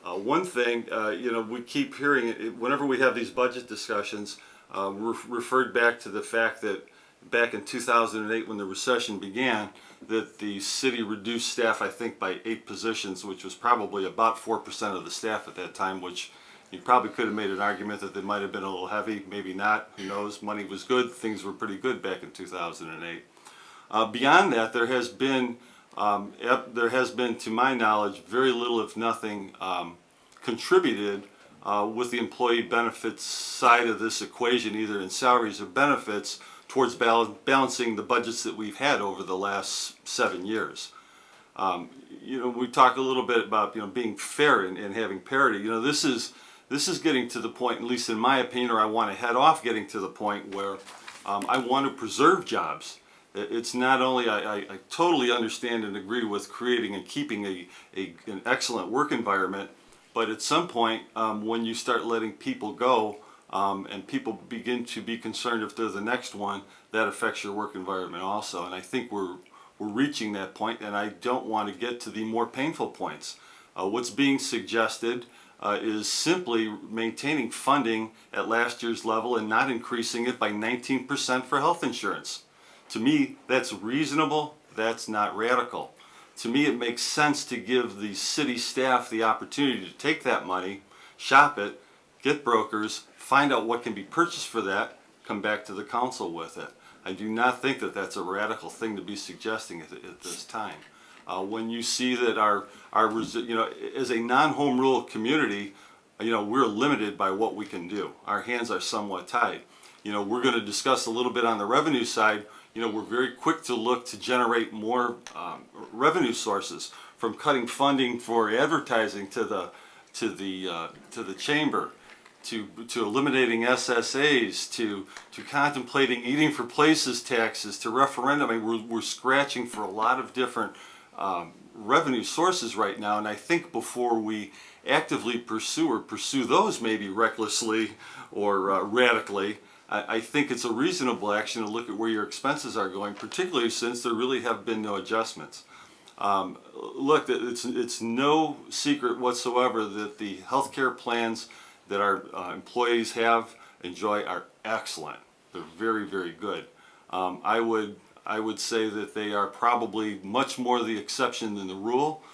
One thing, you know, we keep hearing whenever we have these budget discussions, referred back to the fact that back in 2008 when the recession began, that the city reduced staff, I think, by 8 positions, which was probably about 4% of the staff at that time, which you probably could have made an argument that they might have been a little heavy, maybe not, who knows. Money was good, things were pretty good back in 2008. Beyond that, there has been, to my knowledge, very little, if nothing, contributed with the employee benefits side of this equation, either in salaries or benefits, towards balancing the budgets that we've had over the last 7 years. You know, we talk a little bit about, you know, being fair and having parity. You know, this is getting to the point, at least in my opinion, or I want to head off getting to the point where I want to preserve jobs. It's not only, I totally understand and agree with creating and keeping an excellent work environment, but at some point when you start letting people go and people begin to be concerned if they're the next one, that affects your work environment also. And I think we're reaching that point, and I don't want to get to the more painful points. What's being suggested is simply maintaining funding at last year's level and not increasing it by 19% for health insurance. To me, that's reasonable, that's not radical. To me, it makes sense to give the city staff the opportunity to take that money, shop it, get brokers, find out what can be purchased for that, come back to the council with it. I do not think that that's a radical thing to be suggesting at this time. When you see that our you know, as a non-home rule community, we're limited by what we can do. Our hands are somewhat tied. We're going to discuss a little bit on the revenue side. We're very quick to look to generate more revenue sources, from cutting funding for advertising to the chamber, to eliminating SSAs, to contemplating eating for places taxes, to referendum. I mean, we're scratching for a lot of different revenue sources right now, and I think before we actively pursue those, maybe recklessly or radically, I think it's a reasonable action to look at where your expenses are going, particularly since there really have been no adjustments. Look, it's no secret whatsoever that the healthcare plans that our employees enjoy are excellent. They're very, very good. I would say that they are probably much more the exception than the rule,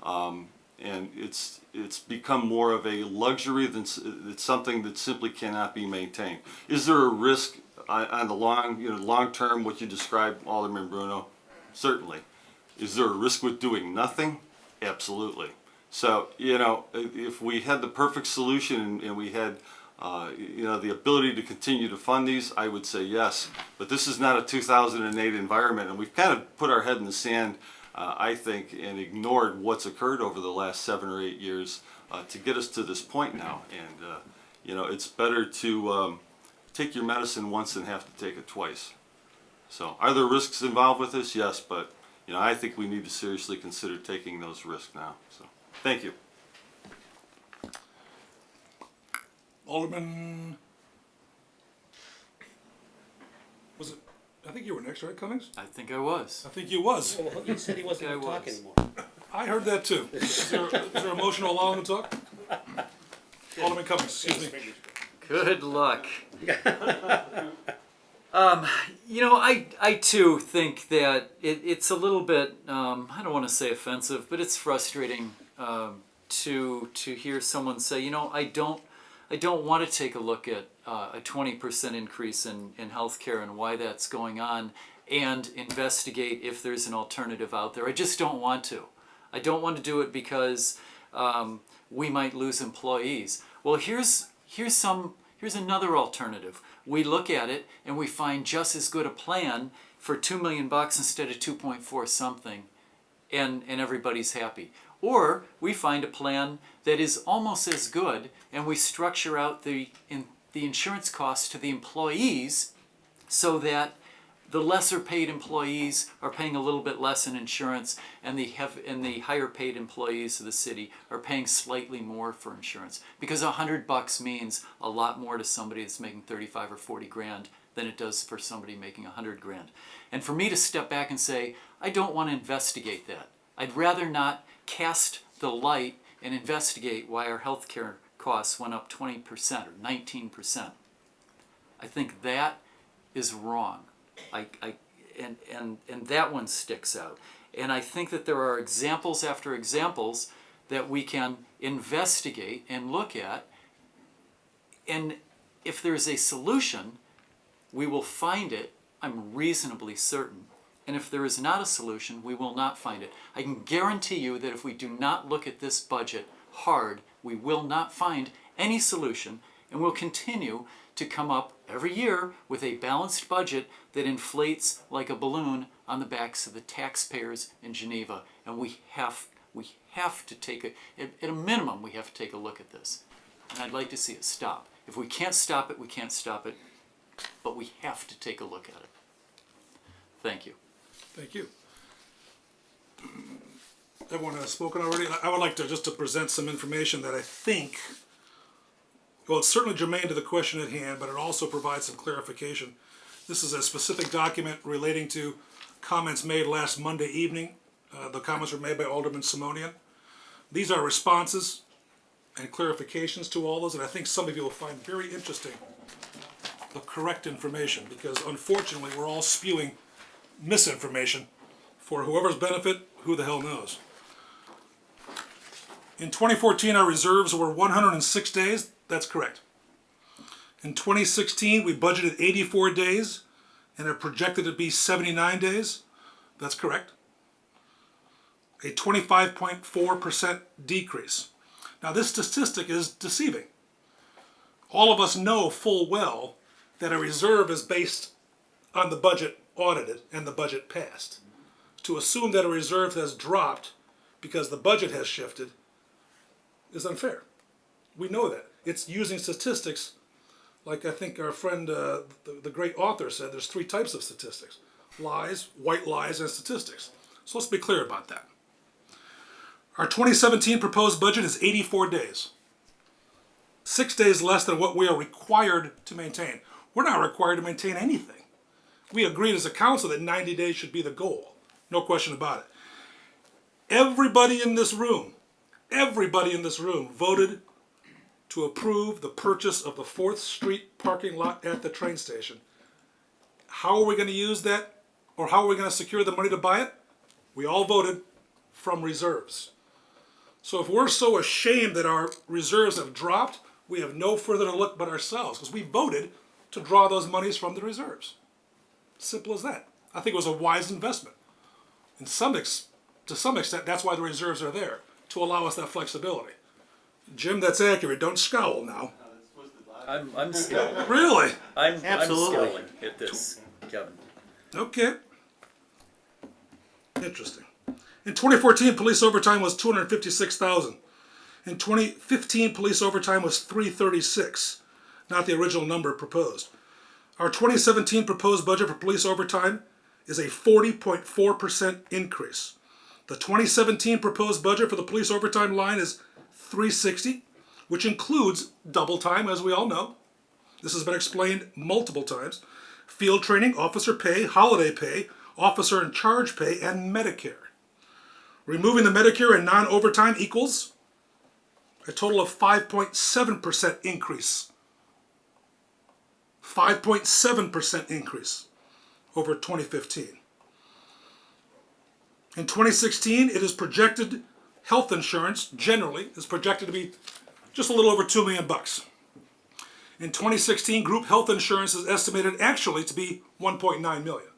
and it's become more of a luxury than it's something that simply cannot be maintained. Is there a risk on the long term, what you described, Alderman Bruno? Certainly. Is there a risk with doing nothing? Absolutely. So, if we had the perfect solution and we had the ability to continue to fund these, I would say yes. But this is not a 2008 environment, and we've kind of put our head in the sand, I think, and ignored what's occurred over the last 7 or 8 years to get us to this point now. And, it's better to take your medicine once than have to take it twice. So, are there risks involved with this? Yes, but, I think we need to seriously consider taking those risks now. So, thank you. Alderman, was it? I think you were next, right, Cummings? I think I was. I think you was. Well, he said he wasn't going to talk anymore. I heard that too. Is there a motion to allow him to talk? Alderman Cummings, excuse me. Good luck. I too think that it's a little bit, I don't want to say offensive, but it's frustrating to hear someone say, I don't want to take a look at a 20% increase in healthcare and why that's going on and investigate if there's an alternative out there. I just don't want to. I don't want to do it because we might lose employees. Well, here's another alternative. We look at it and we find just as good a plan for $2 million instead of 2.4 something, and everybody's happy. Or we find a plan that is almost as good, and we structure out the insurance costs to the employees so that the lesser paid employees are paying a little bit less in insurance, and the higher paid employees of the city are paying slightly more for insurance. Because $100 means a lot more to somebody that's making 35 or 40 grand than it does for somebody making 100 grand. And for me to step back and say, I don't want to investigate that. I'd rather not cast the light and investigate why our healthcare costs went up 20% or 19%. I think that is wrong. And that one sticks out. And I think that there are examples after examples that we can investigate and look at. And if there's a solution, we will find it, I'm reasonably certain. And if there is not a solution, we will not find it. I can guarantee you that if we do not look at this budget hard, we will not find any solution, and we'll continue to come up every year with a balanced budget that inflates like a balloon on the backs of the taxpayers in Geneva. And we have to take at a minimum, we have to take a look at this. And I'd like to see it stop. If we can't stop it, we can't stop it. But we have to take a look at it. Thank you. Thank you. Everyone has spoken already. I would like to present some information that I think, well, it's certainly germane to the question at hand, but it also provides some clarification. This is a specific document relating to comments made last Monday evening. The comments were made by Alderman Simonian. These are responses and clarifications to all those, and I think some of you will find very interesting the correct information, because unfortunately we're all spewing misinformation for whoever's benefit, who the hell knows. In 2014, our reserves were 106 days. That's correct. In 2016, we budgeted 84 days and are projected to be 79 days. That's correct. A 25.4% decrease. Now this statistic is deceiving. All of us know full well that a reserve is based on the budget audited and the budget passed. To assume that a reserve has dropped because the budget has shifted is unfair. We know that. It's using statistics, like I think our friend, the great author said, there's 3 types of statistics. Lies, white lies, and statistics. So let's be clear about that. Our 2017 proposed budget is 84 days. 6 days less than what we are required to maintain. We're not required to maintain anything. We agreed as a council that 90 days should be the goal. No question about it. Everybody in this room voted to approve the purchase of the 4th Street parking lot at the train station. How are we going to use that, or how are we going to secure the money to buy it? We all voted from reserves. So if we're so ashamed that our reserves have dropped, we have no further to look but ourselves, because we voted to draw those monies from the reserves. Simple as that. I think it was a wise investment. To some extent, that's why the reserves are there, to allow us that flexibility. Jim, that's accurate. Don't scowl now. I'm scowling. Really? I'm Absolutely. scowling at this, Kevin. Okay. Interesting. In 2014, police overtime was $256,000. In 2015, police overtime was $336,000, not the original number proposed. Our 2017 proposed budget for police overtime is a 40.4% increase. The 2017 proposed budget for the police overtime line is $360,000, which includes double time, as we all know. This has been explained multiple times. Field training, officer pay, holiday pay, officer in charge pay, and Medicare. Removing the Medicare and non-overtime equals a total of 5.7% increase. 5.7% increase over 2015. In 2016, it is projected health insurance generally is projected to be just a little over $2 million. In 2016, group health insurance is estimated actually to be $1.9 million.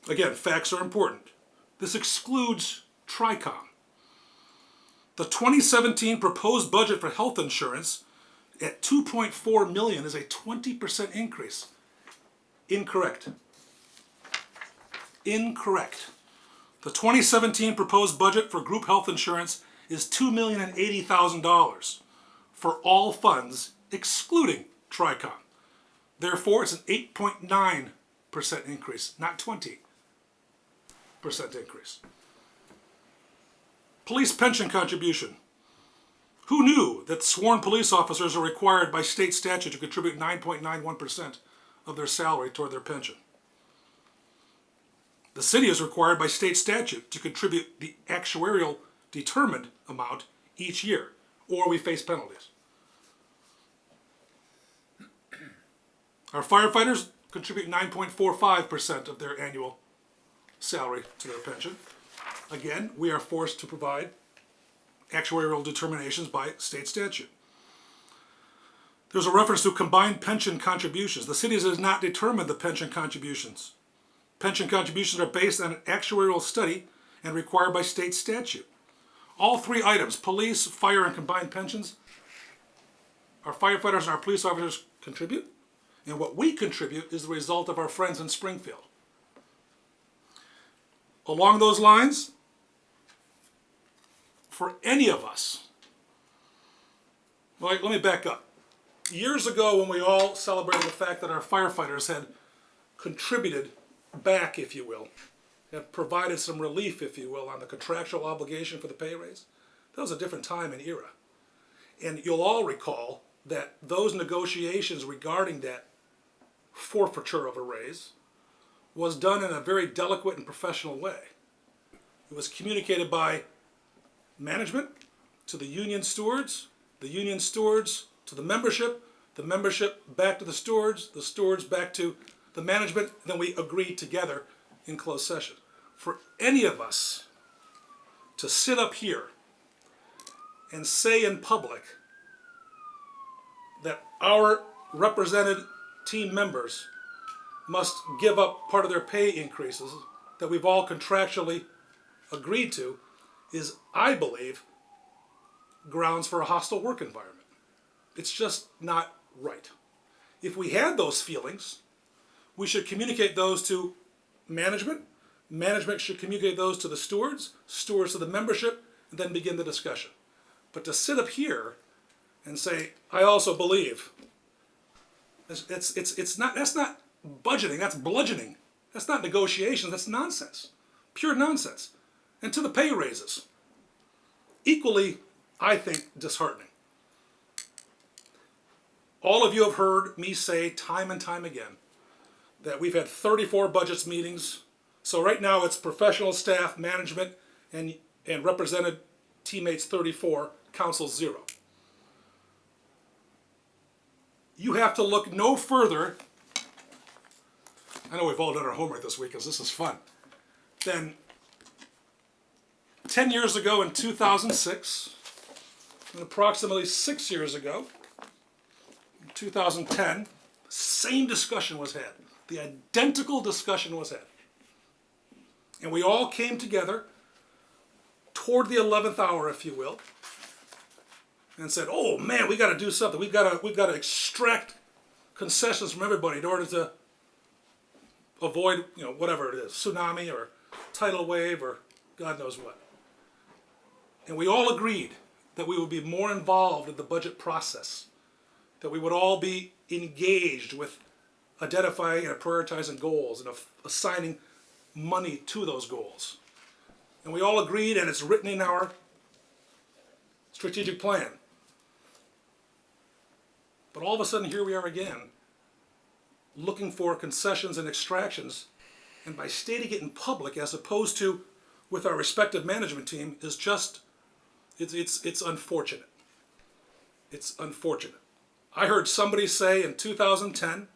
Again, facts are important. This excludes Tricom. The 2017 proposed budget for health insurance at $2.4 million is a 20% increase. Incorrect. Incorrect. The 2017 proposed budget for group health insurance is $2,080,000 for all funds excluding Tricom. Therefore, it's an 8.9% increase, not 20% increase. Police pension contribution. Who knew that sworn police officers are required by state statute to contribute 9.91% of their salary toward their pension? The city is required by state statute to contribute the actuarial determined amount each year, or we face penalties. Our firefighters contribute 9.45% of their annual salary to their pension. Again, we are forced to provide actuarial determinations by state statute. There's a reference to combined pension contributions. The city does not determine the pension contributions. Pension contributions are based on an actuarial study and required by state statute. All 3 items, police, fire, and combined pensions, our firefighters and our police officers contribute, and what we contribute is the result of our friends in Springfield. Along those lines, for any of us, well, let me back up. Years ago, when we all celebrated the fact that our firefighters had contributed back, if you will, have provided some relief, if you will, on the contractual obligation for the pay raise, that was a different time and era. And you'll all recall that those negotiations regarding that forfeiture of a raise was done in a very delicate and professional way. It was communicated by management to the union stewards to the membership back to the stewards back to the management, and then we agreed together in closed session. For any of us to sit up here and say in public that our represented team members must give up part of their pay increases that we've all contractually agreed to is, I believe, grounds for a hostile work environment. It's just not right. If we had those feelings, we should communicate those to management. Management should communicate those to the stewards, stewards to the membership, and then begin the discussion. But to sit up here and say, I also believe, it's not, that's not budgeting, that's bludgeoning. That's not negotiations, that's nonsense. Pure nonsense. And to the pay raises. Equally, I think, disheartening. All of you have heard me say time and time again that we've had 34 budgets meetings. So right now it's professional staff, management, and represented teammates 34, council 0. You have to look no further, I know we've all done our homework this week because this is fun, than 10 years ago in 2006, and approximately 6 years ago, in 2010, same discussion was had. The identical discussion was had. And we all came together toward the 11th hour, if you will, and said, oh man, we got to do something. We've got to extract concessions from everybody in order to avoid, whatever it is, tsunami or tidal wave or God knows what. And we all agreed that we would be more involved in the budget process, that we would all be engaged with identifying and prioritizing goals and assigning money to those goals. And we all agreed, and it's written in our strategic plan. But all of a sudden, here we are again, looking for concessions and extractions, and by stating it in public as opposed to with our respective management team is just, it's unfortunate. It's unfortunate. I heard somebody say in 2010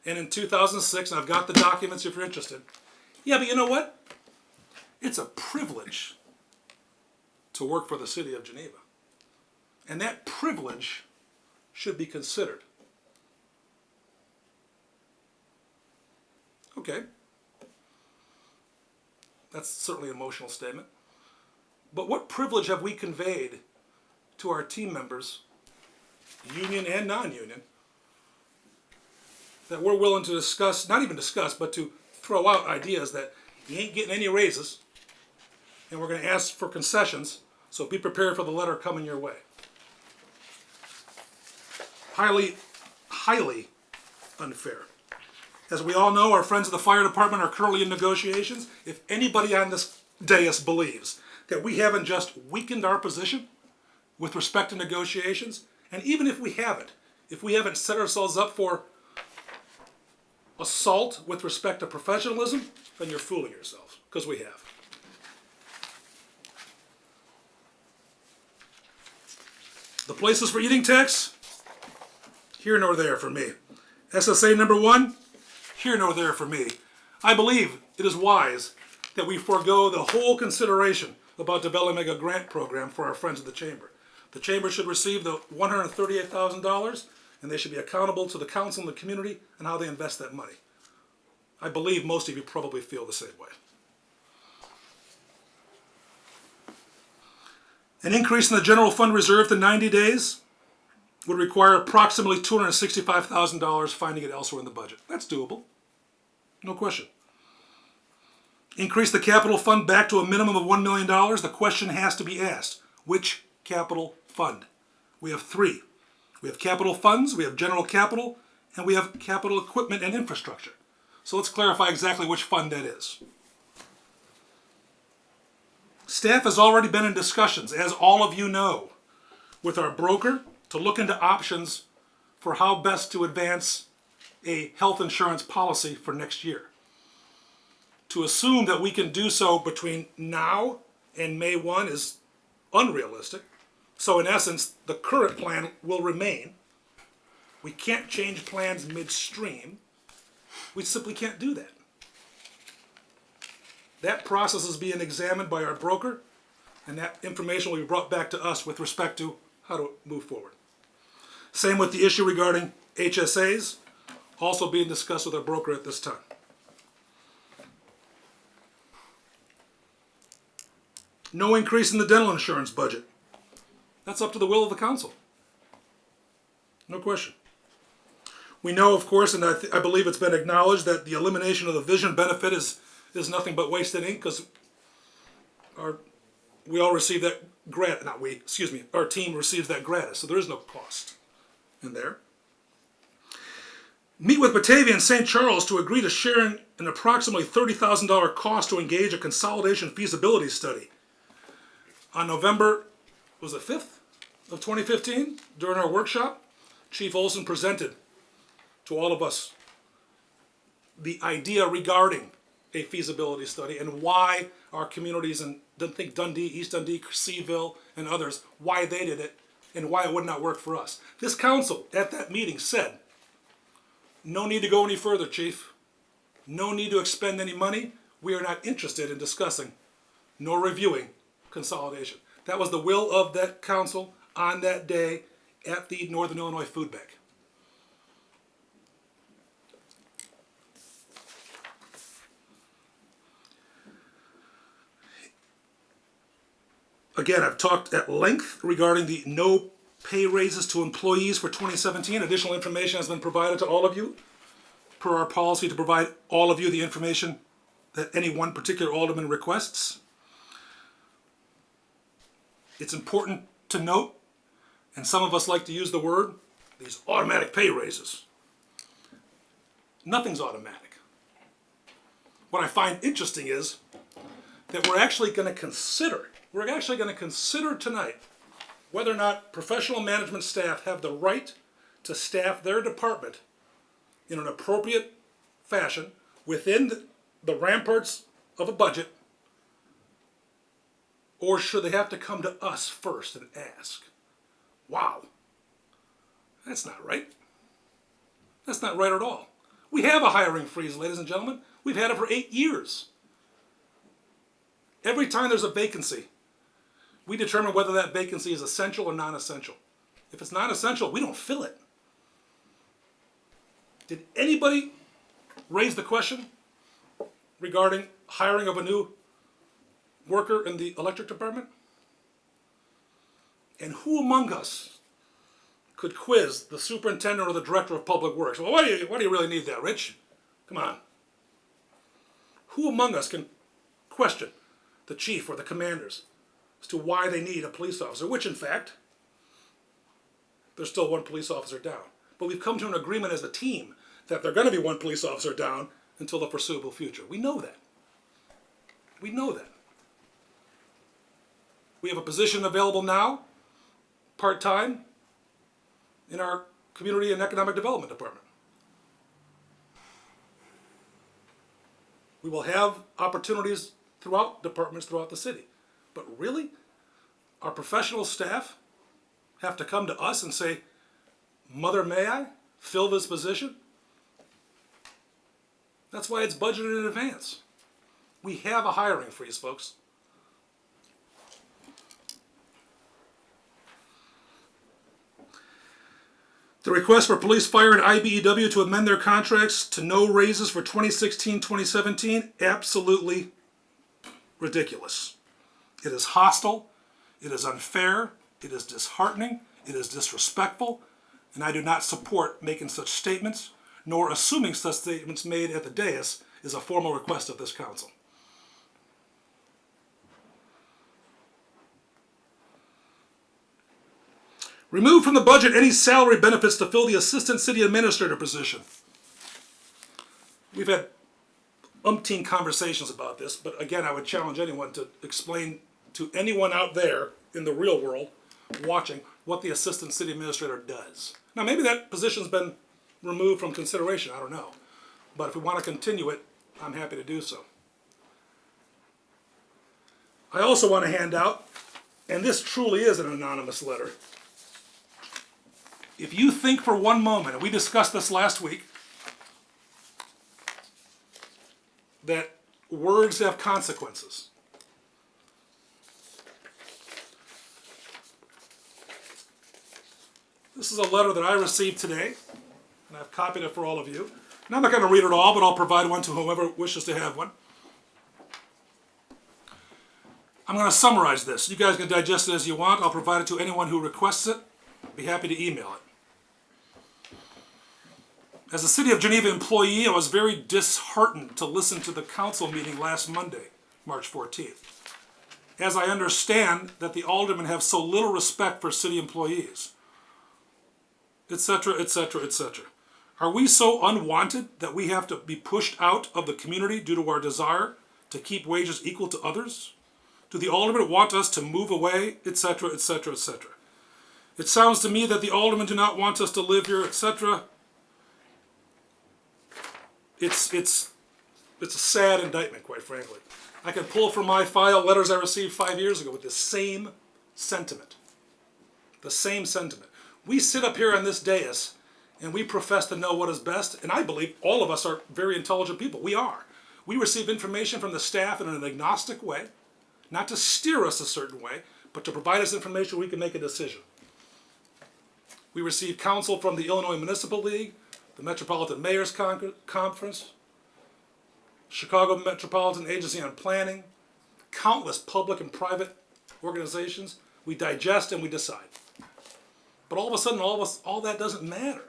and in 2006, and I've got the documents if you're interested, yeah, but you know what? It's a privilege to work for the city of Geneva. And that privilege should be considered. Okay. That's certainly an emotional statement. But what privilege have we conveyed to our team members, union and non-union, that we're willing to discuss, not even discuss, but to throw out ideas that you ain't getting any raises, and we're going to ask for concessions, so be prepared for the letter coming your way. Highly, highly unfair. As we all know, our friends at the fire department are currently in negotiations. If anybody on this dais believes that we haven't just weakened our position with respect to negotiations, and even if we haven't set ourselves up for assault with respect to professionalism, then you're fooling yourselves, because we have. The places for eating tax, here nor there for me. SSA number 1, here nor there for me. I believe it is wise that we forego the whole consideration about developing a grant program for our friends at the Chamber. The Chamber should receive the $138,000, and they should be accountable to the council and the community and how they invest that money. I believe most of you probably feel the same way. An increase in the general fund reserve to 90 days would require approximately $265,000, finding it elsewhere in the budget. That's doable. No question. Increase the capital fund back to a minimum of $1 million. The question has to be asked, which capital fund? We have 3. We have capital funds, we have general capital, and we have capital equipment and infrastructure. So let's clarify exactly which fund that is. Staff has already been in discussions, as all of you know, with our broker to look into options for how best to advance a health insurance policy for next year. To assume that we can do so between now and May 1 is unrealistic. So in essence, the current plan will remain. We can't change plans midstream. We simply can't do that. That process is being examined by our broker, and that information will be brought back to us with respect to how to move forward. Same with the issue regarding HSAs, also being discussed with our broker at this time. No increase in the dental insurance budget. That's up to the will of the council. No question. We know, of course, and I believe it's been acknowledged, that the elimination of the vision benefit is nothing but wasted ink, because we all receive that our team receives that gratis, so there is no cost in there. Meet with Batavia and St. Charles to agree to sharing an approximately $30,000 cost to engage a consolidation feasibility study. On November, was it 5th of 2015, during our workshop, Chief Olson presented to all of us the idea regarding a feasibility study and why our communities in Dundee, East Dundee, Seaville, and others, why they did it and why it would not work for us. This council at that meeting said, no need to go any further, Chief. No need to expend any money. We are not interested in discussing nor reviewing consolidation. That was the will of that council on that day at the Northern Illinois Food Bank. Again, I've talked at length regarding the no pay raises to employees for 2017. Additional information has been provided to all of you per our policy to provide all of you the information that any one particular alderman requests. It's important to note, and some of us like to use the word, these automatic pay raises. Nothing's automatic. What I find interesting is that we're actually going to consider tonight whether or not professional management staff have the right to staff their department in an appropriate fashion within the ramparts of a budget, or should they have to come to us first and ask? Wow, that's not right. That's not right at all. We have a hiring freeze, ladies and gentlemen. We've had it for 8 years. Every time there's a vacancy, we determine whether that vacancy is essential or non-essential. If it's non-essential, we don't fill it. Did anybody raise the question regarding hiring of a new worker in the electric department? And who among us could quiz the superintendent or the director of public works? Well, why do you really need that, Rich? Come on. Who among us can question the chief or the commanders as to why they need a police officer, which in fact, there's still one police officer down. But we've come to an agreement as a team that there's going to be one police officer down until the foreseeable future. We know that. We know that. We have a position available now, part-time, in our Community and Economic Development Department. We will have opportunities throughout departments throughout the city. But really, our professional staff have to come to us and say, Mother, may I fill this position? That's why it's budgeted in advance. We have a hiring freeze, folks. The request for police, fire, and IBEW to amend their contracts to no raises for 2016-2017, absolutely ridiculous. It is hostile, it is unfair, it is disheartening, it is disrespectful, and I do not support making such statements, nor assuming such statements made at the dais is a formal request of this council. Remove from the budget any salary benefits to fill the assistant city administrator position. We've had umpteen conversations about this, but again, I would challenge anyone to explain to anyone out there in the real world watching what the assistant city administrator does. Now, maybe that position's been removed from consideration, I don't know. But if we want to continue it, I'm happy to do so. I also want to hand out, and this truly is an anonymous letter. If you think for one moment, and we discussed this last week, that words have consequences. This is a letter that I received today, and I've copied it for all of you. And I'm not going to read it all, but I'll provide one to whoever wishes to have one. I'm going to summarize this. You guys can digest it as you want. I'll provide it to anyone who requests it. Be happy to email it. As a City of Geneva employee, I was very disheartened to listen to the council meeting last Monday, March 14th, as I understand that the aldermen have so little respect for city employees, etc., etc., etc. Are we so unwanted that we have to be pushed out of the community due to our desire to keep wages equal to others? Do the aldermen want us to move away, etc., etc., etc.? It sounds to me that the aldermen do not want us to live here, etc. It's a sad indictment, quite frankly. I can pull from my file letters I received 5 years ago with the same sentiment. The same sentiment. We sit up here on this dais and we profess to know what is best, and I believe all of us are very intelligent people. We are. We receive information from the staff in an agnostic way, not to steer us a certain way, but to provide us information we can make a decision. We receive counsel from the Illinois Municipal League, the Metropolitan Mayor's Conference, Chicago Metropolitan Agency on Planning, countless public and private organizations. We digest and we decide. But all of a sudden, all that doesn't matter.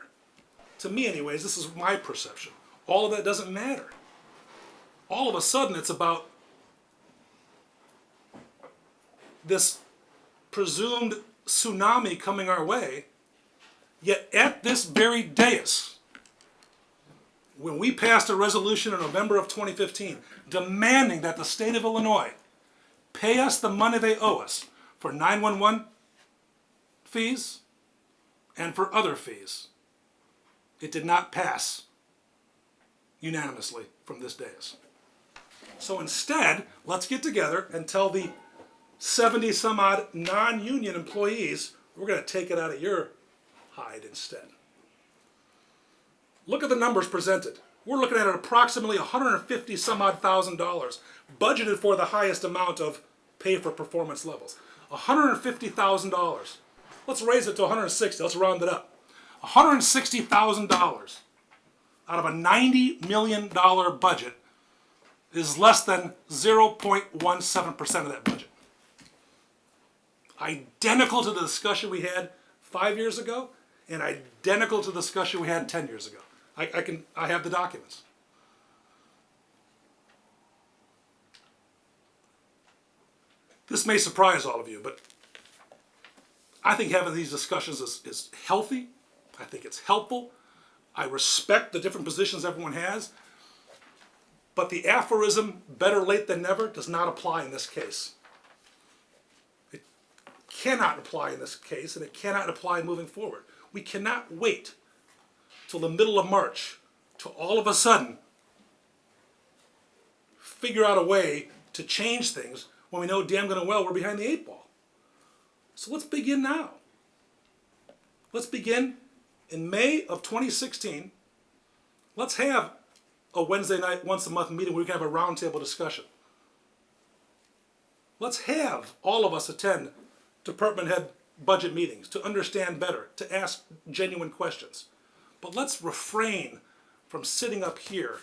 To me anyways, this is my perception. All of that doesn't matter. All of a sudden, it's about this presumed tsunami coming our way, yet at this very dais, when we passed a resolution in November of 2015 demanding that the state of Illinois pay us the money they owe us for 911 fees and for other fees, it did not pass unanimously from this dais. So instead, let's get together and tell the 70 some odd non-union employees, we're going to take it out of your hide instead. Look at the numbers presented. We're looking at approximately $150 some odd thousand budgeted for the highest amount of pay for performance levels. $150,000. Let's raise it to $160,000. Let's round it up. $160,000 out of a $90 million budget is less than 0.17% of that budget. Identical to the discussion we had 5 years ago, and identical to the discussion we had 10 years ago. I have the documents. This may surprise all of you, but I think having these discussions is healthy. I think it's helpful. I respect the different positions everyone has. But the aphorism, better late than never, does not apply in this case. It cannot apply in this case, and it cannot apply moving forward. We cannot wait till the middle of March to all of a sudden figure out a way to change things when we know damn good and well we're behind the 8 ball. So let's begin now. Let's begin in May of 2016. Let's have a Wednesday night, once a month meeting where we can have a roundtable discussion. Let's have all of us attend department head budget meetings to understand better, to ask genuine questions. But let's refrain from sitting up here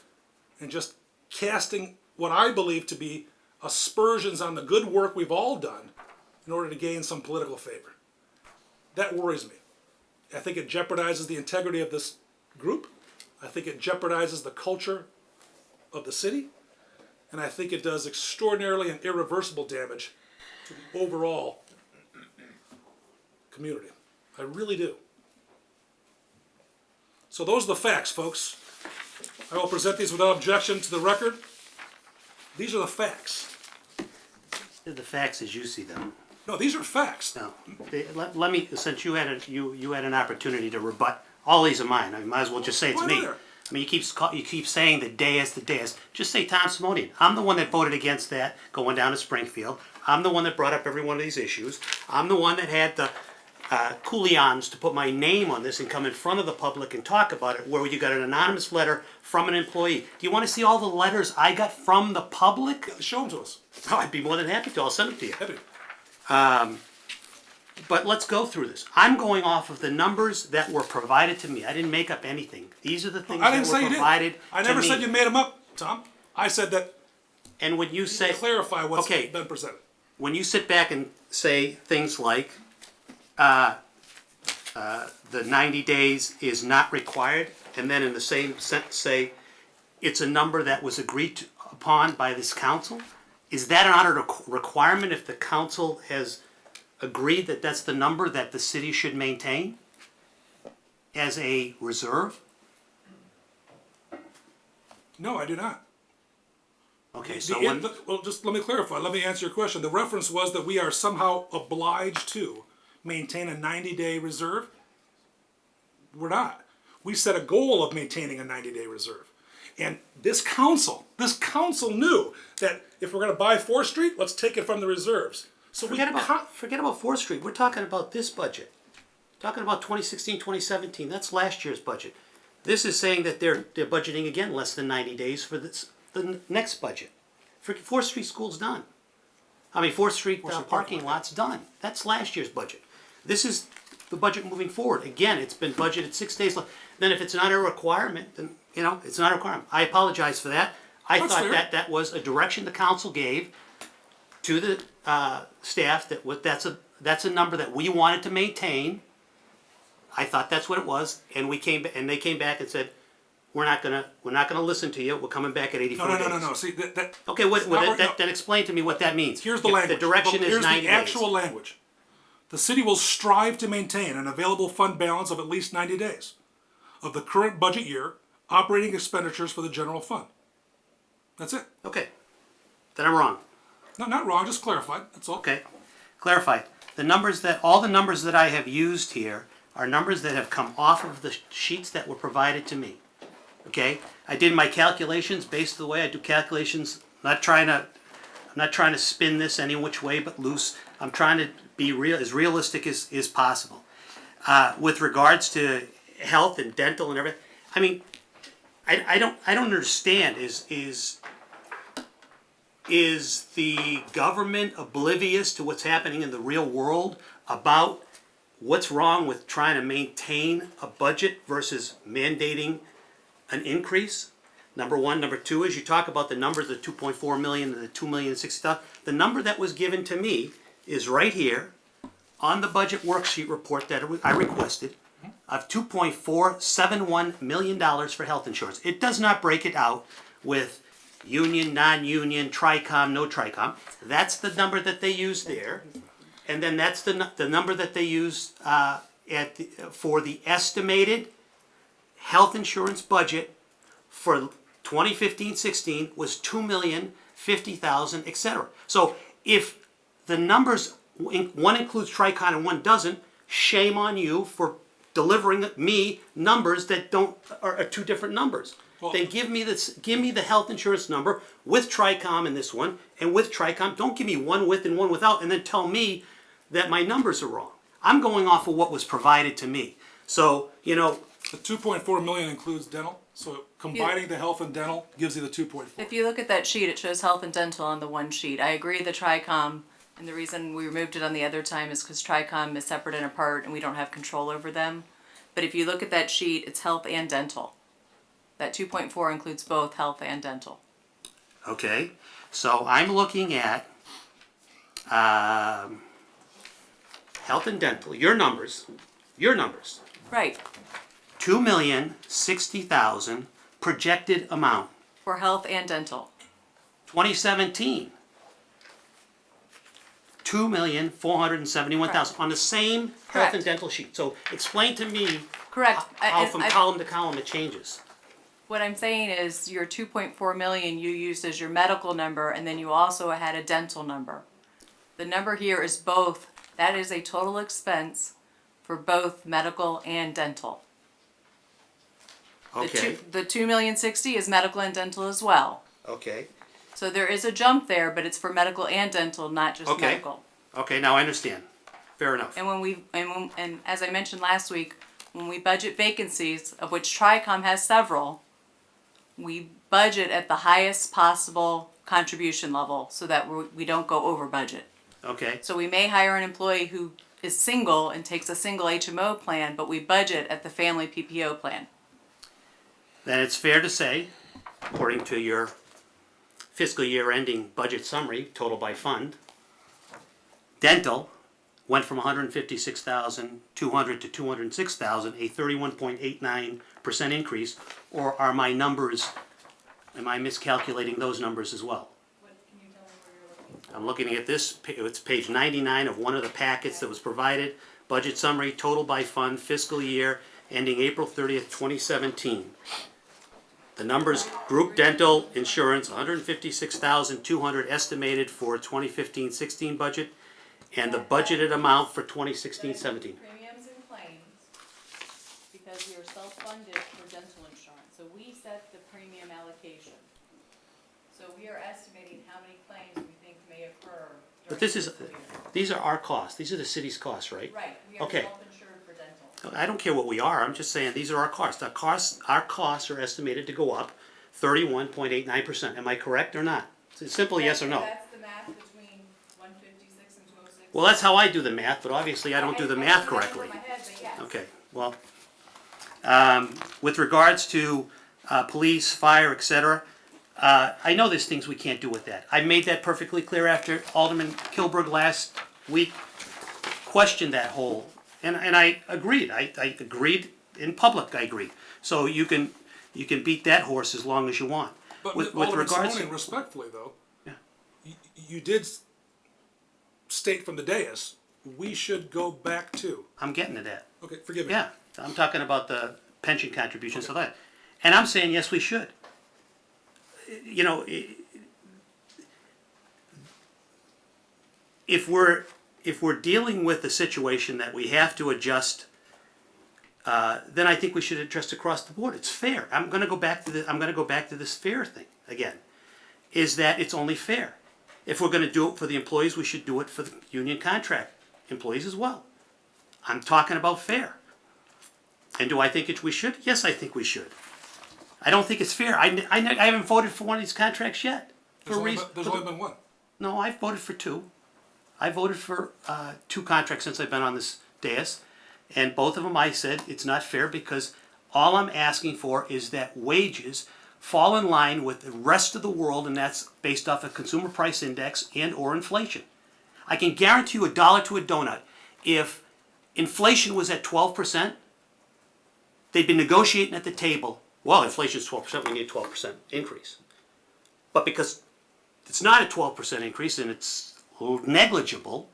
and just casting what I believe to be aspersions on the good work we've all done in order to gain some political favor. That worries me. I think it jeopardizes the integrity of this group. I think it jeopardizes the culture of the city. And I think it does extraordinarily and irreversible damage to the overall community. I really do. So those are the facts, folks. I will present these without objection to the record. These are the facts. The facts as you see them. No, these are facts. No, let me. Since you had an opportunity to rebut all these of mine, I might as well just say it to me. I mean, you keep saying the dais. Just say Tom Simonian. I'm the one that voted against that going down to Springfield. I'm the one that brought up every one of these issues. I'm the one that had the coolions to put my name on this and come in front of the public and talk about it, where you got an anonymous letter from an employee. Do you want to see all the letters I got from the public? Show them to us. Oh, I'd be more than happy to. I'll send them to you. But let's go through this. I'm going off of the numbers that were provided to me. I didn't make up anything. These are the things that were provided to me. I never said you made them up, Tom. I said that. And when you say clarify what's been presented. when you sit back and say things like, the 90 days is not required, and then in the same sentence say, it's a number that was agreed upon by this council, is that an honored requirement if the council has agreed that that's the number that the city should maintain as a reserve? No, I do not. Okay, so when, Well, just let me clarify. Let me answer your question. The reference was that we are somehow obliged to maintain a 90-day reserve. We're not. We set a goal of maintaining a 90-day reserve. And this council knew that if we're going to buy 4th Street, let's take it from the reserves. So forget about 4th Street. We're talking about this budget. Talking about 2016, 2017. That's last year's budget. This is saying that they're budgeting again less than 90 days for the next budget. 4th Street School's done. I mean, 4th Street parking lot's done. That's last year's budget. This is the budget moving forward. Again, it's been budgeted 6 days. Then if it's not a requirement, then, you know, it's not a requirement. I apologize for that. I thought that was a direction the council gave to the staff that that's a number that we wanted to maintain. I thought that's what it was, and they came back and said, we're not gonna listen to you. We're coming back at 84 days. No. See that. Okay, then explain to me what that means. Here's the language. The direction is 90 days. Here's the actual language. The city will strive to maintain an available fund balance of at least 90 days of the current budget year operating expenditures for the general fund. That's it. Okay. Then I'm wrong. No, not wrong. Just clarified. That's all. Okay. Clarified. All the numbers that I have used here are numbers that have come off of the sheets that were provided to me. Okay? I did my calculations based on the way I do calculations. I'm not trying to spin this any which way but loose. I'm trying to be as realistic as possible. With regards to health and dental and everything, I mean, I don't understand. Is the government oblivious to what's happening in the real world about what's wrong with trying to maintain a budget versus mandating an increase? Number one. Number two is you talk about the numbers, the 2.4 million and the 2,060,000. The number that was given to me is right here on the budget worksheet report that I requested of $2.471 million for health insurance. It does not break it out with union, non-union, TRICOM, no TRICOM. That's the number that they use there. And then that's the number that they use for the estimated health insurance budget for 2015-16 was $2,050,000, etc. So if the numbers, one includes TRICON and one doesn't, shame on you for delivering me numbers that are two different numbers. Well, then give me the health insurance number with TRICOM in this one, and with TRICOM. Don't give me one with and one without, and then tell me that my numbers are wrong. I'm going off of what was provided to me. So, you know, the 2.4 million includes dental. So combining the health and dental gives you the 2.4. If you look at that sheet, it shows health and dental on the one sheet. I agree the TRICOM, and the reason we removed it on the other time is because TRICOM is separate and apart and we don't have control over them. But if you look at that sheet, it's health and dental. That 2.4 includes both health and dental. Okay, so I'm looking at health and dental, your numbers. Right. 2,060,000 projected amount. For health and dental. 2017. 2,471,000 on the same health and dental sheet. So explain to me how from column to column it changes. What I'm saying is your 2.4 million you used as your medical number, and then you also had a dental number. The number here is both. That is a total expense for both medical and dental. Okay. The 2,060,000 is medical and dental as well. Okay. So there is a jump there, but it's for medical and dental, not just medical. Okay, now I understand. Fair enough. And and as I mentioned last week, when we budget vacancies, of which TRICOM has several, we budget at the highest possible contribution level so that we don't go over budget. Okay. So we may hire an employee who is single and takes a single HMO plan, but we budget at the family PPO plan. Then it's fair to say, according to your fiscal year ending budget summary, total by fund, Dental went from 156,200 to 206,000, a 31.89% increase, or are my numbers, am I miscalculating those numbers as well? I'm looking at this, it's page 99 of one of the packets that was provided, budget summary, total by fund, fiscal year, ending April 30th, 2017. The numbers, group dental insurance, 156,200 estimated for 2015-16 budget, and the budgeted amount for 2016-17. Premiums and claims, because we are self-funded for dental insurance, so we set the premium allocation. So we are estimating how many claims we think may occur But during this the is, fiscal year. these are our costs, these are the city's costs, right? Right, we are Okay. self-insured for dental. I don't care what we are, I'm just saying these are our costs. Our costs are estimated to go up 31.89%. Am I correct or not? It's a simple yes or no. That's the math between 156 and 206. Well, that's how I do the math, but obviously I don't do the math correctly. I don't have it in my head, but yes. Okay, well, with regards to police, fire, etc., I know there's things we can't do with that. I made that perfectly clear after Alderman Kilberg last week questioned that whole, and I agreed. I agreed in public. I agreed. So you can beat that horse as long as you want. But with Alderman regards Simone, to, respectfully though, Yeah. you did state from the dais, we should go back to. I'm getting to that. Okay, forgive me. Yeah, I'm talking about the pension contributions to that, and I'm saying yes, we should. You know, if we're dealing with a situation that we have to adjust, then I think we should adjust across the board. It's fair. I'm going to go back to this fair thing again. Is that it's only fair. If we're going to do it for the employees, we should do it for the union contract employees as well. I'm talking about fair. And do I think we should? Yes, I think we should. I don't think it's fair. I haven't voted for one of these contracts yet. There's only been one. No, I've voted for two. I voted for 2 contracts since I've been on this dais. And both of them I said it's not fair because all I'm asking for is that wages fall in line with the rest of the world, and that's based off a consumer price index and or inflation. I can guarantee you $1 to a donut. If inflation was at 12%, they'd be negotiating at the table. Well, inflation is 12%, we need a 12% increase. But because it's not a 12% increase and it's negligible,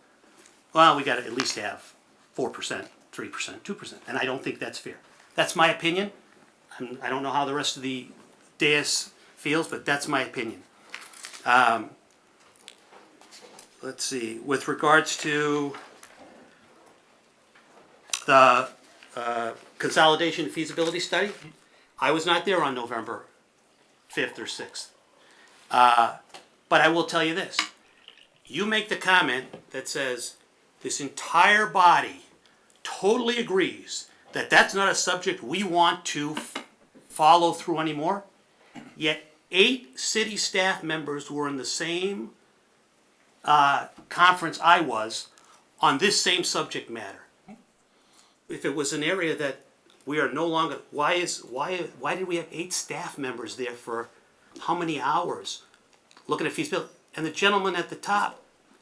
well, we got to at least have 4%, 3%, 2%. And I don't think that's fair. That's my opinion. I don't know how the rest of the dais feels, but that's my opinion. Let's see. With regards to the consolidation feasibility study, I was not there on November 5th or 6th. But I will tell you this. You make the comment that says this entire body totally agrees that that's not a subject we want to follow through anymore, yet 8 city staff members were in the same conference I was on this same subject matter. If it was an area that we are no longer, why did we have 8 staff members there for how many hours looking at feasibility? And the gentleman at the top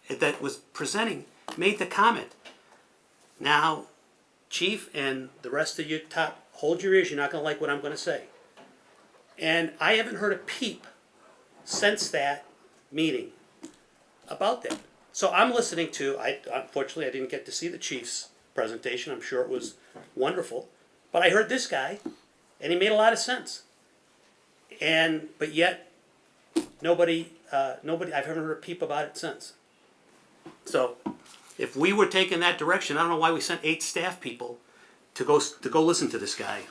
that was presenting made the comment. Now, Chief and the rest of you top, hold your ears, you're not going to like what I'm going to say. And I haven't heard a peep since that meeting about that. So I'm listening to, unfortunately I didn't get to see the Chief's presentation, I'm sure it was wonderful, but I heard this guy, and he made a lot of sense. But yet, nobody, I haven't heard a peep about it since. So, if we were taking that direction, I don't know why we sent 8 staff people to go listen to this guy.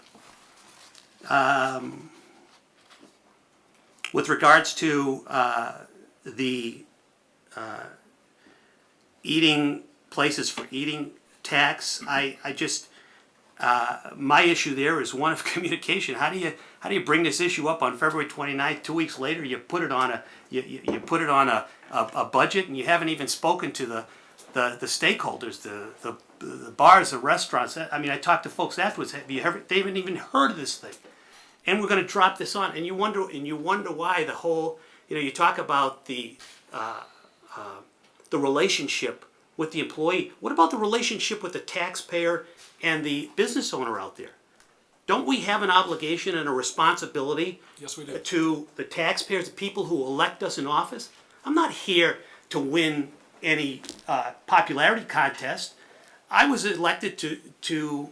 With regards to the eating places for eating tax, I just my issue there is one of communication. How do you bring this issue up on February 29th? 2 weeks later, you put it on a budget, and you haven't even spoken to the stakeholders, the bars, the restaurants. I mean, I talked to folks afterwards. They haven't even heard of this thing, and we're going to drop this on. And you wonder why the whole. You talk about the relationship with the employee? What about the relationship with the taxpayer and the business owner out there? Don't we have an obligation and a responsibility Yes, we do. to the taxpayers, the people who elect us in office? I'm not here to win any popularity contest. I was elected to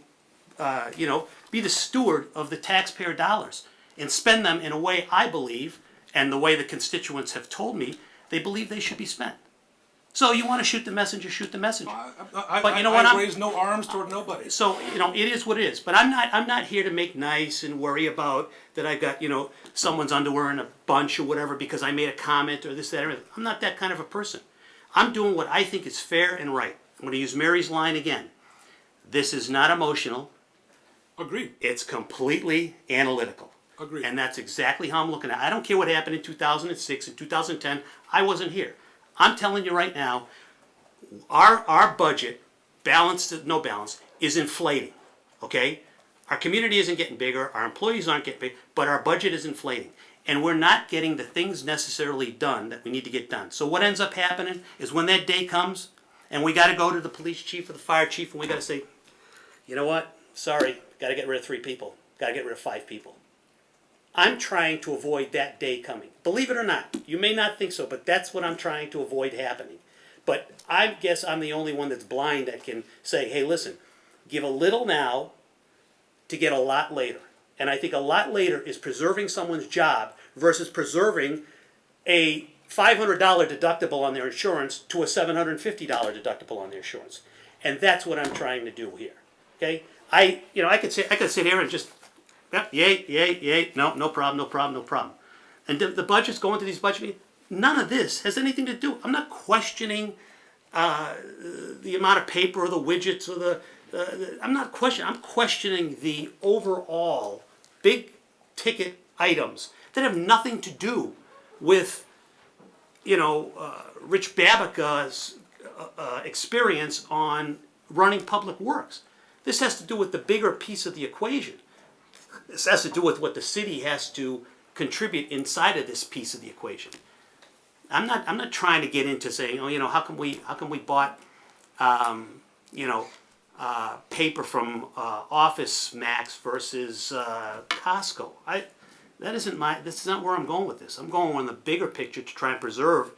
be the steward of the taxpayer dollars and spend them in a way I believe, and the way the constituents have told me, they believe they should be spent. So you want to shoot the messenger, shoot the messenger. But you know what? I raise no arms toward nobody. So, it is what it is. But I'm not here to make nice and worry about that I've got, someone's underwear in a bunch or whatever because I made a comment or this, that, or that. I'm not that kind of a person. I'm doing what I think is fair and right. I'm going to use Mary's line again. This is not emotional. Agreed. It's completely analytical. Agreed. And that's exactly how I'm looking at it. I don't care what happened in 2006 and 2010. I wasn't here. I'm telling you right now, our budget, balanced, no balance, is inflating, okay? Our community isn't getting bigger, our employees aren't getting bigger, but our budget is inflating. And we're not getting the things necessarily done that we need to get done. So what ends up happening is when that day comes, and we gotta go to the police chief or the fire chief, and we gotta say, you know what, sorry, gotta get rid of 3 people, gotta get rid of 5 people. I'm trying to avoid that day coming. Believe it or not, you may not think so, but that's what I'm trying to avoid happening. But I guess I'm the only one that's blind that can say, hey, listen, give a little now to get a lot later. And I think a lot later is preserving someone's job versus preserving a $500 deductible on their insurance to a $750 deductible on their insurance. And that's what I'm trying to do here. Okay? I could sit here and just, yep, yay, no problem. And the budgets go into these budget meetings. None of this has anything to do. I'm not questioning the amount of paper or the widgets or I'm not questioning. I'm questioning the overall big ticket items that have nothing to do with, Rich Babica's experience on running public works. This has to do with the bigger piece of the equation. This has to do with what the city has to contribute inside of this piece of the equation. I'm not trying to get into saying, how come we bought, paper from Office Max versus Costco. This is not where I'm going with this. I'm going on the bigger picture to try and preserve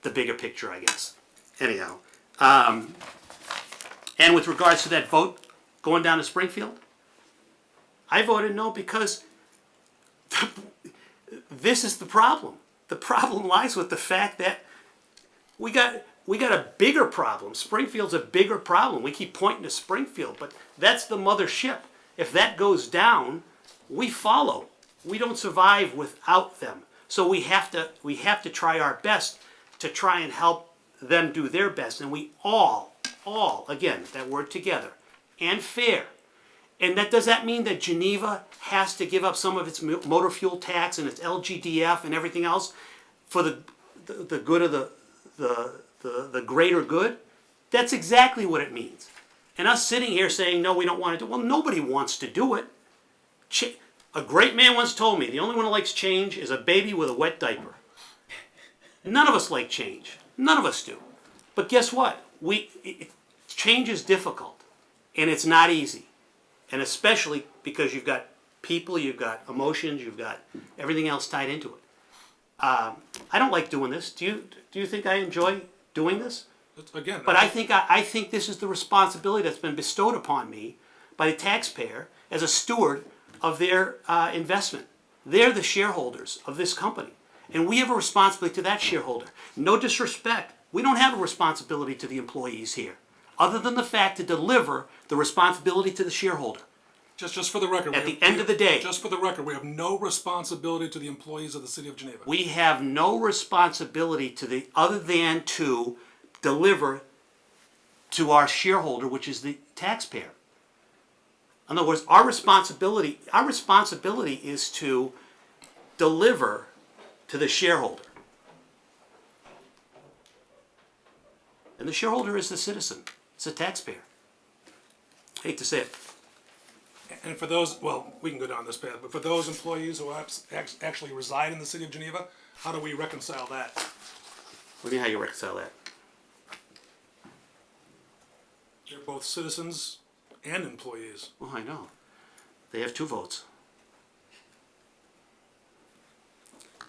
the bigger picture, I guess. Anyhow, and with regards to that vote going down to Springfield, I voted no because this is the problem. The problem lies with the fact that we got a bigger problem. Springfield's a bigger problem. We keep pointing to Springfield, but that's the mothership. If that goes down, we follow. We don't survive without them. So we have to try our best to try and help them do their best. And we all, again, that word together, and fair. And does that mean that Geneva has to give up some of its motor fuel tax and its LGDF and everything else for the good of the greater good? That's exactly what it means. And us sitting here saying, no, we don't want to do it. Well, nobody wants to do it. A great man once told me, the only one who likes change is a baby with a wet diaper. None of us like change. None of us do. But guess what? Change is difficult. And it's not easy. And especially because you've got people, you've got emotions, you've got everything else tied into it. I don't like doing this. Do you think I enjoy doing this? Again, but I think this is the responsibility that's been bestowed upon me by the taxpayer as a steward of their investment. They're the shareholders of this company. And we have a responsibility to that shareholder. No disrespect. We don't have a responsibility to the employees here, other than the fact to deliver the responsibility to the shareholder. Just for the record. At the end of the day. Just for the record, we have no responsibility to the employees of the City of Geneva. We have no responsibility other than to deliver to our shareholder, which is the taxpayer. In other words, our responsibility is to deliver to the shareholder. And the shareholder is the citizen. It's the taxpayer. I hate to say it. And for those, well, we can go down this path, but for those employees who actually reside in the City of Geneva, how do we reconcile that? What do you mean how you reconcile that? both citizens and employees. Well, I know. They have 2 votes.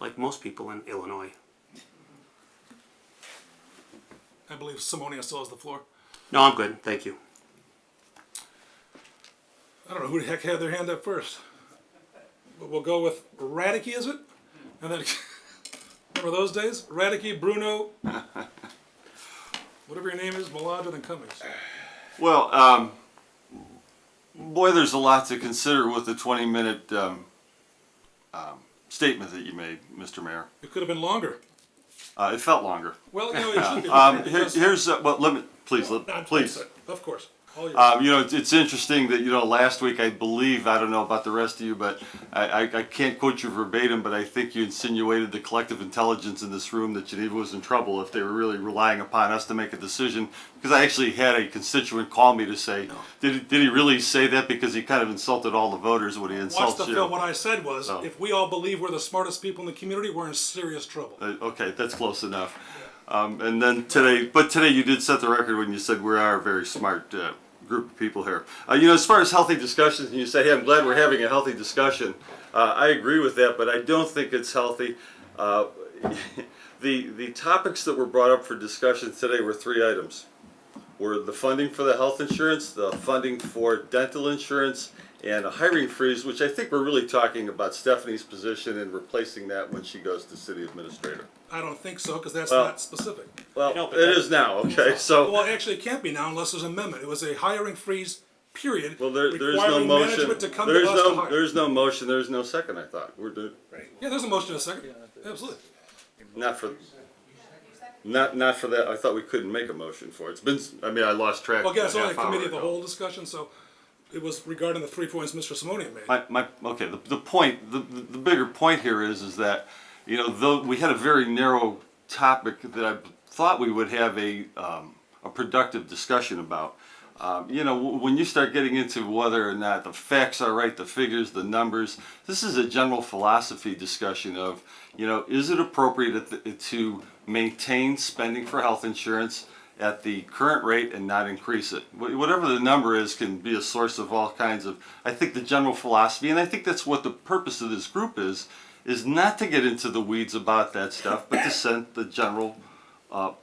Like most people in Illinois. I believe Simonia still has the floor. No, I'm good. Thank you. I don't know who the heck had their hand up first. But we'll go with Radke, is it? And then, remember those days? Radke, Bruno, whatever your name is, Melodra, then Cummings. Well, boy, there's a lot to consider with the 20-minute statement that you made, Mr. Mayor. It could have been longer. It felt longer. Well, you know, it should be longer because- Here's well, let me please, please. Of course. All yours. You know, it's interesting that, you know, last week, I believe, I don't know about the rest of you, but I can't quote you verbatim, but I think you insinuated the collective intelligence in this room that Geneva was in trouble if they were really relying upon us to make a decision. Because I actually had a constituent call me to say, did he really say that because he kind of insulted all the voters when he insults Watch the you? film. What I said was, Oh. if we all believe we're the smartest people in the community, we're in serious trouble. Okay, that's close enough. And then today you did set the record when you said we are a very smart group of people here. You know, as far as healthy discussions, and you say, hey, I'm glad we're having a healthy discussion. I agree with that, but I don't think it's healthy. The topics that were brought up for discussion today were 3 items. Were the funding for the health insurance, the funding for dental insurance, and a hiring freeze, which I think we're really talking about Stephanie's position and replacing that when she goes to city administrator. I don't think so, because that's Well, not specific. Well, it is now, okay, so. Well, actually, it can't be now unless there's an amendment. It was a hiring freeze, period. Well, there's no requiring motion, management to come to us to hire. there's no motion, there's no second, I thought. We're doing, Yeah, there's a motion in a second. Absolutely. not for that, I thought we couldn't make a motion for it. It's been, I mean, I lost track Well, again, it's a only a half hour committee of the ago. whole discussion, so it was regarding the 3 points Mr. Simonian made. Okay, the point, the bigger point here is that, you know, though we had a very narrow topic that I thought we would have a productive discussion about. You know, when you start getting into whether or not the facts are right, the figures, the numbers, this is a general philosophy discussion of, you know, is it appropriate to maintain spending for health insurance at the current rate and not increase it? Whatever the number is can be a source of all kinds of, I think the general philosophy, and I think that's what the purpose of this group is not to get into the weeds about that stuff, but to set the general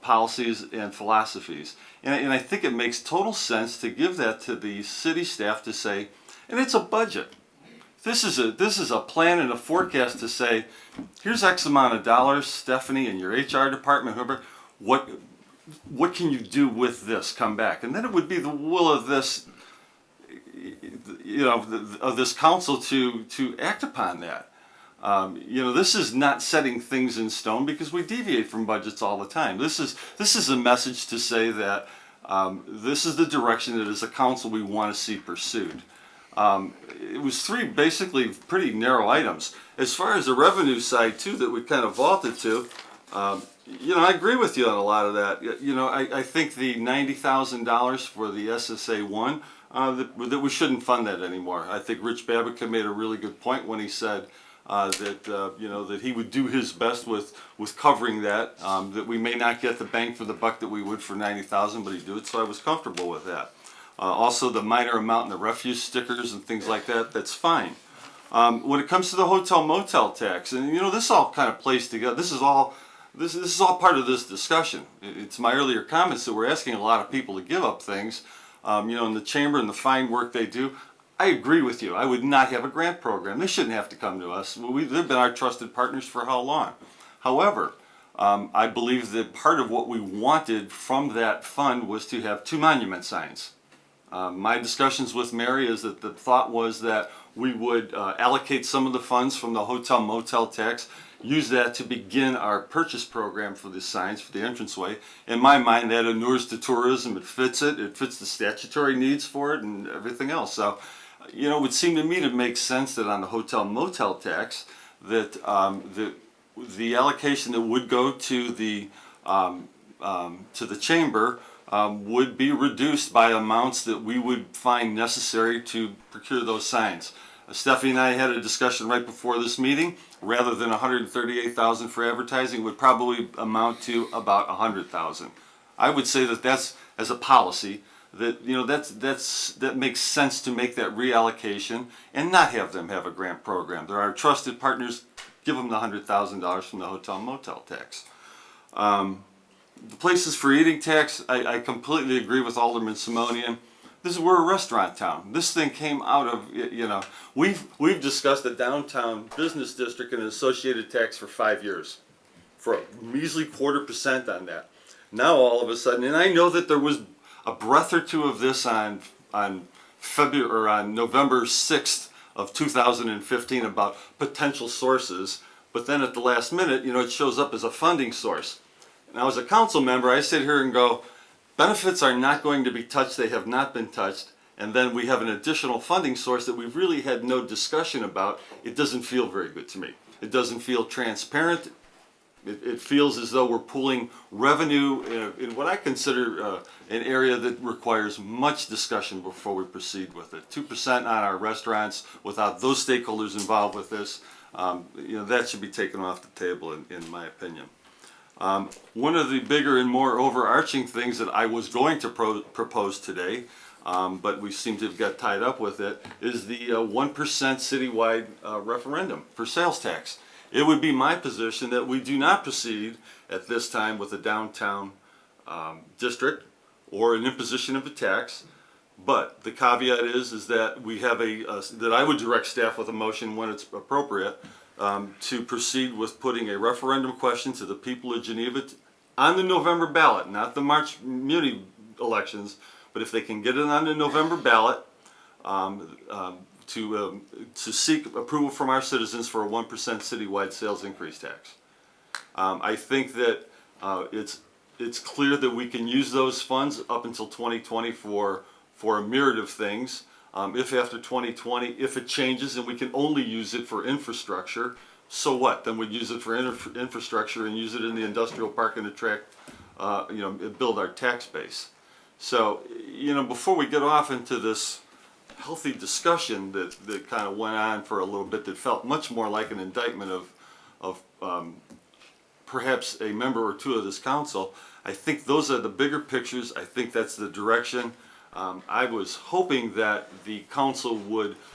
policies and philosophies. And I think it makes total sense to give that to the city staff to say, and it's a budget. This is a plan and a forecast to say, here's X amount of dollars, Stephanie and your HR department, whoever, what can you do with this? Come back. And then it would be the will of this, you know, of this council to act upon that. You know, this is not setting things in stone because we deviate from budgets all the time. This is a message to say that this is the direction that as a council we want to see pursued. It was 3 basically pretty narrow items. As far as the revenue side too that we kind of vaulted to, you know, I agree with you on a lot of that. You know, I think the $90,000 for the SSA 1, that we shouldn't fund that anymore. I think Rich Babica made a really good point when he said that you know, that he would do his best with covering that. That we may not get the bang for the buck that we would for $90,000, but he'd do it. So I was comfortable with that. Also, the minor amount in the refuse stickers and things like that, that's fine. When it comes to the hotel motel tax, and you know, this all kind of plays together. This is all part of this discussion. It's my earlier comments that we're asking a lot of people to give up things. You know, in the chamber and the fine work they do. I agree with you. I would not have a grant program. They shouldn't have to come to us. They've been our trusted partners for how long? However, I believe that part of what we wanted from that fund was to have 2 monument signs. My discussions with Mary is that the thought was that we would allocate some of the funds from the hotel motel tax, use that to begin our purchase program for the signs for the entranceway. In my mind, that inures to tourism. It fits the statutory needs for it and everything else. So, you know, it would seem to me to make sense that on the hotel motel tax, that the allocation that would go to the chamber would be reduced by amounts that we would find necessary to procure those signs. Stephanie and I had a discussion right before this meeting. Rather than $138,000 for advertising, it would probably amount to about $100,000. I would say that that's, as a policy, that, you know, that makes sense to make that reallocation and not have them have a grant program. They're our trusted partners. Give them the $100,000 from the hotel motel tax. The places for eating tax, I completely agree with Alderman Simonian. We're a restaurant town. This thing came out of, you know, we've discussed a downtown business district and an associated tax for 5 years, for a measly 0.25% on that. Now all of a sudden, and I know that there was a breath or two of this on February or on November 6th of 2015 about potential sources, but then at the last minute, you know, it shows up as a funding source. Now as a council member, I sit here and go, benefits are not going to be touched, they have not been touched, and then we have an additional funding source that we've really had no discussion about. It doesn't feel very good to me. It doesn't feel transparent. It feels as though we're pooling revenue in what I consider an area that requires much discussion before we proceed with it. 2% on our restaurants without those stakeholders involved with this, you know, that should be taken off the table in my opinion. One of the bigger and more overarching things that I was going to propose today, but we seem to have got tied up with it, is the 1% citywide referendum for sales tax. It would be my position that we do not proceed at this time with a downtown district or an imposition of a tax. But the caveat is that we have that I would direct staff with a motion when it's appropriate to proceed with putting a referendum question to the people of Geneva on the November ballot, not the March muni elections, but if they can get it on the November ballot, to seek approval from our citizens for a 1% citywide sales increase tax. I think that it's clear that we can use those funds up until 2020 for a myriad of things. If after 2020, if it changes and we can only use it for infrastructure, so what? Then we'd use it for infrastructure and use it in the industrial park and attract, you know, build our tax base. So, you know, before we get off into this healthy discussion that kind of went on for a little bit that felt much more like an indictment of perhaps a member or two of this council, I think those are the bigger pictures. I think that's the direction. I was hoping that the council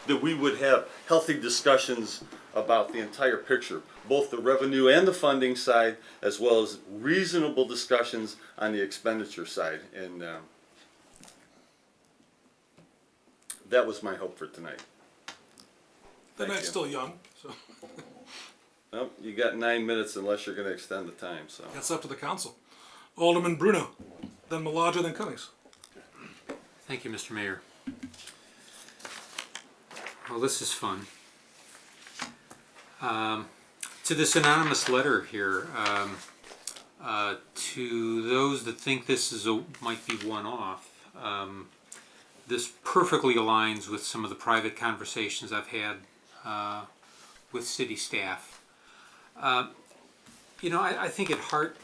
that we would have healthy discussions about the entire picture, both the revenue and the funding side, as well as reasonable discussions on the expenditure side. And that was my hope for tonight. The night's still young, so. Well, you got 9 minutes unless you're going to extend the time. So That's up to the council. Alderman Bruno, then Malaja, then Cummings. Thank you, Mr. Mayor. Well, this is fun. To this anonymous letter here, to those that think this is might be one-off, this perfectly aligns with some of the private conversations I've had with city staff. You know, I think at heart,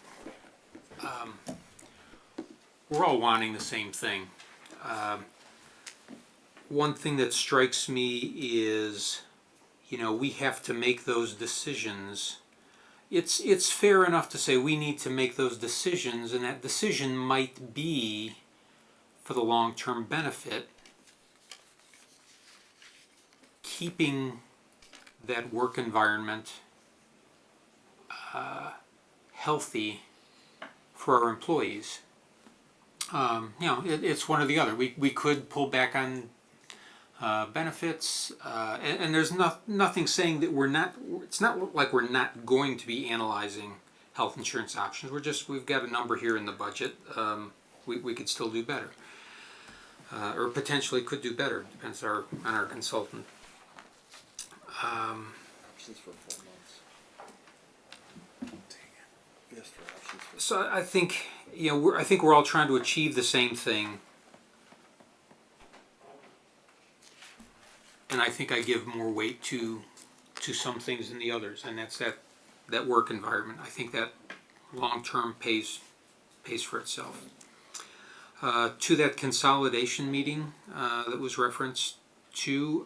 we're all wanting the same thing. One thing that strikes me is, you know, we have to make those decisions. It's fair enough to say we need to make those decisions, and that decision might be for the long-term benefit, keeping that work environment healthy for our employees. You know, it's one or the other. We could pull back on benefits, and there's nothing saying that we're not. It's not like we're not going to be analyzing health insurance options. We've got a number here in the budget. We could still do better, or potentially could do better. Depends on our consultant. options for 4 months. So I think, you know, I think we're all trying to achieve the same thing, and I think I give more weight to some things than the others, and that's that work environment. I think that long term pays for itself. To that consolidation meeting that was referenced to,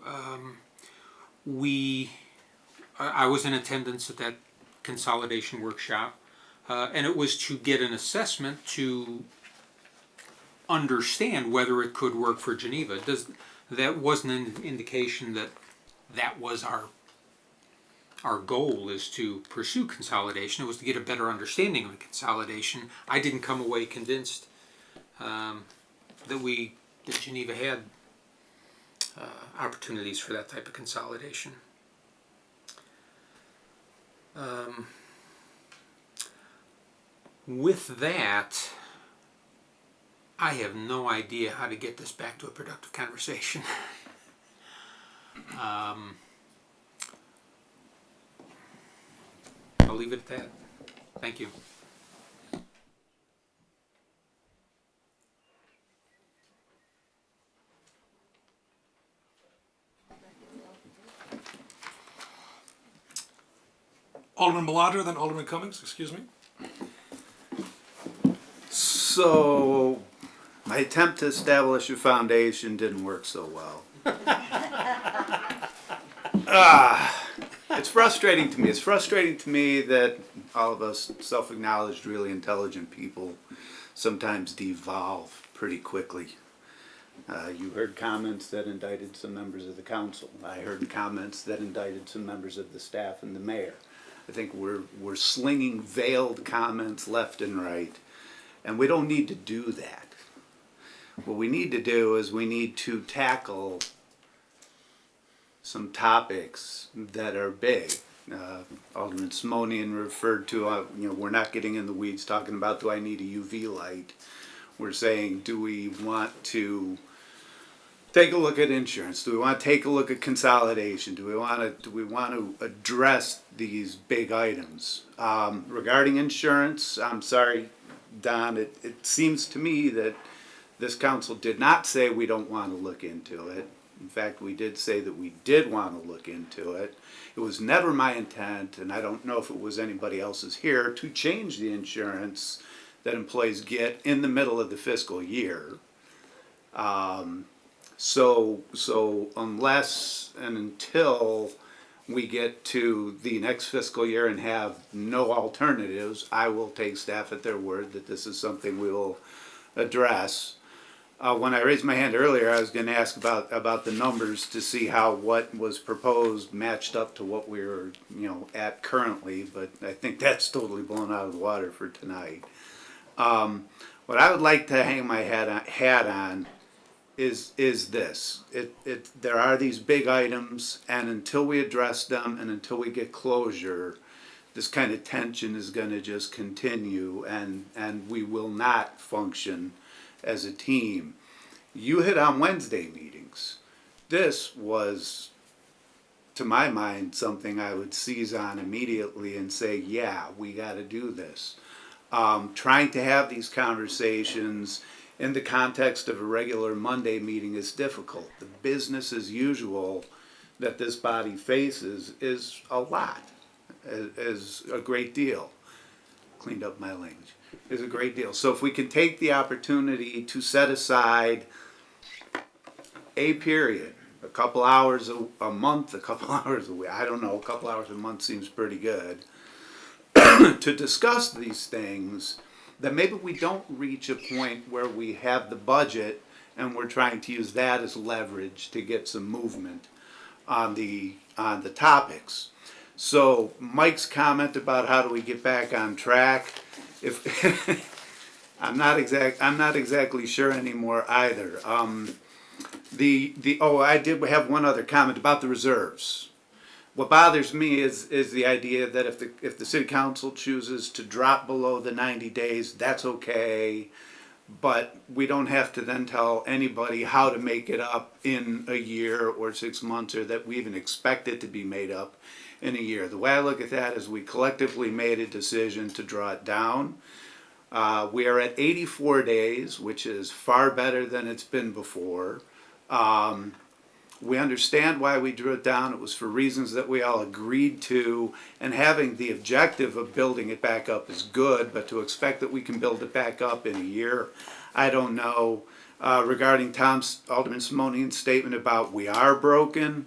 I was in attendance at that consolidation workshop, and it was to get an assessment to understand whether it could work for Geneva. That wasn't an indication that that was our goal, is to pursue consolidation. It was to get a better understanding of consolidation. I didn't come away convinced that Geneva had opportunities for that type of consolidation. With that, I have no idea how to get this back to a productive conversation. I'll leave it at that. Thank you. Alderman Belanger, then Alderman Cummings, excuse me. So, my attempt to establish a foundation didn't work so well. It's frustrating to me. It's frustrating to me that all of us self-acknowledged, really intelligent people sometimes devolve pretty quickly. You heard comments that indicted some members of the council. I heard comments that indicted some members of the staff and the mayor. I think we're slinging veiled comments left and right, and we don't need to do that. What we need to do is we need to tackle some topics that are big. Alderman Simonian referred to, we're not getting in the weeds talking about, do I need a UV light? We're saying, do we want to take a look at insurance? Do we want to take a look at consolidation? Do we want to address these big items? Regarding insurance, I'm sorry, Don, it seems to me that this council did not say we don't want to look into it. In fact, we did say that we did want to look into it. It was never my intent, and I don't know if it was anybody else's here, to change the insurance that employees get in the middle of the fiscal year. So unless and until we get to the next fiscal year and have no alternatives, I will take staff at their word that this is something we will address. When I raised my hand earlier, I was going to ask about the numbers to see how what was proposed matched up to what we're at currently, but I think that's totally blown out of the water for tonight. What I would like to hang my hat on is this. There are these big items, and until we address them and until we get closure, this kind of tension is going to just continue, and we will not function as a team. You hit on Wednesday meetings. This was, to my mind, something I would seize on immediately and say, yeah, we got to do this. Trying to have these conversations in the context of a regular Monday meeting is difficult. The business as usual that this body faces is a lot, is a great deal. Cleaned up my language. Is a great deal. So if we can take the opportunity to set aside a period, a couple hours a month, a couple hours a week, I don't know, a couple hours a month seems pretty good, to discuss these things, then maybe we don't reach a point where we have the budget and we're trying to use that as leverage to get some movement on the topics. So Mike's comment about how do we get back on track, if I'm not exactly sure anymore either. I did have one other comment about the reserves. What bothers me is the idea that if the city council chooses to drop below the 90 days, that's okay, but we don't have to then tell anybody how to make it up in a year or 6 months, or that we even expect it to be made up in a year. The way I look at that is we collectively made a decision to draw it down. We are at 84 days, which is far better than it's been before. We understand why we drew it down. It was for reasons that we all agreed to, and having the objective of building it back up is good, but to expect that we can build it back up in a year, I don't know. Regarding Alderman Simonian's statement about we are broken,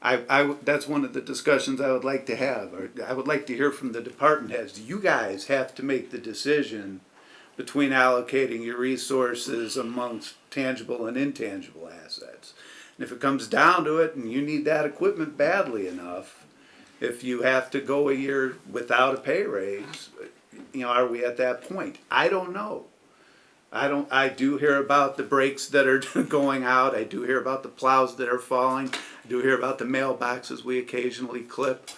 that's one of the discussions I would like to have. Or I would like to hear from the department heads. You guys have to make the decision between allocating your resources amongst tangible and intangible assets. And if it comes down to it and you need that equipment badly enough, if you have to go a year without a pay raise, are we at that point? I don't know. I do hear about the brakes that are going out. I do hear about the plows that are falling. I do hear about the mailboxes we occasionally clip.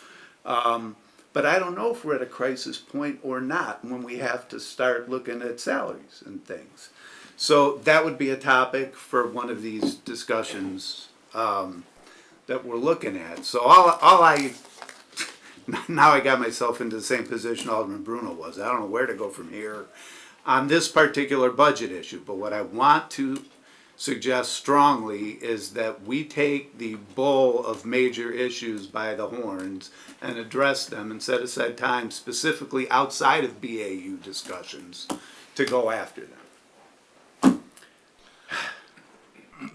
But I don't know if we're at a crisis point or not when we have to start looking at salaries and things. So that would be a topic for one of these discussions that we're looking at. So now I got myself into the same position Alderman Bruno was. I don't know where to go from here on this particular budget issue. But what I want to suggest strongly is that we take the bull of major issues by the horns and address them and set aside time specifically outside of BAU discussions to go after them.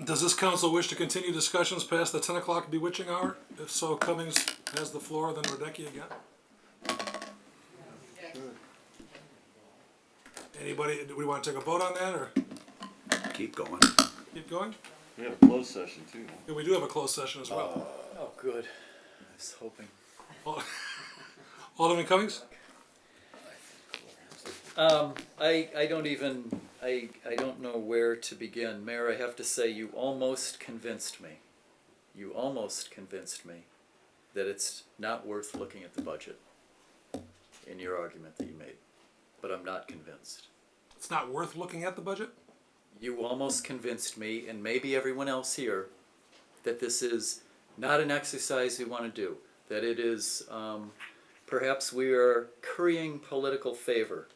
Does this council wish to continue discussions past the 10 o'clock bewitching hour? If so, Cummings has the floor, then Radecki again. Anybody, do we want to take a vote on that, or? Keep going. Keep going? We have a closed session too. Yeah, we do have a closed session as well. Oh, good. I was hoping. Alderman Cummings? I don't even, I don't know where to begin. Mayor, I have to say, you almost convinced me. You almost convinced me that it's not worth looking at the budget in your argument that you made. But I'm not convinced. It's not worth looking at the budget? You almost convinced me, and maybe everyone else here, that this is not an exercise we want to do. That it is, perhaps we are currying political favor.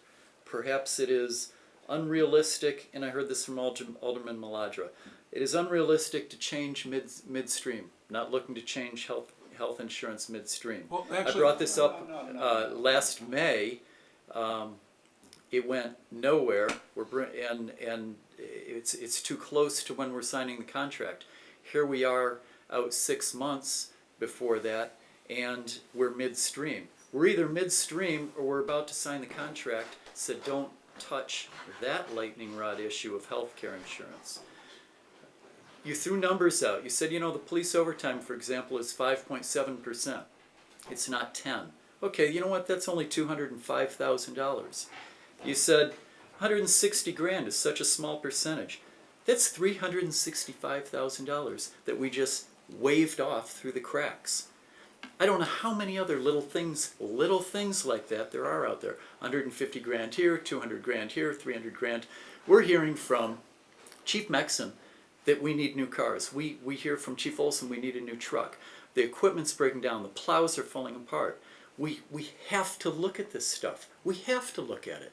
Perhaps it is unrealistic, and I heard this from Alderman Maladra. It is unrealistic to change midstream, not looking to change health insurance midstream. Well, actually, I brought this up last May. It went nowhere. And it's too close to when we're signing the contract. Here we are out 6 months before that, and we're midstream. We're either midstream or we're about to sign the contract. So don't touch that lightning rod issue of healthcare insurance. You threw numbers out. You said, the police overtime, for example, is 5.7%. It's not 10. Okay, you know what? That's only $205,000. You said 160 grand is such a small percentage. That's $365,000 that we just waved off through the cracks. I don't know how many other little things like that there are out there. 150 grand here, 200 grand here, 300 grand. We're hearing from Chief Mexon that we need new cars. We hear from Chief Olson we need a new truck. The equipment's breaking down. The plows are falling apart. We have to look at this stuff. We have to look at it.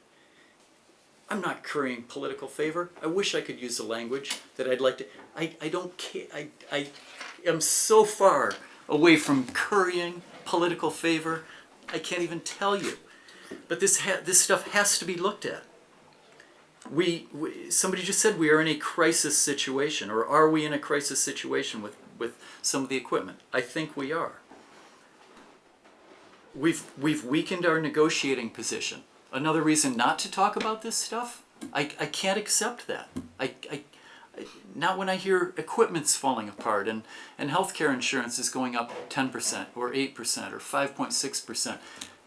I'm not currying political favor. I wish I could use the language that I'd like to. I don't care. I am so far away from currying political favor. I can't even tell you. But this stuff has to be looked at. Somebody just said we are in a crisis situation, or are we in a crisis situation with some of the equipment? I think we are. We've weakened our negotiating position. Another reason not to talk about this stuff? I can't accept that. Not when I hear equipment's falling apart and healthcare insurance is going up 10% or 8% or 5.6%.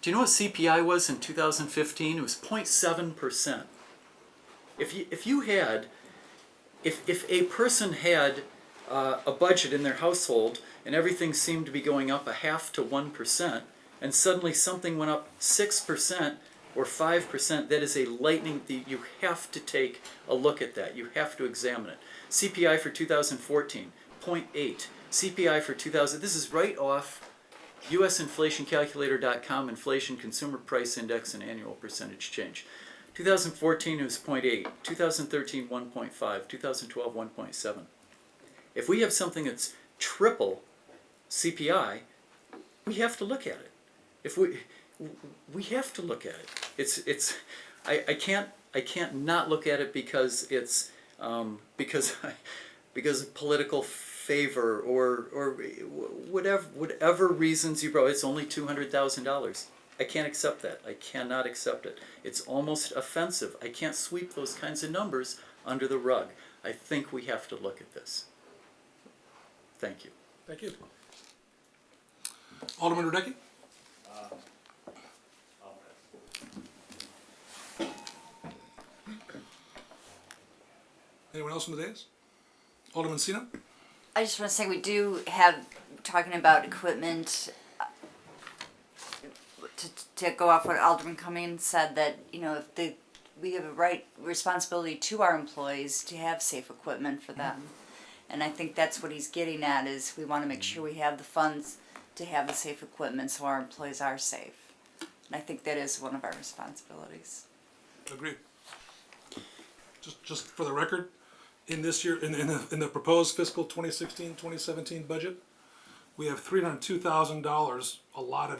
Do you know what CPI was in 2015? It was 0.7%. If a person had a budget in their household and everything seemed to be going up 0.5 to 1%, and suddenly something went up 6% or 5%, that is a lightning. You have to take a look at that. You have to examine it. CPI for 2014, 0.8. CPI for 2000, this is right off usinflationcalculator.com, inflation, consumer price index, and annual percentage change. 2014 it was 0.8, 2013 1.5, 2012 1.7. If we have something that's triple CPI, we have to look at it. We have to look at it. I can't not look at it because it's because of political favor or whatever reasons you brought. It's only $200,000. I can't accept that. I cannot accept it. It's almost offensive. I can't sweep those kinds of numbers under the rug. I think we have to look at this. Thank you. Thank you. Alderman Radecki? Anyone else from the dais? Alderman Sina? I just want to say we do have, talking about equipment, to go off what Alderman Cummings said, that, you know, if we have a responsibility to our employees to have safe equipment for them. And I think that's what he's getting at, is we want to make sure we have the funds to have the safe equipment so our employees are safe. And I think that is one of our responsibilities. Agreed. Just for the record, in this year, in the proposed fiscal 2016-2017 budget, we have $302,000 allotted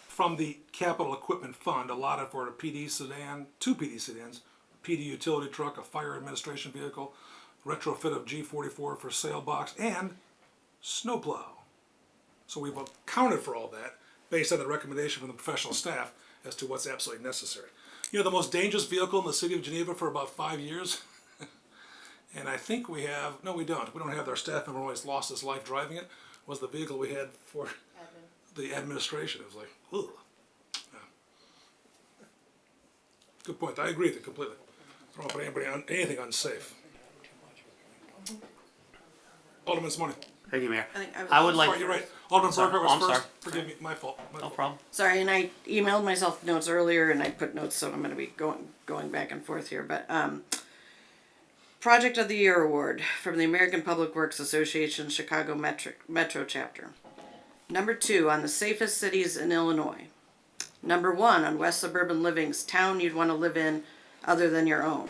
from the capital equipment fund, allotted for a PD sedan, 2 PD sedans, a PD utility truck, a fire administration vehicle, retrofit of G44 for sail box, and snowplow. So we've accounted for all that based on the recommendation from the professional staff as to what's absolutely necessary. You know, the most dangerous vehicle in the city of Geneva for about 5 years, and I think we have, no we don't have, our staff member always lost his life driving it, was the vehicle we had for the administration. It was like, ugh. Yeah. Good point. I agree with it completely. I don't want to put anybody on anything unsafe. Alderman Simone. Thank you, Mayor. I would like. Sorry, you're right. Alderman Burkhart was first. Sorry. Forgive me, my fault. No problem. Sorry, and I emailed myself notes earlier, and I put notes, so I'm going to be going back and forth here. But Project of the Year Award from the American Public Works Association Chicago Metro Chapter. Number 2 on the safest cities in Illinois. Number 1 on West Suburban Living's town you'd want to live in other than your own.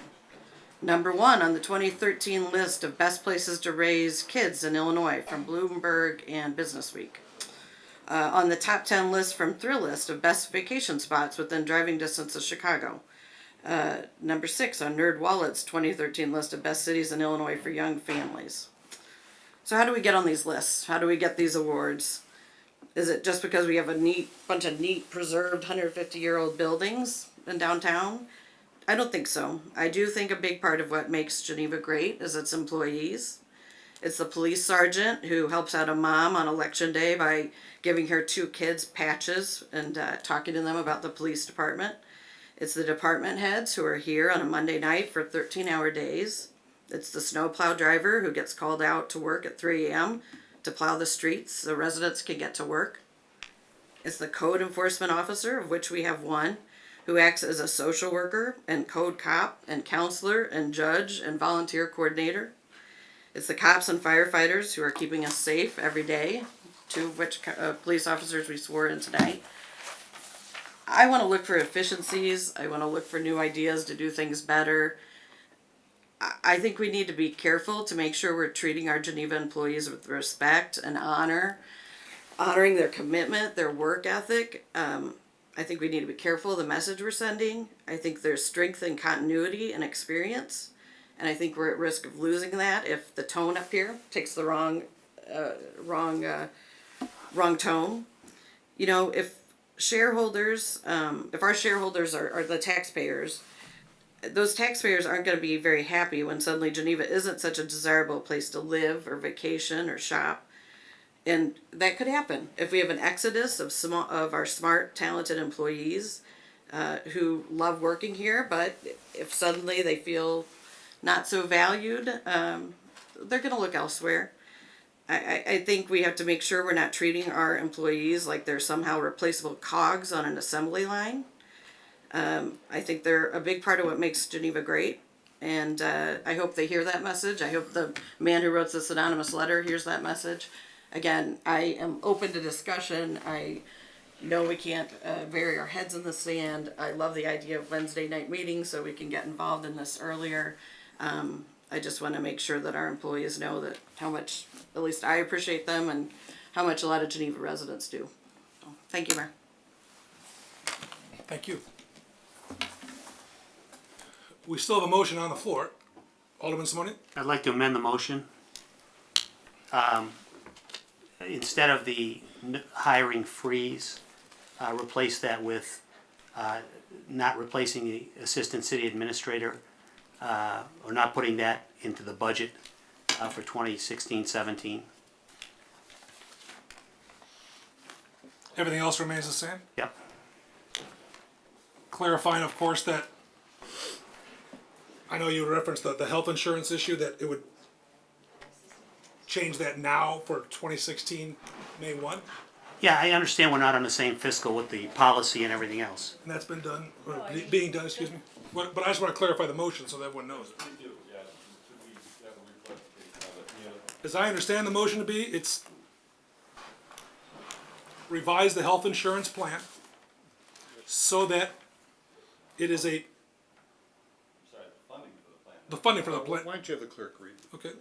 Number 1 on the 2013 list of best places to raise kids in Illinois from Bloomberg and Business Week. On the top 10 list from Thrillist of best vacation spots within driving distance of Chicago. Number 6 on NerdWallet's 2013 list of best cities in Illinois for young families. So how do we get on these lists? How do we get these awards? Is it just because we have a bunch of neat preserved 150-year-old buildings in downtown? I don't think so. I do think a big part of what makes Geneva great is its employees. It's the police sergeant who helps out a mom on election day by giving her 2 kids patches and talking to them about the police department. It's the department heads who are here on a Monday night for 13-hour days. It's the snowplow driver who gets called out to work at 3 a.m. to plow the streets so residents can get to work. It's the code enforcement officer, of which we have 1, who acts as a social worker and code cop and counselor and judge and volunteer coordinator. It's the cops and firefighters who are keeping us safe every day, 2 of which police officers we swore in tonight. I want to look for efficiencies. I want to look for new ideas to do things better. I think we need to be careful to make sure we're treating our Geneva employees with respect and honoring their commitment, their work ethic. I think we need to be careful of the message we're sending. I think there's strength in continuity and experience. And I think we're at risk of losing that if the tone up here takes the wrong tone. You know, if shareholders, if our shareholders are the taxpayers, those taxpayers aren't going to be very happy when suddenly Geneva isn't such a desirable place to live or vacation or shop. And that could happen if we have an exodus of our smart, talented employees who love working here, but if suddenly they feel not so valued, they're going to look elsewhere. I think we have to make sure we're not treating our employees like they're somehow replaceable cogs on an assembly line. I think they're a big part of what makes Geneva great, and I hope they hear that message. I hope the man who wrote this anonymous letter hears that message. Again, I am open to discussion. I know we can't bury our heads in the sand. I love the idea of Wednesday night meetings so we can get involved in this earlier. I just want to make sure that our employees know that how much, at least I appreciate them, and how much a lot of Geneva residents do. So, thank you, Mayor. Thank you. We still have a motion on the floor. Alderman Simone? I'd like to amend the motion. Instead of the hiring freeze, replace that with not replacing the assistant city administrator, or not putting that into the budget for 2016-17. Everything else remains the same? Yep. Clarifying, of course, that I know you referenced the health insurance issue, that it would change that now for 2016, May 1? Yeah, I understand we're not on the same fiscal with the policy and everything else. And that's been done, or being done, excuse me? But I just want to clarify the motion so that everyone knows. As I understand the motion to be, it's revise the health insurance plan so that it is a, the funding for the plan. Why don't you have the clerk read? Okay.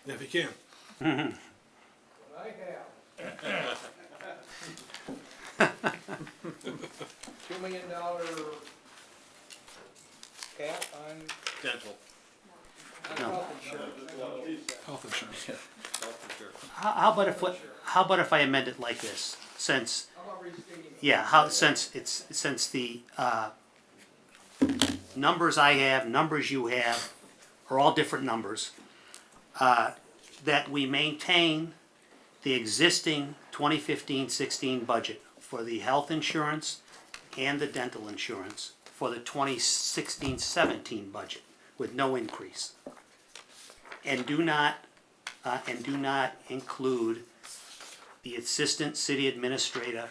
Yeah, if you can. What I have. $2 million cap on Dental. No. Health insurance. How about if I amend it like this? Since, since the numbers I have, numbers you have, are all different numbers, that we maintain the existing 2015-16 budget for the health insurance and the dental insurance for the 2016-17 budget with no increase. And do not include the assistant city administrator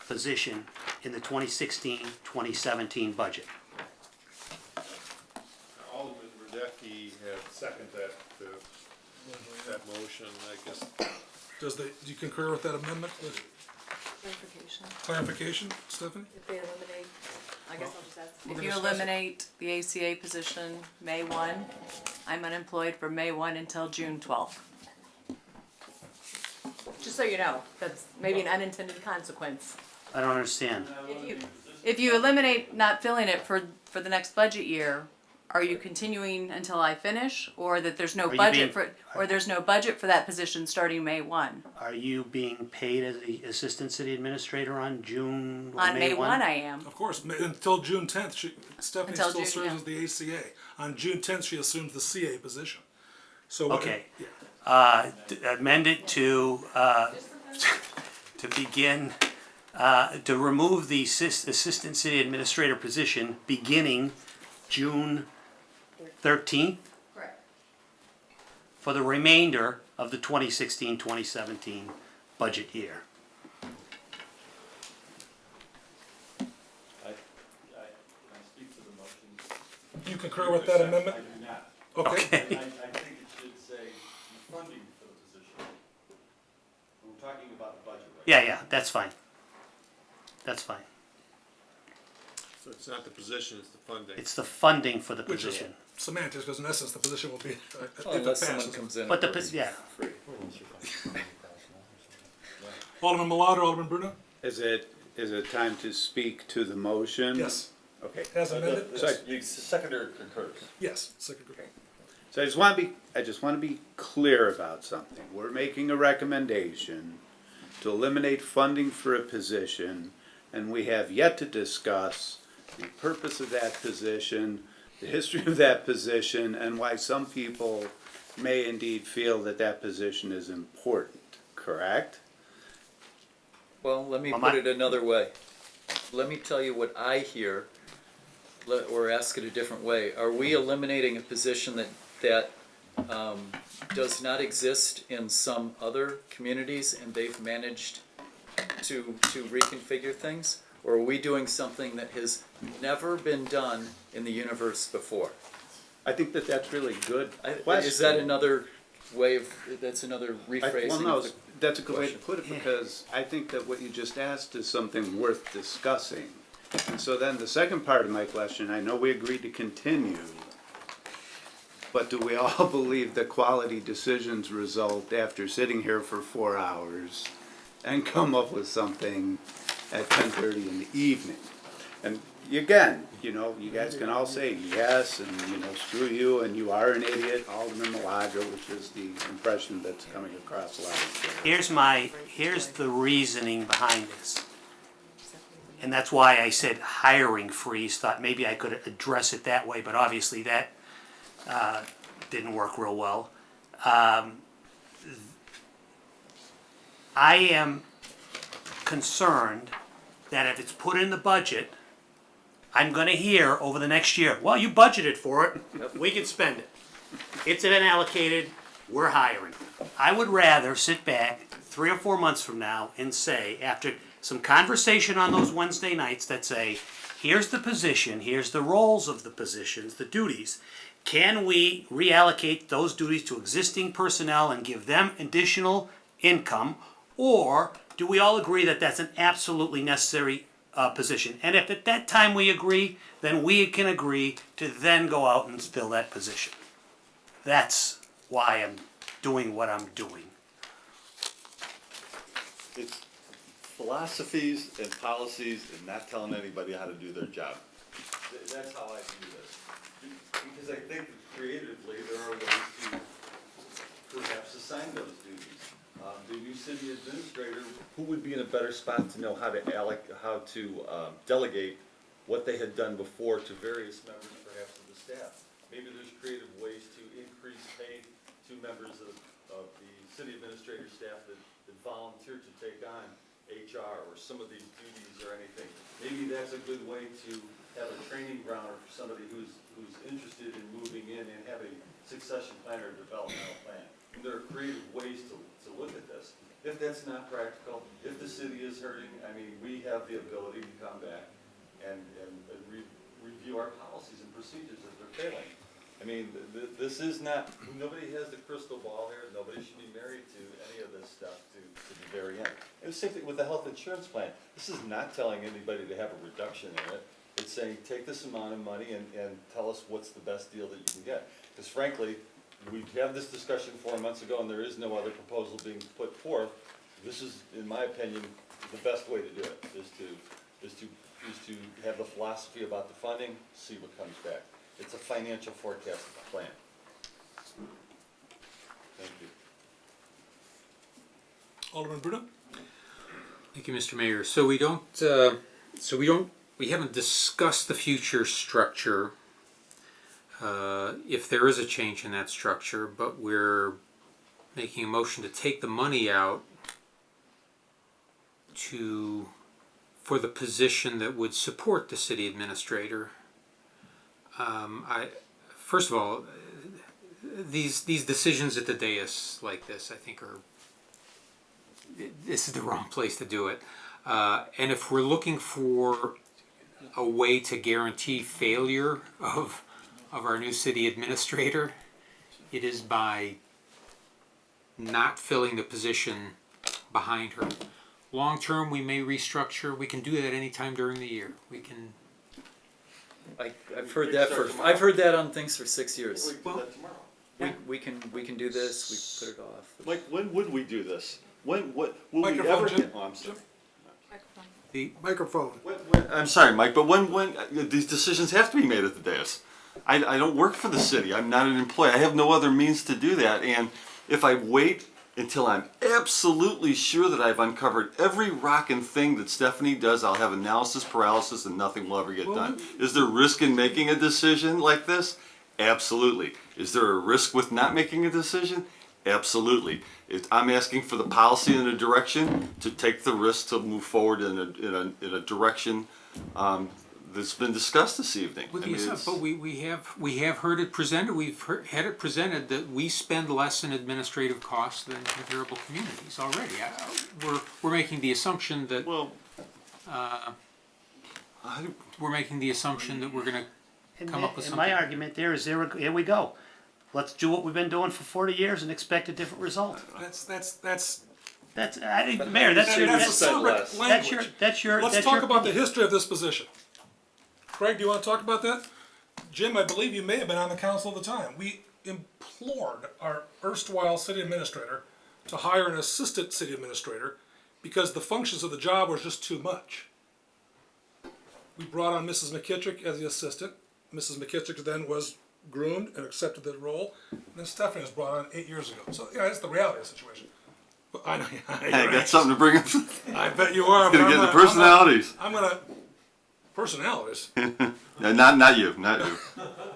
position in the 2016-2017 budget. Alderman Radecki had seconded that motion, I guess. Do you concur with that amendment? Clarification. Clarification, Stephanie? If they eliminate, I guess I'll just ask. If you eliminate the ACA position May 1, I'm unemployed from May 1 until June 12th. Just so you know, that's maybe an unintended consequence. I don't understand. If you eliminate not filling it for the next budget year, are you continuing until I finish, or that there's no budget there's no budget for that position starting May 1? Are you being paid as the assistant city administrator on June? On May 1 I am. Of course, until June 10th, Stephanie Until still June, serves yeah. as the ACA. On June 10th, she assumes the CA position. So Okay. Amend it to begin, to remove the assistant city administrator position beginning June 13th Correct. for the remainder of the 2016-2017 budget year. I speak to the motion. You concur with that amendment? I do not. Okay. I think it should say funding for the position. We're talking about the budget, right? Yeah, that's fine. That's fine. So it's not the position, it's the funding. It's the funding for the Which is position. semantics, because in essence, the position will be, if it Unless someone passes. comes in. But for yeah. free. Alderman Millar, Alderman Bruno? Is it time to speak to the motion? Yes. Okay. As amended? So You seconder concurs. Yes. Second group. So I just want to be clear about something. We're making a recommendation to eliminate funding for a position, and we have yet to discuss the purpose of that position, the history of that position, and why some people may indeed feel that that position is important, correct? Well, let me Well, put my- it another way. Let me tell you what I hear, or ask it a different way. Are we eliminating a position that does not exist in some other communities and they've managed to reconfigure things? Or are we doing something that has never been done in the universe before? I think that that's really good Is question. that another way of, that's another rephrasing? Well, no, of the that's a good way to question? put it, because I think that what you just asked is something worth discussing. And so then the second part of my question, I know we agreed to continue, but do we all believe that quality decisions result after sitting here for 4 hours and come up with something at 10:30 in the evening? And again, you guys can all say yes, and screw you, and you are an idiot, Alderman Malaga, which is the impression that's coming across loud and clear. Here's the reasoning behind this. And that's why I said hiring freeze, thought maybe I could address it that way, but obviously that didn't work real well. I am concerned that if it's put in the budget, I'm gonna hear over the next year, well, you budgeted for it, we can spend it. It's been allocated, we're hiring. I would rather sit back 3 or 4 months from now and say, after some conversation on those Wednesday nights that say, here's the position, here's the roles of the positions, the duties. Can we reallocate those duties to existing personnel and give them additional income? Or do we all agree that that's an absolutely necessary position? And if at that time we agree, then we can agree to then go out and fill that position. That's why I'm doing what I'm doing. It's philosophies and policies and not telling anybody how to do their job. That's how I view this. Because I think creatively there are ways to perhaps assign those duties. The new city administrator, who would be in a better spot to know how to delegate what they had done before to various members perhaps of the staff. Maybe there's creative ways to increase pay to members of the city administrator staff that volunteer to take on HR or some of these duties or anything. Maybe that's a good way to have a training ground for somebody who's interested in moving in and have a succession plan or developmental plan. And there are creative ways to look at this. If that's not practical, if the city is hurting, I mean, we have the ability to come back and review our policies and procedures if they're failing. I mean, this is not, nobody has the crystal ball here. Nobody should be married to any of this stuff to the very end. And the same thing with the health insurance plan. This is not telling anybody to have a reduction in it. It's saying, take this amount of money and tell us what's the best deal that you can get. Because frankly, we had this discussion 4 months ago and there is no other proposal being put forth. This is, in my opinion, the best way to do it, is to have the philosophy about the funding, see what comes back. It's a financial forecast plan. Thank you. Alderman Bruno? Thank you, Mr. Mayor. So we haven't discussed the future structure, if there is a change in that structure, but we're making a motion to take the money out for the position that would support the city administrator. First of all, these decisions at the dais like this, I think this is the wrong place to do it. And if we're looking for a way to guarantee failure of our new city administrator, it is by not filling the position behind her. Long term, we may restructure. We can do that any time during the year. We can. I've heard that I've heard that on things for 6 years. We can do that tomorrow. We can do this. We put it off. Mike, when would we do this? Will we Microphone, ever Jim. get? Oh, I'm sorry. The microphone. I'm sorry, Mike, but when these decisions have to be made at the dais. I don't work for the city. I'm not an employee. I have no other means to do that. And if I wait until I'm absolutely sure that I've uncovered every rockin' thing that Stephanie does, I'll have analysis paralysis and nothing will ever get done. Is there risk in making a decision like this? Absolutely. Is there a risk with not making a decision? Absolutely. I'm asking for the policy and a direction to take the risk to move forward in a direction that's been discussed this evening. But we have heard it presented. We've had it presented that we spend less in administrative costs than comparable communities already. We're making the assumption that we're making the assumption that we're going to come up with something. My argument there is here we go. Let's do what we've been doing for 40 years and expect a different result. Mayor, that's a separate language. Let's talk about the history of this position. Craig, do you want to talk about that? Jim, I believe you may have been on the council at the time. We implored our erstwhile city administrator to hire an assistant city administrator because the functions of the job was just too much. We brought on Mrs. McKittrick as the assistant. Mrs. McKittrick then was groomed and accepted the role. And then Stephanie was brought on 8 years ago. So yeah, that's the reality of the situation. But I know. I got something to bring up. I bet you are. Gonna get the personalities. I'm gonna Personalities. No, not you, not you.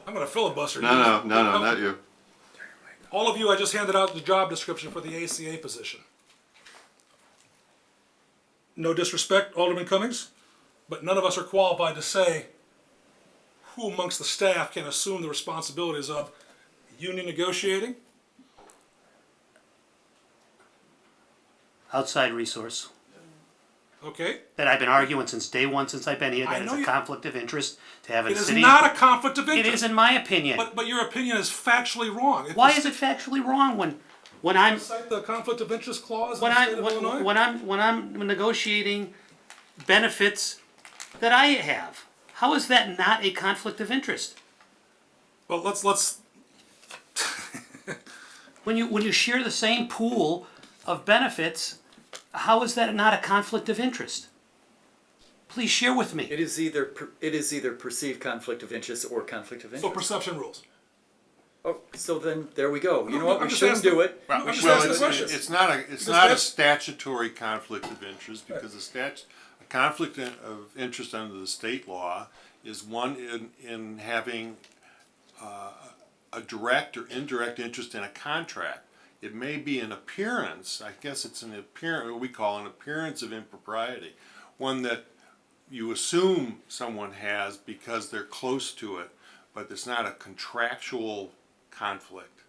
I'm gonna filibuster you. No, not you. All of you, I just handed out the job description for the ACA position. No disrespect, Alderman Cummings, but none of us are qualified to say who amongst the staff can assume the responsibilities of union negotiating. Outside resource Okay? that I've been arguing since day one, since I've been here, I that it's know a you- conflict of interest to have a It is city. not a conflict of interest. It is in my opinion. But your opinion is factually wrong. Why is it factually wrong when I'm Cite the conflict of interest clause when in the state I'm of Illinois? when I'm negotiating benefits that I have? How is that not a conflict of interest? Well, let's. When you share the same pool of benefits, how is that not a conflict of interest? Please share with me. It is either perceived conflict of interest or conflict of So interest. perception rules. Oh, so then there we go. You know No, what? I'm We just shouldn't asking- do it. I'm just Well, asking the question. it's not Because a that's- statutory conflict of interest because a conflict of interest under the state law is one in having a direct or indirect interest in a contract. It may be an appearance. I guess it's an appearance. What we call an appearance of impropriety, one that you assume someone has because they're close to it, but it's not a contractual conflict.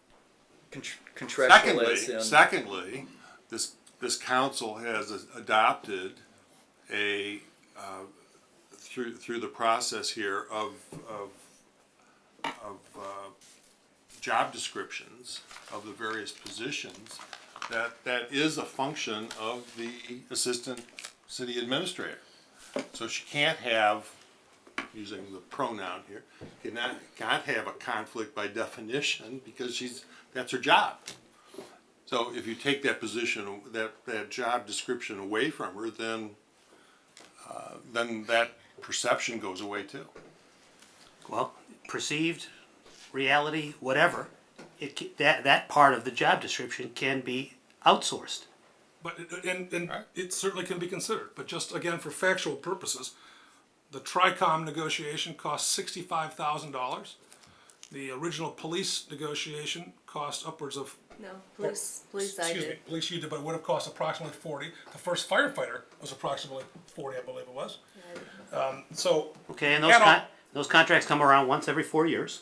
Contractual as in- Secondly, this council has adopted a through the process here of job descriptions of the various positions that is a function of the assistant city administrator. So she can't have, using the pronoun here, can't have a conflict by definition because that's her job. So if you take that position, that job description away from her, then that perception goes away too. Well, perceived, reality, whatever, that part of the job description can be outsourced. But it certainly can be considered. But just again, for factual purposes, the TRICOM negotiation cost $65,000. The original police negotiation cost upwards of. No, police I Excuse me, did. police you did, but it would have cost approximately 40. The first firefighter was approximately 40, I believe it was. So. Okay, and add on- those contracts come around once every 4 years.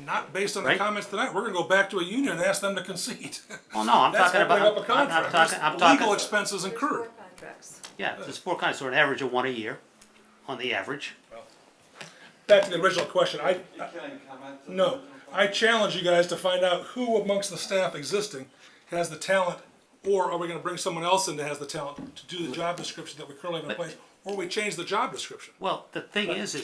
Not based on the Right. comments tonight. We're going to go back to a union and ask them to concede. Well, no, I'm talking about. That's opening up a contract. I'm There's talking. legal expenses incurred. Yeah, there's 4 contracts, so an average of 1 a year, on the average. Back to the original question. No, I challenge you guys to find out who amongst the staff existing has the talent, or are we going to bring someone else in that has the talent to do the job description that we currently have in place, or we change the job description. Well, the thing is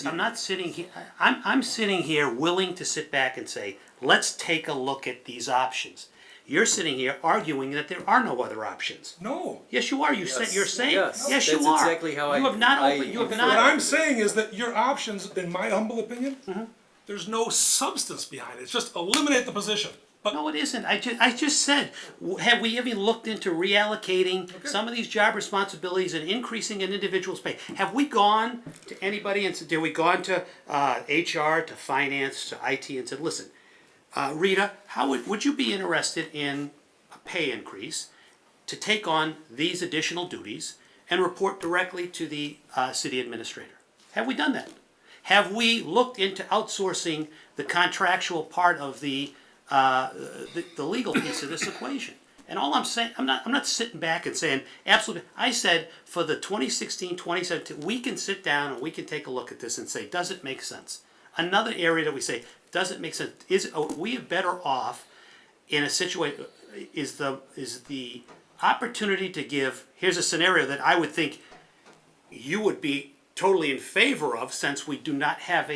I'm not sitting here. I'm sitting here willing to sit back and say, let's take a look at these options. You're sitting here arguing that there are no other options. No. Yes, you are. You're saying. Yes, you that's are. exactly how you have not. You have What not. I'm saying is that your options, in my humble opinion, Mm-hmm. there's no substance behind it. It's just eliminate the position. But No, it isn't. I just said, have we even looked into reallocating some of these job responsibilities and increasing an individual's pay? Have we gone to anybody and said, have we gone to HR, to finance, to IT and said, listen, Rita, how would you be interested in a pay increase to take on these additional duties and report directly to the city administrator? Have we done that? Have we looked into outsourcing the contractual part of the legal piece of this equation? And all I'm saying, I'm not sitting back and saying, absolutely. I said for the 2016, 2017, we can sit down and we can take a look at this and say, does it make sense? Another area that we say, does it make sense? Are we better off in a situation, is the opportunity to give, here's a scenario that I would think you would be totally in favor of, since we do not have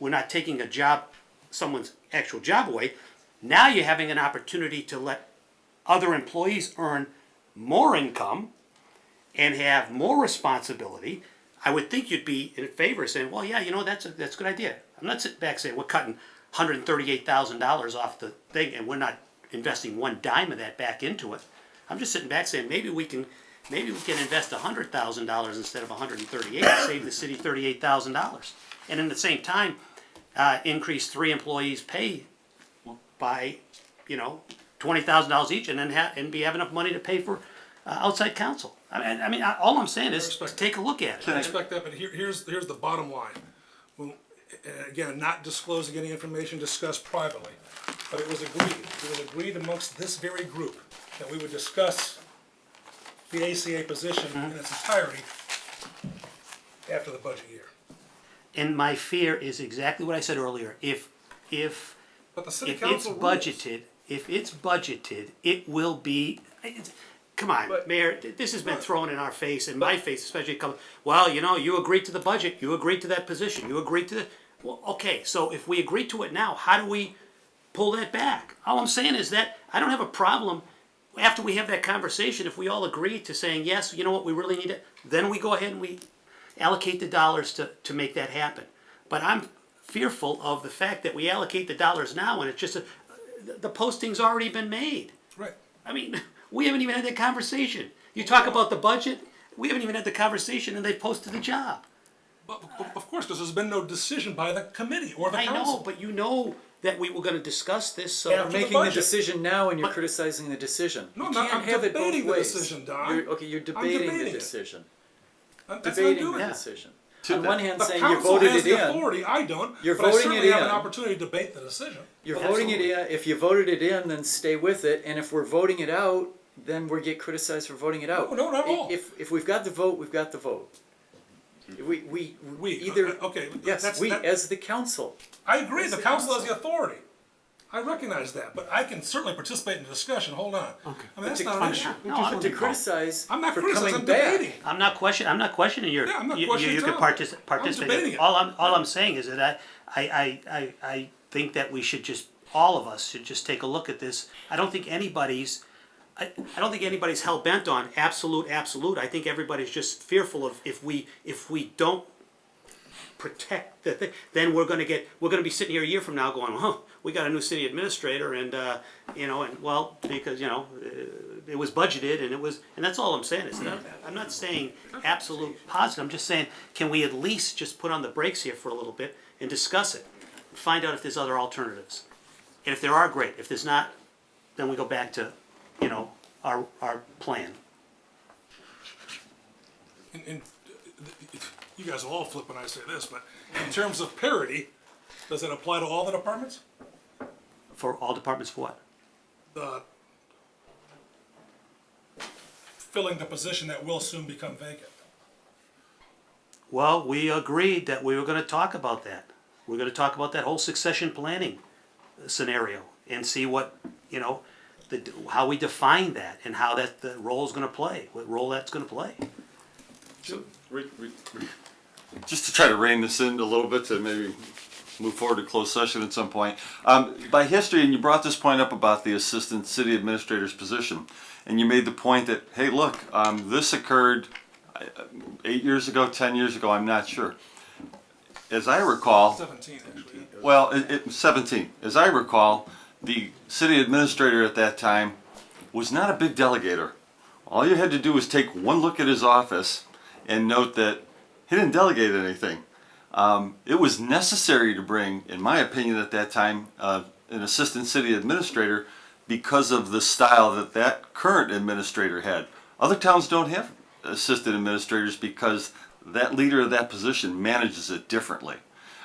we're not taking a job, someone's actual job away. Now you're having an opportunity to let other employees earn more income and have more responsibility. I would think you'd be in favor of saying, well, yeah, that's a good idea. I'm not sitting back saying we're cutting $138,000 off the thing and we're not investing one dime of that back into it. I'm just sitting back saying maybe we can maybe we can invest $100,000 instead of $138 to save the city $38,000. And in the same time, increase 3 employees' pay by, $20,000 each, and then and have enough money to pay for outside counsel. I mean, all I'm saying is take a look at it. I respect that, but here's the bottom line. Well, again, not disclosing any information discussed privately, but it was agreed amongst this very group that we would discuss the ACA position in its entirety after the budget year. And my fear is exactly what I said earlier. If But the city it's council budgeted, it will be. Come on, Mayor, this has been thrown in our face, in my face especially. Well, you agreed to the budget, you agreed to that position, you agreed to the. Well, okay, so if we agree to it now, how do we pull that back? All I'm saying is that I don't have a problem after we have that conversation, if we all agree to saying, yes, you know what, we really need it, then we go ahead and we allocate the dollars to make that happen. But I'm fearful of the fact that we allocate the dollars now and it's just the posting's already been made. Right. I mean, we haven't even had that conversation. You talk about the budget, we haven't even had the conversation and they posted the job. But of course, because there's been no decision by the committee or the council. I know, but you know that we were going to discuss this. So You're making the decision now and you're criticizing the decision. No, you I'm can't have it both debating the ways. decision, Don. You're debating the it. decision. That's what I'm Debating doing. the decision. On one hand, The saying you council voted has it the in. authority, I don't, You're but I voting certainly it have an in. opportunity to debate the decision. You're voting it in. If you voted it in, then stay with it. And if we're voting it out, then we get criticized for voting it out. No, not at all. If we've got the vote, we've got the vote. We either okay. Yes, as the council. I agree. The council has the authority. I recognize that, but I can certainly participate in the discussion. Hold on. Okay. I mean, that's not an issue. But to criticize I'm not for criticizing. coming I'm back. debating. I'm not questioning your. Yeah, I'm not you questioning can Tom. participate. I'm debating it. All I'm saying is that I think that we should all of us should just take a look at this. I don't think anybody's hell bent on absolute. I think everybody's just fearful of if we don't protect the thing, then we're going to be sitting here a year from now going, oh, we got a new city administrator and because it was budgeted and that's all I'm saying is that I'm not saying absolute positive. I'm just saying, can we at least just put on the brakes here for a little bit and discuss it, find out if there's other alternatives, and if there are, great. If there's not, then we go back to our plan. And you guys will all flip when I say this, but in terms of parity, does it apply to all the departments? For all departments, for what? The filling the position that will soon become vacant. Well, we agreed that we were going to talk about that. We're going to talk about that whole succession planning scenario and see what, how we define that and how that the role is going to play, what role that's going to play. So, just to try to rein this in a little bit to maybe move forward to closed session at some point. By history, and you brought this point up about the assistant city administrator's position, and you made the point that, hey, look, this occurred 8 years ago, 10 years ago, I'm not sure. As I recall, 17 actually. well, 17. As I recall, the city administrator at that time was not a big delegator. All you had to do was take one look at his office and note that he didn't delegate anything. It was necessary to bring, in my opinion at that time, an assistant city administrator because of the style that current administrator had. Other towns don't have assistant administrators because that leader of that position manages it differently.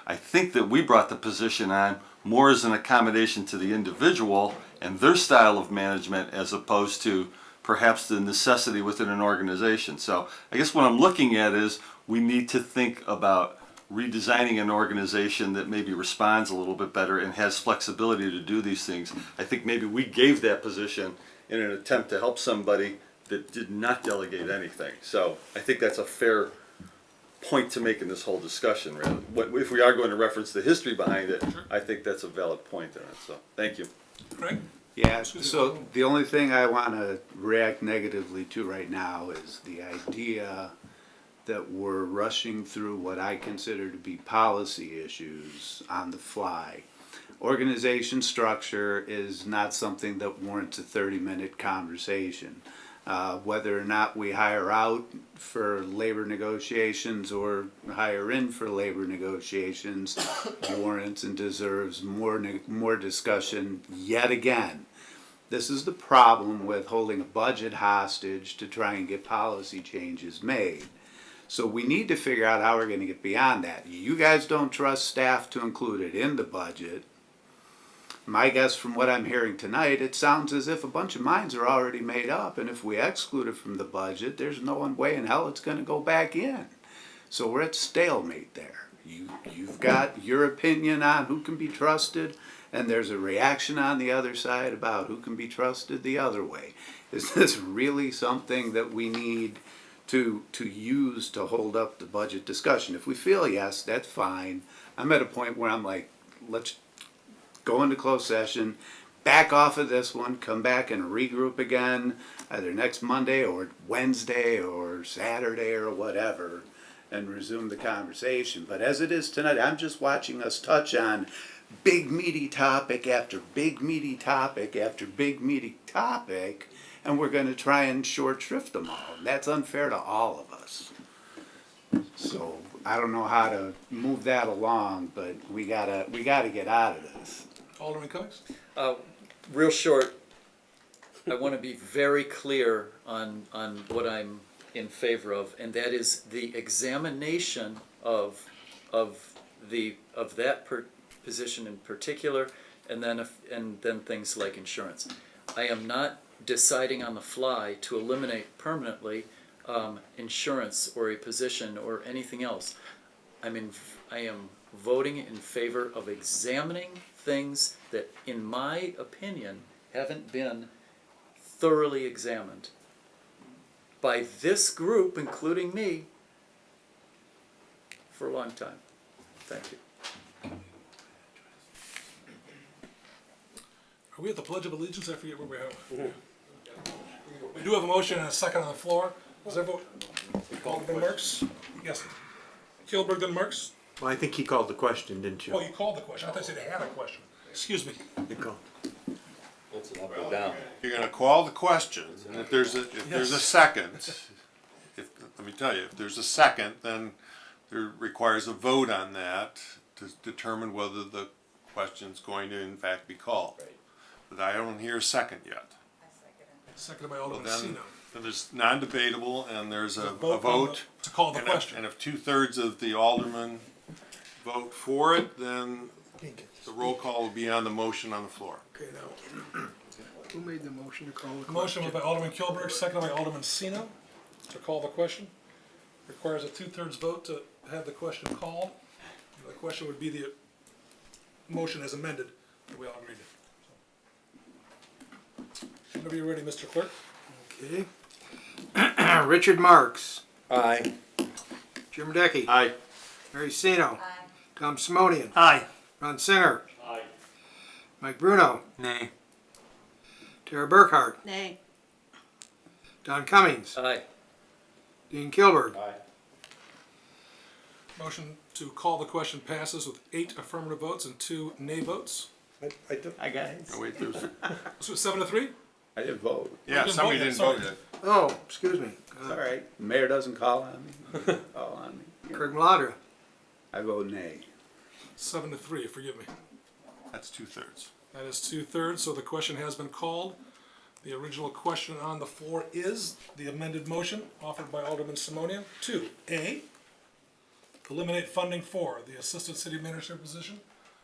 I think that we brought the position on more as an accommodation to the individual and their style of management as opposed to perhaps the necessity within an organization. So I guess what I'm looking at is we need to think about redesigning an organization that maybe responds a little bit better and has flexibility to do these things. I think maybe we gave that position in an attempt to help somebody that did not delegate anything. So I think that's a fair point to make in this whole discussion, really. If we are going to reference the history behind it, I think that's a valid point in it. So thank you. Craig? Yeah, so the only thing I want to react negatively to right now is the idea that we're rushing through what I consider to be policy issues on the fly. Organization structure is not something that warrants a 30-minute conversation. Whether or not we hire out for labor negotiations or hire in for labor negotiations warrants and deserves more discussion yet again. This is the problem with holding a budget hostage to try and get policy changes made. So we need to figure out how we're going to get beyond that. You guys don't trust staff to include it in the budget. My guess from what I'm hearing tonight, it sounds as if a bunch of minds are already made up, and if we exclude it from the budget, there's no way in hell it's going to go back in. So we're at stalemate there. You've got your opinion on who can be trusted, and there's a reaction on the other side about who can be trusted the other way. Is this really something that we need to use to hold up the budget discussion? If we feel yes, that's fine. I'm at a point where I'm like, let's go into closed session, back off of this one, come back and regroup again, either next Monday or Wednesday or Saturday or whatever, and resume the conversation. But as it is tonight, I'm just watching us touch on big meaty topic after big meaty topic after big meaty topic, and we're going to try and short shrift them all. That's unfair to all of us. So I don't know how to move that along, but we gotta get out of this. Alderman Cummings? Real short, I want to be very clear on what I'm in favor of, and that is the examination of that position in particular, and then things like insurance. I am not deciding on the fly to eliminate permanently insurance or a position or anything else. I am voting in favor of examining things that, in my opinion, haven't been thoroughly examined by this group, including me, for a long time. Thank you. Are we at the Pledge of Allegiance? I forget where we are. We do have a motion and a second on the floor. Is there a vote? Alderman Marks? Yes. Kilberg, then Marks? Well, I think he called the question, didn't you? Oh, you called the question. I thought you said you had a question. Excuse me. You called. You're gonna call the question, and if there's a second, let me tell you, if there's a second, then there requires a vote on that to determine whether the question's going to in fact be called. Right. But I don't hear a second yet. Seconded by Alderman Well, Sino. then there's non-debatable, and there's a vote vote. to call the and question. And if 2/3 of the aldermen vote for it, then the roll call will be on the motion on the floor. Okay, now, who made the motion to call the question? Motion was by Alderman Kilberg, seconded by Alderman Sino to call the question. Requires a 2/3 vote to have the question called. The question would be the motion as amended that we all agreed to. Whenever you're ready, Mr. Clerk. Okay. Richard Marks. Aye. Jim Radecki. Aye. Mary Sino. Aye. Tom Simonian. Aye. Ron Singer. Aye. Mike Bruno. Nay. Tara Burkhart. Nay. Don Cummings. Aye. Dean Kilberg. Aye. Motion to call the question passes with 8 affirmative votes and 2 nay votes. Hi, guys. Oh, wait, there's, So 7-3? I didn't vote. yeah, didn't somebody vote yet, didn't sorry. vote yet. Oh, excuse me. It's all right. Mayor doesn't call on me. Call on me. Craig Maladra. I vote nay. 7-3, forgive me. That's 2/3. That is 2/3, so the question has been called. The original question on the floor is the amended motion offered by Alderman Simonian to A, eliminate funding for the Assistant City Manager position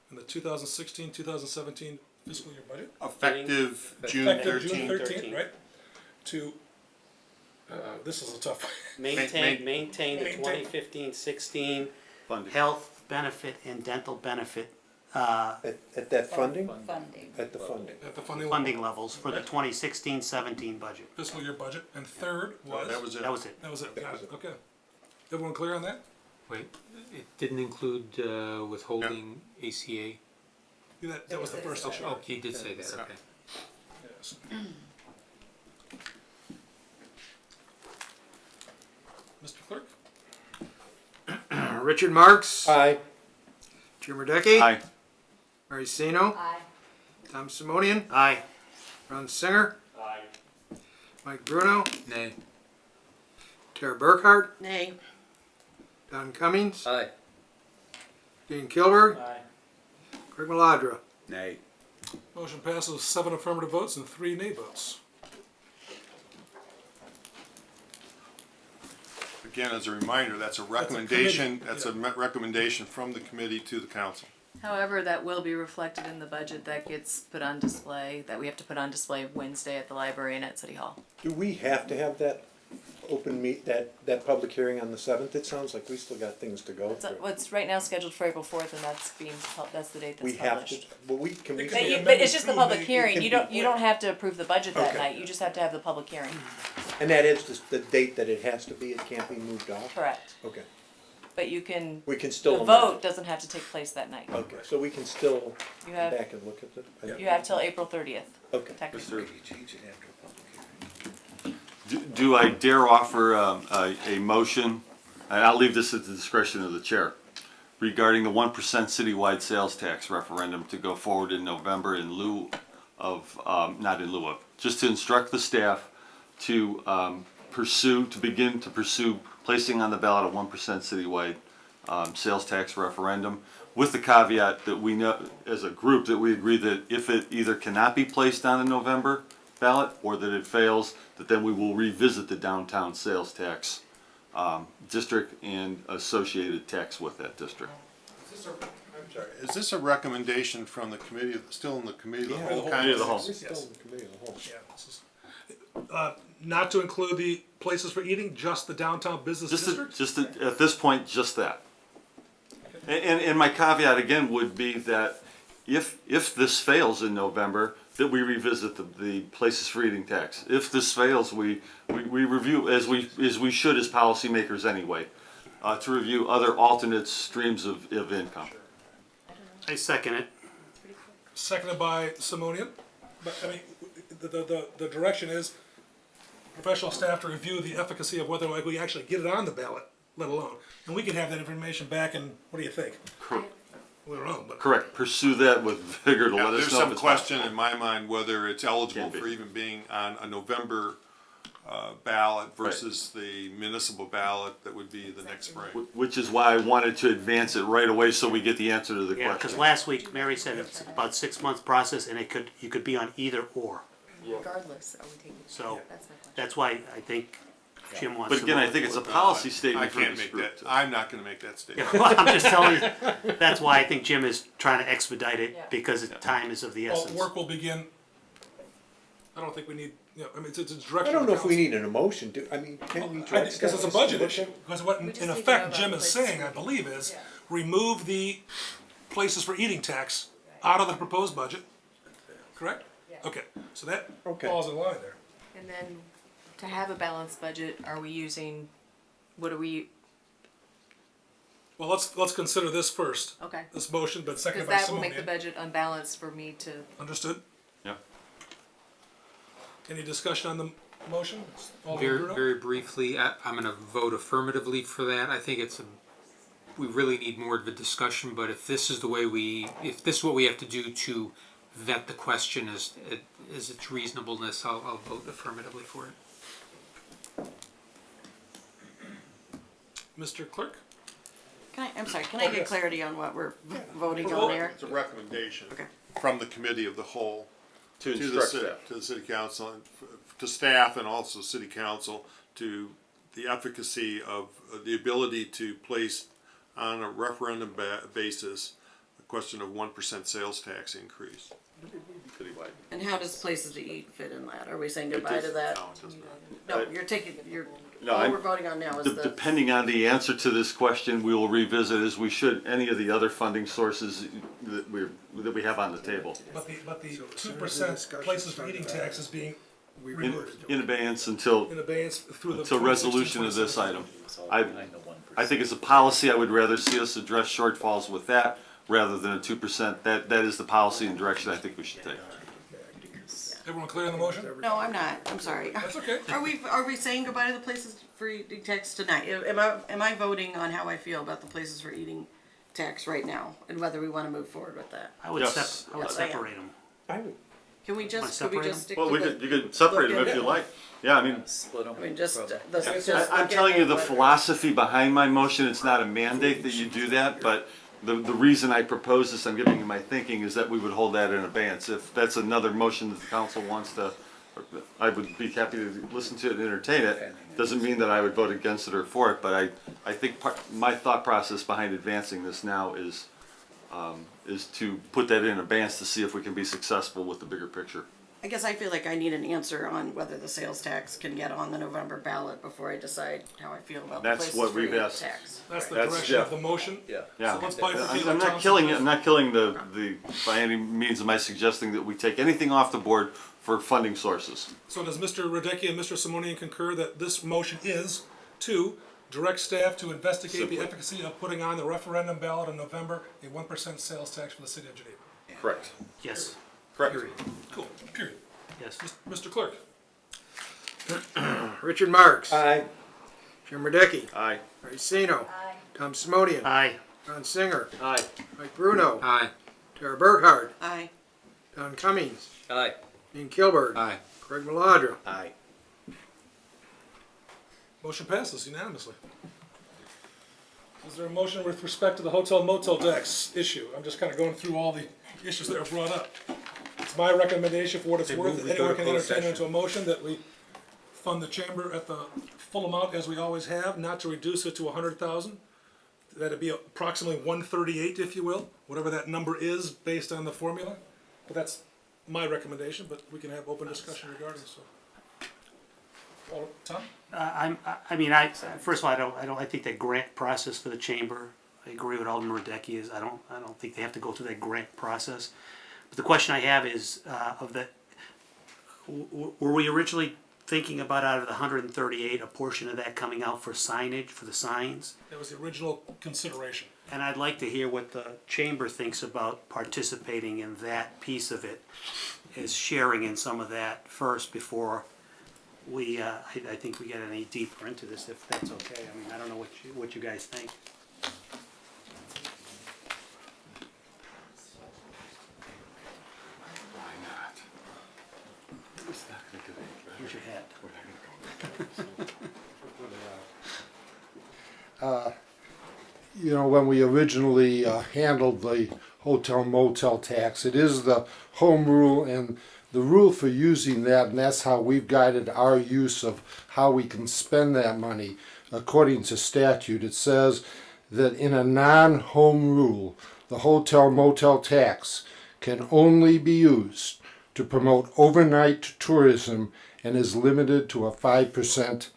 in the 2016-2017 fiscal year budget. Effective June Effective June 13th. 13th, right? To, this is a tough one. Maintain the Maintain. 2015-16 Funding. health benefit and dental benefit At that funding? Funding. At the funding. At the funding funding levels for the 2016-17 budget. fiscal year budget. And third was? That was it. That was it. That was it, got it, okay. Everyone clear on that? Wait, it didn't include withholding ACA? That was the first issue. Oh, he did say that, okay. Yes. Mr. Clerk? Richard Marks. Aye. Jim Radecki. Aye. Mary Sino. Aye. Tom Simonian. Aye. Ron Singer. Aye. Mike Bruno, Nay. Tara Burkhardt, Nay. Don Cummings, Aye. Dean Kilberg, Aye. Craig Maladra. Nay. Motion passes with 7 affirmative votes and 3 nay votes. Again, as a reminder, that's a recommendation, recommendation from the committee to the council. However, that will be reflected in the budget that gets put on display, that we have to put on display Wednesday at the library and at City Hall. Do we have to have that open that public hearing on the 7th? It sounds like we still got things to go through. What's right now scheduled for April 4th, and that's the date that's We have published. to, but we, can we? But it's just the public hearing. can You be- don't have to approve the budget that Okay. night. You just have to have the public hearing. And that is the date that it has to be, it can't be moved off? Correct. Okay, But you can. we can still. The amend vote it. doesn't have to take place that night. Okay, so we can still You go have. back and look at it? You have till April 30th. Okay. Technically. Do I dare offer a motion, and I'll leave this at the discretion of the chair, regarding the 1% citywide sales tax referendum to go forward in November in lieu of, not in lieu of, just to instruct the staff to begin to pursue placing on the ballot a 1% citywide sales tax referendum, with the caveat that we know, as a group, that we agree that if it either cannot be placed on the November ballot or that it fails, that then we will revisit the downtown sales tax district and associated tax with that district. I'm sorry, is this a recommendation from the committee, still in the committee of the whole? Committee of the whole. We're still in the committee of the whole. Yeah, this is, not to include the places for eating, just the downtown business district? At this point, just that. And my caveat again would be that if this fails in November, that we revisit the places for eating tax. If this fails, we review, as we should as policymakers anyway, to review other alternate streams of income. I second it. Seconded by Simonian. But, I mean, the direction is professional staff to review the efficacy of whether we actually get it on the ballot, let alone. And we can have that information back in, what do you think? We're wrong, but. Correct. Pursue that with vigor to let us know There's if some it's question in my mind whether it's eligible Can be. for even being on a November ballot versus the municipal ballot that would be the next spring. Which is why I wanted to advance it right away so we get the answer to the Yeah, because question. last week Mary said it's about 6 month process and you could be on either or. Regardless, are we taking? So That's my question. that's why I think Jim wants But to. again, I move think it's a forward. policy I statement for can't this make group. that, I'm not gonna make that statement. Yeah, well, I'm just telling you, that's why I think Jim is trying to expedite it Yeah. because time is of the Well, essence. work will begin, I don't think we need, I mean, it's a direction. I don't of know the if we council. need an emotion, can we direct Because staff it's a just budget to look issue. at- Because what, We just in need to effect, know about Jim the is places saying, for I believe, is Yeah. remove the places for eating tax out of the proposed budget, correct? Yeah. Okay, so that Okay. falls in line there. And then, to have a balanced budget, are we using, what are we, Well, let's consider this first, okay. this motion, but Because seconded by that will make the Simonian. budget unbalanced for me to, Understood? Yeah. Any discussion on the motion? Alderman Very, Bruno? very briefly, I'm going to vote affirmatively for that. I think we really need more of a discussion, but if this is the way if this is what we have to do to vet the question as its reasonableness, I'll vote affirmatively for it. Mr. Clerk? I'm sorry, can I get clarity on what we're voting on there? It's a recommendation Okay. from the committee of the whole To the instruct city, staff. to the city council, and to staff and also city council, to the efficacy of the ability to place on a referendum basis a question of 1% sales tax increase. Citywide. And how does places to eat fit in that? Are we saying goodbye to that? No, it does not. No, you're, No, all I'm- we're voting on now is the, Depending on the answer to this question, we will revisit, as we should, any of the other funding sources that we have on the table. But the 2% places for eating tax is being removed In abeyance until in abeyance through the. until resolution of this 2016, item. I think as a policy, I would rather see us address shortfalls with that rather than a 2%. That is the policy and direction I think we should take. Everyone clear on the motion? no, I'm not, I'm sorry. That's okay. Are we saying goodbye to the places for eating tax tonight? Am I voting on how I feel about the places for eating tax right now and whether we want to move forward with that? I would Yes. I would Yes, I am. separate them. I would Can we just, could we separate just stick Well, to the? you could separate them if you like. Yeah, I mean, Split them. I mean, just, let's just. I'm look telling at you the what- philosophy behind my motion. It's not a mandate that you do that, but the reason I propose this, I'm giving you my thinking, is that we would hold that in abeyance. If that's another motion that the council wants to, I would be happy to listen to it and entertain it. Doesn't mean that I would vote against it or for it, but I think my thought process behind advancing this now is to put that in abeyance to see if we can be successful with the bigger picture. I guess I feel like I need an answer on whether the sales tax can get on the November ballot before I decide how I feel about the That's places what for we've the asked. tax. That's the That's- direction yeah. of the motion. Yeah. Yeah, So let's bifurcate I'm what not killing it. Thompson I'm not killing the. By any means, am I suggesting that we take anything off the board for funding sources? So does Mr. Radecki and Mr. Simonian concur that this motion is to direct staff to investigate the efficacy of putting on the referendum ballot in November a 1% sales tax for the city of Geneva? Correct. Yes. Correct. Cool, period. Yes. Mr. Clerk? Richard Marks. Aye. Jim Radecki. Aye. Ricino. Tom Simonian. Aye. Don Singer. Aye. Mike Bruno. Aye. Tara Burkhardt. Aye. Don Cummings. Aye. Dean Kilburg. Aye. Craig Maladra. Aye. Motion passes unanimously. Is there a motion with respect to the hotel motel tax issue? I'm just kind of going through all the issues that are brought up. It's my recommendation, for what it's I worth, move that we go anyone to can closed entertain into session. a motion that we fund the chamber at the full amount as we always have, not to reduce it to 100,000. That'd be approximately 138, if you will, whatever that number is based on the formula. But that's my recommendation, but we can have open discussion regarding so. Tom? First of all, I think that grant process for the chamber, I agree with Alderman Radecki, is I don't think they have to go through that grant process. But the question I have is, were we originally thinking about out of the 138, a portion of that coming out for signage, for the signs? That was the original consideration. And I'd like to hear what the chamber thinks about participating in that piece of it, is sharing in some of that first before we, I think we get any deeper into this, if that's okay. I mean, I don't know what you guys think. Why not? It's not going to do anything. Here's your hat. You know, when we originally handled the hotel motel tax, it is the home rule and the rule for using that, and that's how we've guided our use of how we can spend that money. According to statute, it says that in a non-home rule, the hotel motel tax can only be used to promote overnight tourism and is limited to a 5%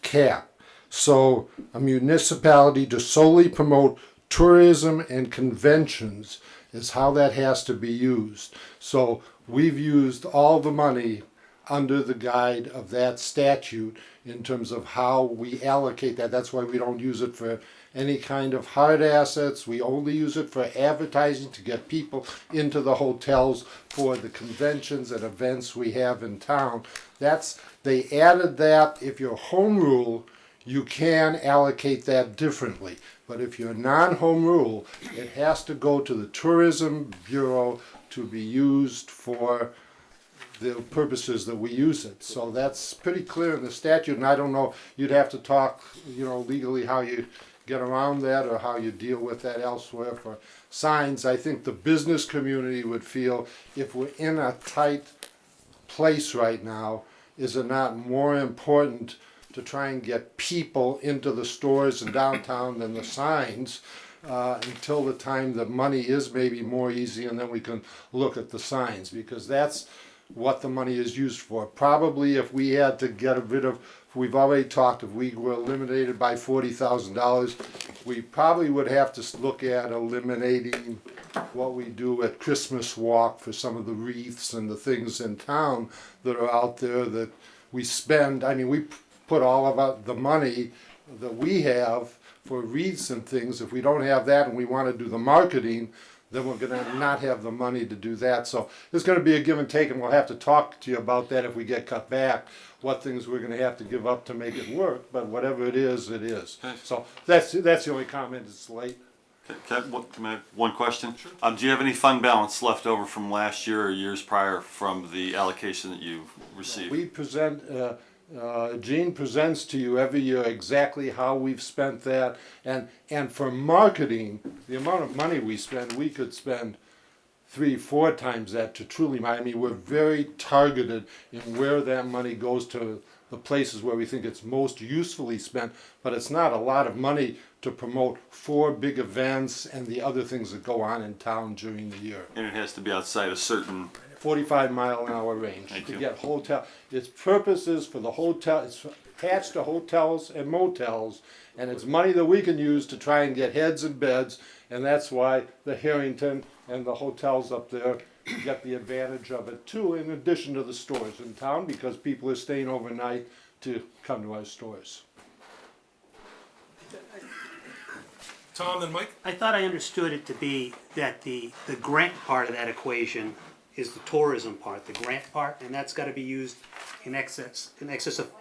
cap. So a municipality to solely promote tourism and conventions is how that has to be used. So we've used all the money under the guide of that statute in terms of how we allocate that. That's why we don't use it for any kind of hard assets. We only use it for advertising to get people into the hotels for the conventions and events we have in town. They added that. If you're home rule, you can allocate that differently. But if you're non-home rule, it has to go to the Tourism Bureau to be used for the purposes that we use it. So that's pretty clear in the statute, and I don't know, you'd have to talk, legally how you get around that or how you deal with that elsewhere for signs. I think the business community would feel if we're in a tight place right now, is it not more important to try and get people into the stores in downtown than the signs until the time the money is maybe more easy, and then we can look at the signs, because that's what the money is used for. Probably if we had to get rid of, we've already talked, if we were eliminated by $40,000, we probably would have to look at eliminating what we do at Christmas Walk for some of the wreaths and the things in town that are out there that we spend. I mean, we put all of the money that we have for wreaths and things. If we don't have that and we want to do the marketing, then we're going to not have the money to do that. So there's going to be a give and take, and we'll have to talk to you about that if we get cut back, what things we're going to have to give up to make it work. But whatever it is, it is. So that's the only comment. It's late. Can I have one question? Sure. Do you have any fund balance left over from last year or years prior from the allocation that you received? We present, Gene presents to you every year exactly how we've spent that. And for marketing, the amount of money we spend, we could spend 3-4 times that to truly, I mean, we're very targeted in where that money goes to the places where we think it's most usefully spent, but it's not a lot of money to promote 4 big events and the other things that go on in town during the year. And it has to be outside a certain 45-mile-an-hour range Thank to you. get hotel. Its purpose is for the hotel, it's attached to hotels and motels, and it's money that we can use to try and get heads and beds, and that's why the Harrington and the hotels up there get the advantage of it too, in addition to the stores in town, because people are staying overnight to come to our stores. Tom, then Mike? I thought I understood it to be that the grant part of that equation is the tourism part, the grant part, and that's gotta be used in excess of,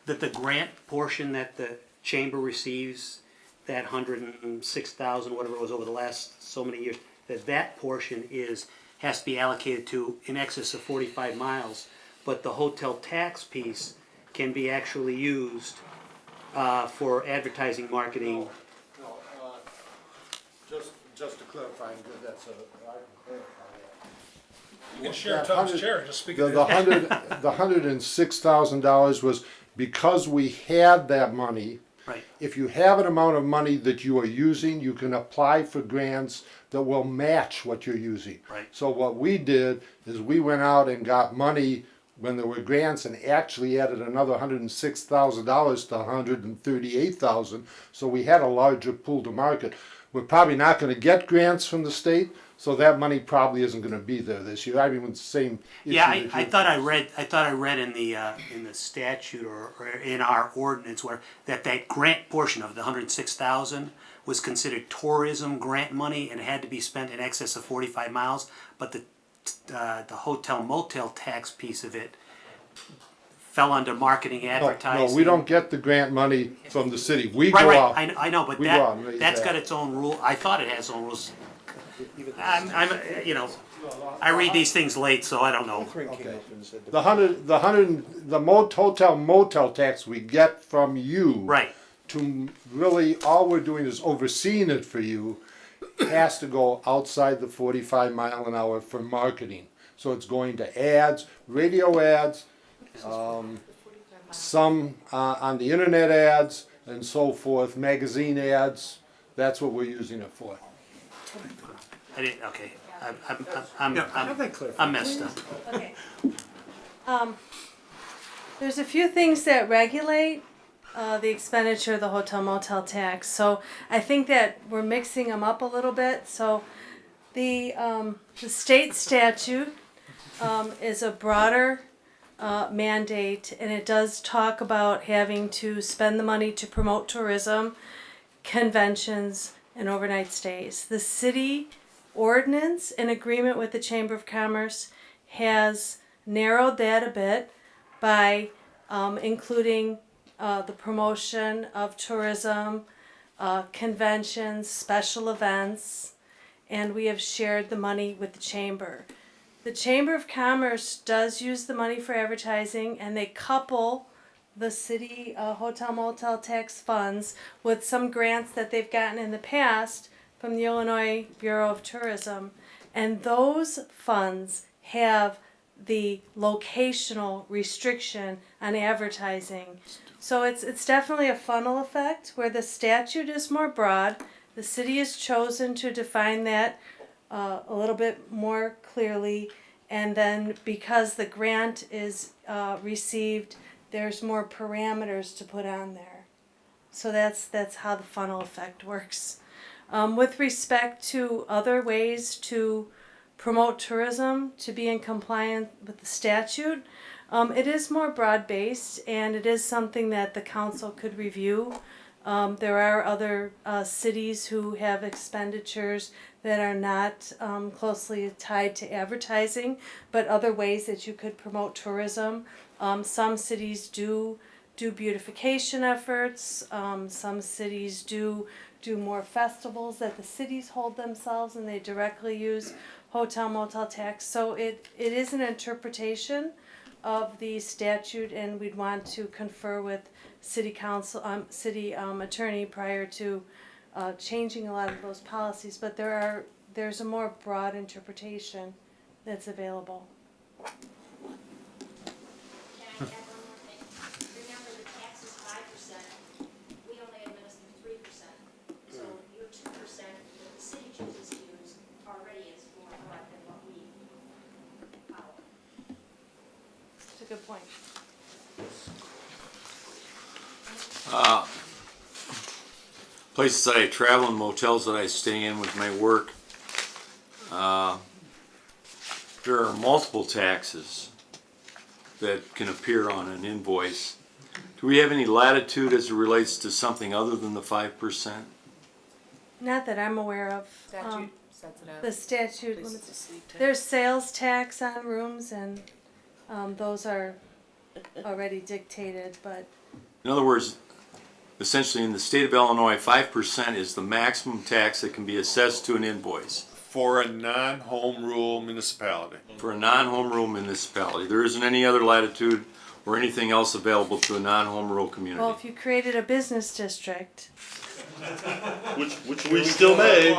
that the grant portion that the chamber receives, that 106,000, whatever it was over the last so many years, that portion has to be allocated to in excess of 45 miles, but the hotel tax piece can be actually used for advertising, marketing. Just to clarify, and good, that's I can clarify that. You can share Tom's chair, just speak The $106,000 was because we had that money. Right. If you have an amount of money that you are using, you can apply for grants that will match what you're using. Right. So what we did is we went out and got money when there were grants and actually added another $106,000 to $138,000. So we had a larger pool to market. We're probably not going to get grants from the state, so that money probably isn't going to be there this year. I mean, with the same issue. Yeah, I thought I read in the statute or in our ordinance where that grant portion of the 106,000 was considered tourism grant money and had to be spent in excess of 45 miles. But the hotel motel tax piece of it fell under marketing, advertising. No, we don't get the grant money from the city. We right, go right. out. I know, but that's got its own rule. I thought it has its own rules. I read these things late, so I don't know. Okay. The hotel motel tax we get from you. Right. To really, all we're doing is overseeing it for you. Has to go outside the 45-mile-an-hour for marketing. So it's going to ads, radio ads, some on the internet ads and so forth, magazine ads. That's what we're using it for. I didn't. Okay. I'm messed up. Okay. There's a few things that regulate the expenditure of the hotel motel tax. So I think that we're mixing them up a little bit. So the state statute is a broader mandate, and it does talk about having to spend the money to promote tourism, conventions, and overnight stays. The city ordinance, in agreement with the Chamber of Commerce, has narrowed that a bit by including the promotion of tourism, conventions, special events, and we have shared the money with the Chamber. The Chamber of Commerce does use the money for advertising, and they couple the city hotel motel tax funds with some grants that they've gotten in the past from the Illinois Bureau of Tourism, and those funds have the locational restriction on advertising. So it's definitely a funnel effect where the statute is more broad. The city has chosen to define that a little bit more clearly, and then because the grant is received, there's more parameters to put on there. So that's how the funnel effect works. With respect to other ways to promote tourism to be in compliance with the statute, it is more broad-based, and it is something that the council could review. There are other cities who have expenditures that are not closely tied to advertising, but other ways that you could promote tourism. Some cities do do beautification efforts. Some cities do more festivals that the cities hold themselves, and they directly use hotel motel tax. So it is an interpretation of the statute, and we'd want to confer with city council, city attorney prior to changing a lot of those policies. But there's a more broad interpretation that's available. Can I add one more thing? Remember, the tax is 5%. We only administer 3%. So your 2% that the city chooses to use already is more broad than what we follow. That's a good point. Places I travel and motels that I stay in with my work, there are multiple taxes that can appear on an invoice. Do we have any latitude as it relates to something other than the 5%? Not that I'm aware of. Statute sets it up. The statute Places limits. to sleep tax. There's sales tax on rooms, and those are already dictated. But In other words, essentially in the state of Illinois, 5% is the maximum tax that can be assessed to an invoice. For a non-home rule municipality. For a non-home rule municipality. There isn't any other latitude or anything else available to a non-home rule community. well, if you created a business district, Which we still may.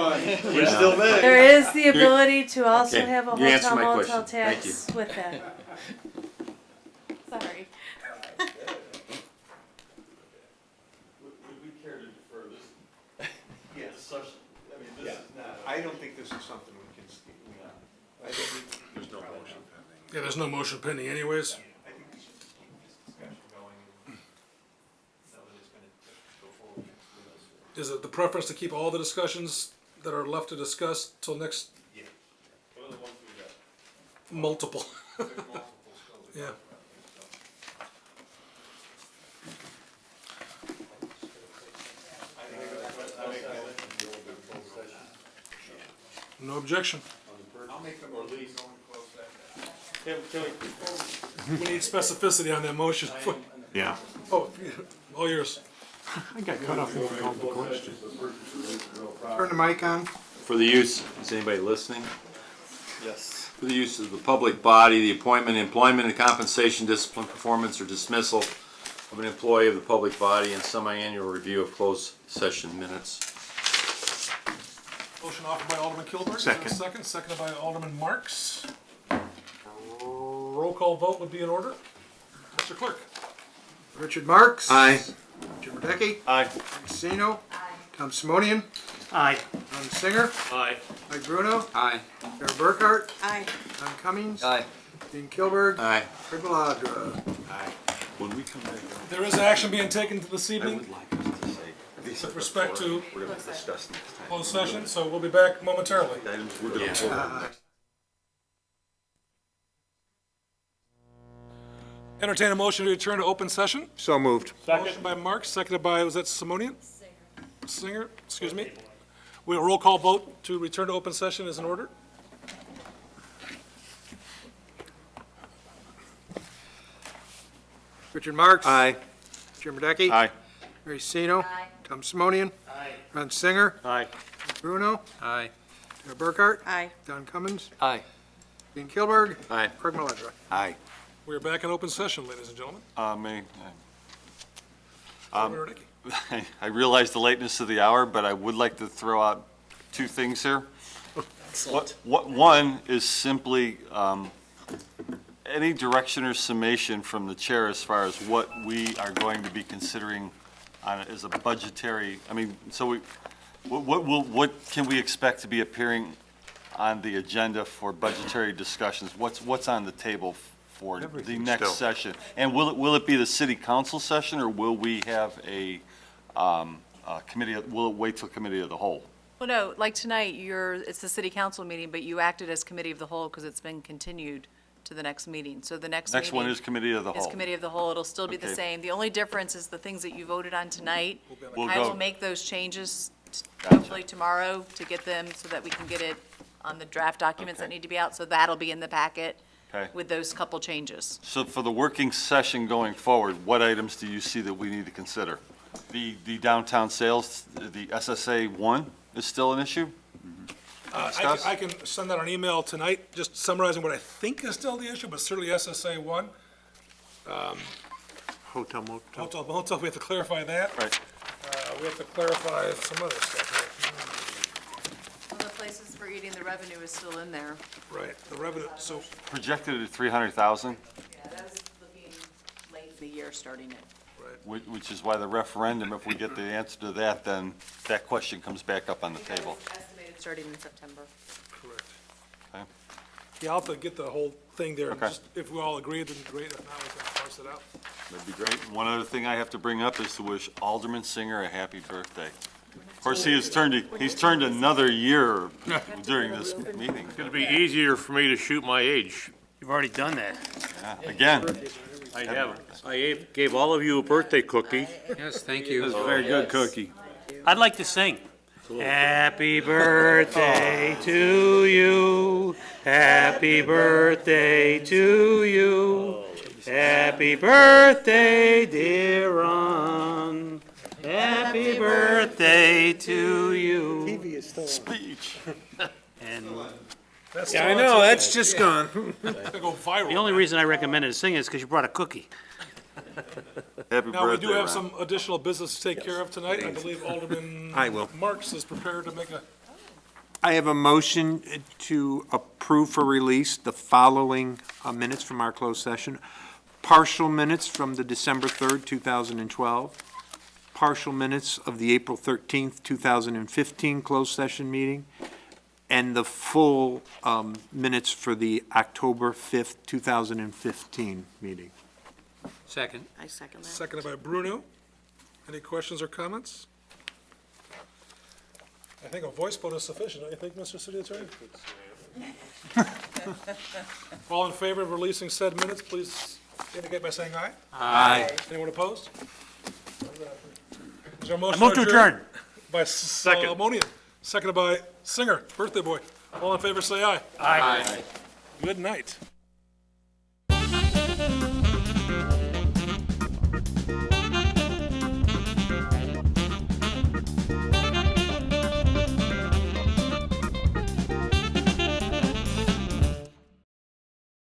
We still may. there is the ability to also Okay, have a you answered hotel my motel question. Thank tax with that. Sorry. Would we care to defer this? Yes. I don't think this is something we can speak. I think There's no motion pending. Yeah, there's no motion pending anyways. I think we should just keep this discussion going and know that it's gonna go forward next week. Is it the preference to keep all the discussions that are left to discuss till next Yeah. What are the ones we got? multiple? There's multiple still. Yeah. No objection. I'll make the motion to go and close that. We need specificity on that motion. Yeah. Oh, all yours. I got cut off when you called the question. Turn the mic on. For the use, is anybody listening? Yes. For the use of the public body, the appointment, employment, and compensation, discipline, performance, or dismissal of an employee of the public body, and semi-annual review of closed session minutes. Motion offered by Alderman Kilburg. Is there a second? Seconded by Alderman Marks. Roll call vote would be in order. Mr. Clerk. Richard Marks. Aye. Jim Radecki. Aye. Sino. Tom Simonian. Aye. Ron Singer. Aye. Mike Bruno. Aye. Sarah Burkhart. Aye. Don Cummings. Aye. Dean Kilburg. Aye. Craig Maladra. Aye. When we come back, There is action being taken this I evening would like us to say. these with are respect the to four We're gonna discuss next time. closed session, so we'll be back momentarily. Items we're gonna vote on next. Entertain a motion to return to open session. So moved. Motion by Marks, seconded by, was that Simonian? Singer, excuse me. We'll roll call vote to return to open session is in order. Richard Marks. Aye. Jim Radecki. Aye. Mary Sino. Tom Simonian. Ron Singer. Aye. Mike Bruno. Aye. Sarah Burkhart. Aye. Don Cummins. Aye. Dean Kilburg. Aye. Craig Maladra. Aye. We are back in open session, ladies and gentlemen. Alderman Radecki. I realize the lateness of the hour, but I would like to throw out two things here. One is simply any direction or summation from the chair as far as what we are going to be considering on as a budgetary. I mean, so what can we expect to be appearing on the agenda for budgetary discussions? What's on the table for the next session? And will it be the city council session, or will we have a committee? Will it wait till committee of the whole? Well, no, like tonight, it's the city council meeting, but you acted as committee of the whole because it's been continued to the next meeting. So the next Next one meeting is committee of the is whole. committee of the whole. It'll still be the Okay. same. The only difference is the things that you voted on tonight. We'll I go- will make those changes Gotcha. hopefully tomorrow to get them so that we can get it on the draft documents that need to be out. So that'll be in the packet. Okay. with those couple changes. So for the working session going forward, what items do you see that we need to consider? The downtown sales, the SSA 1 is still an issue? Discuss? I can send out an email tonight, just summarizing what I think is still the issue, but certainly SSA 1. Hotel motel. Hotel, motel, we have to clarify that. Right. We have to clarify some other stuff Well, the places for eating, the revenue is still in there. here. Right, the revenue, so, Projected at 300,000, Yeah, that was looking late in the year starting it. which is why the referendum, if we get the answer to that, then that question comes back up on the table. Estimated starting in September. correct. Okay. Yeah, I'll have to get the whole thing there. Okay. Just if we all agree, then great. If not, we can parse it out. That'd be great. One other thing I have to bring up is to wish Alderman Singer a happy birthday. Of course, he's turned another year during this meeting. It'll be easier for me to shoot my age. You've already done that. Yeah, again. I have. I gave all of you a birthday cookie. Yes, thank you. It was a very good cookie. I'd like to sing. Happy birthday to you. Happy birthday to you. Happy birthday, dear Ron. Happy birthday to you. TV is still on. Speech. And That's Yeah, I still know, on that's TV. just gone. It's gonna go viral. the only reason I recommended singing is because you brought a cookie. Happy Now, we birthday, do have Ron. some additional business to take care of tonight. I believe Alderman I will. Marks is prepared to make a, I have a motion to approve for release the following minutes from our closed session. Partial minutes from the December 3rd, 2012. Partial minutes of the April 13th, 2015 closed session meeting. And the full minutes for the October 5th, 2015 meeting. Second. I second that. seconded by Bruno. Any questions or comments? I think a voice vote is sufficient, don't you think, Mr. City Attorney? All in favor of releasing said minutes, please indicate by saying aye. Aye. Anyone opposed? Is there a motion move to adjourn. By Solomonian, seconded by Singer, birthday boy. All in favor, say aye. Aye. Good night.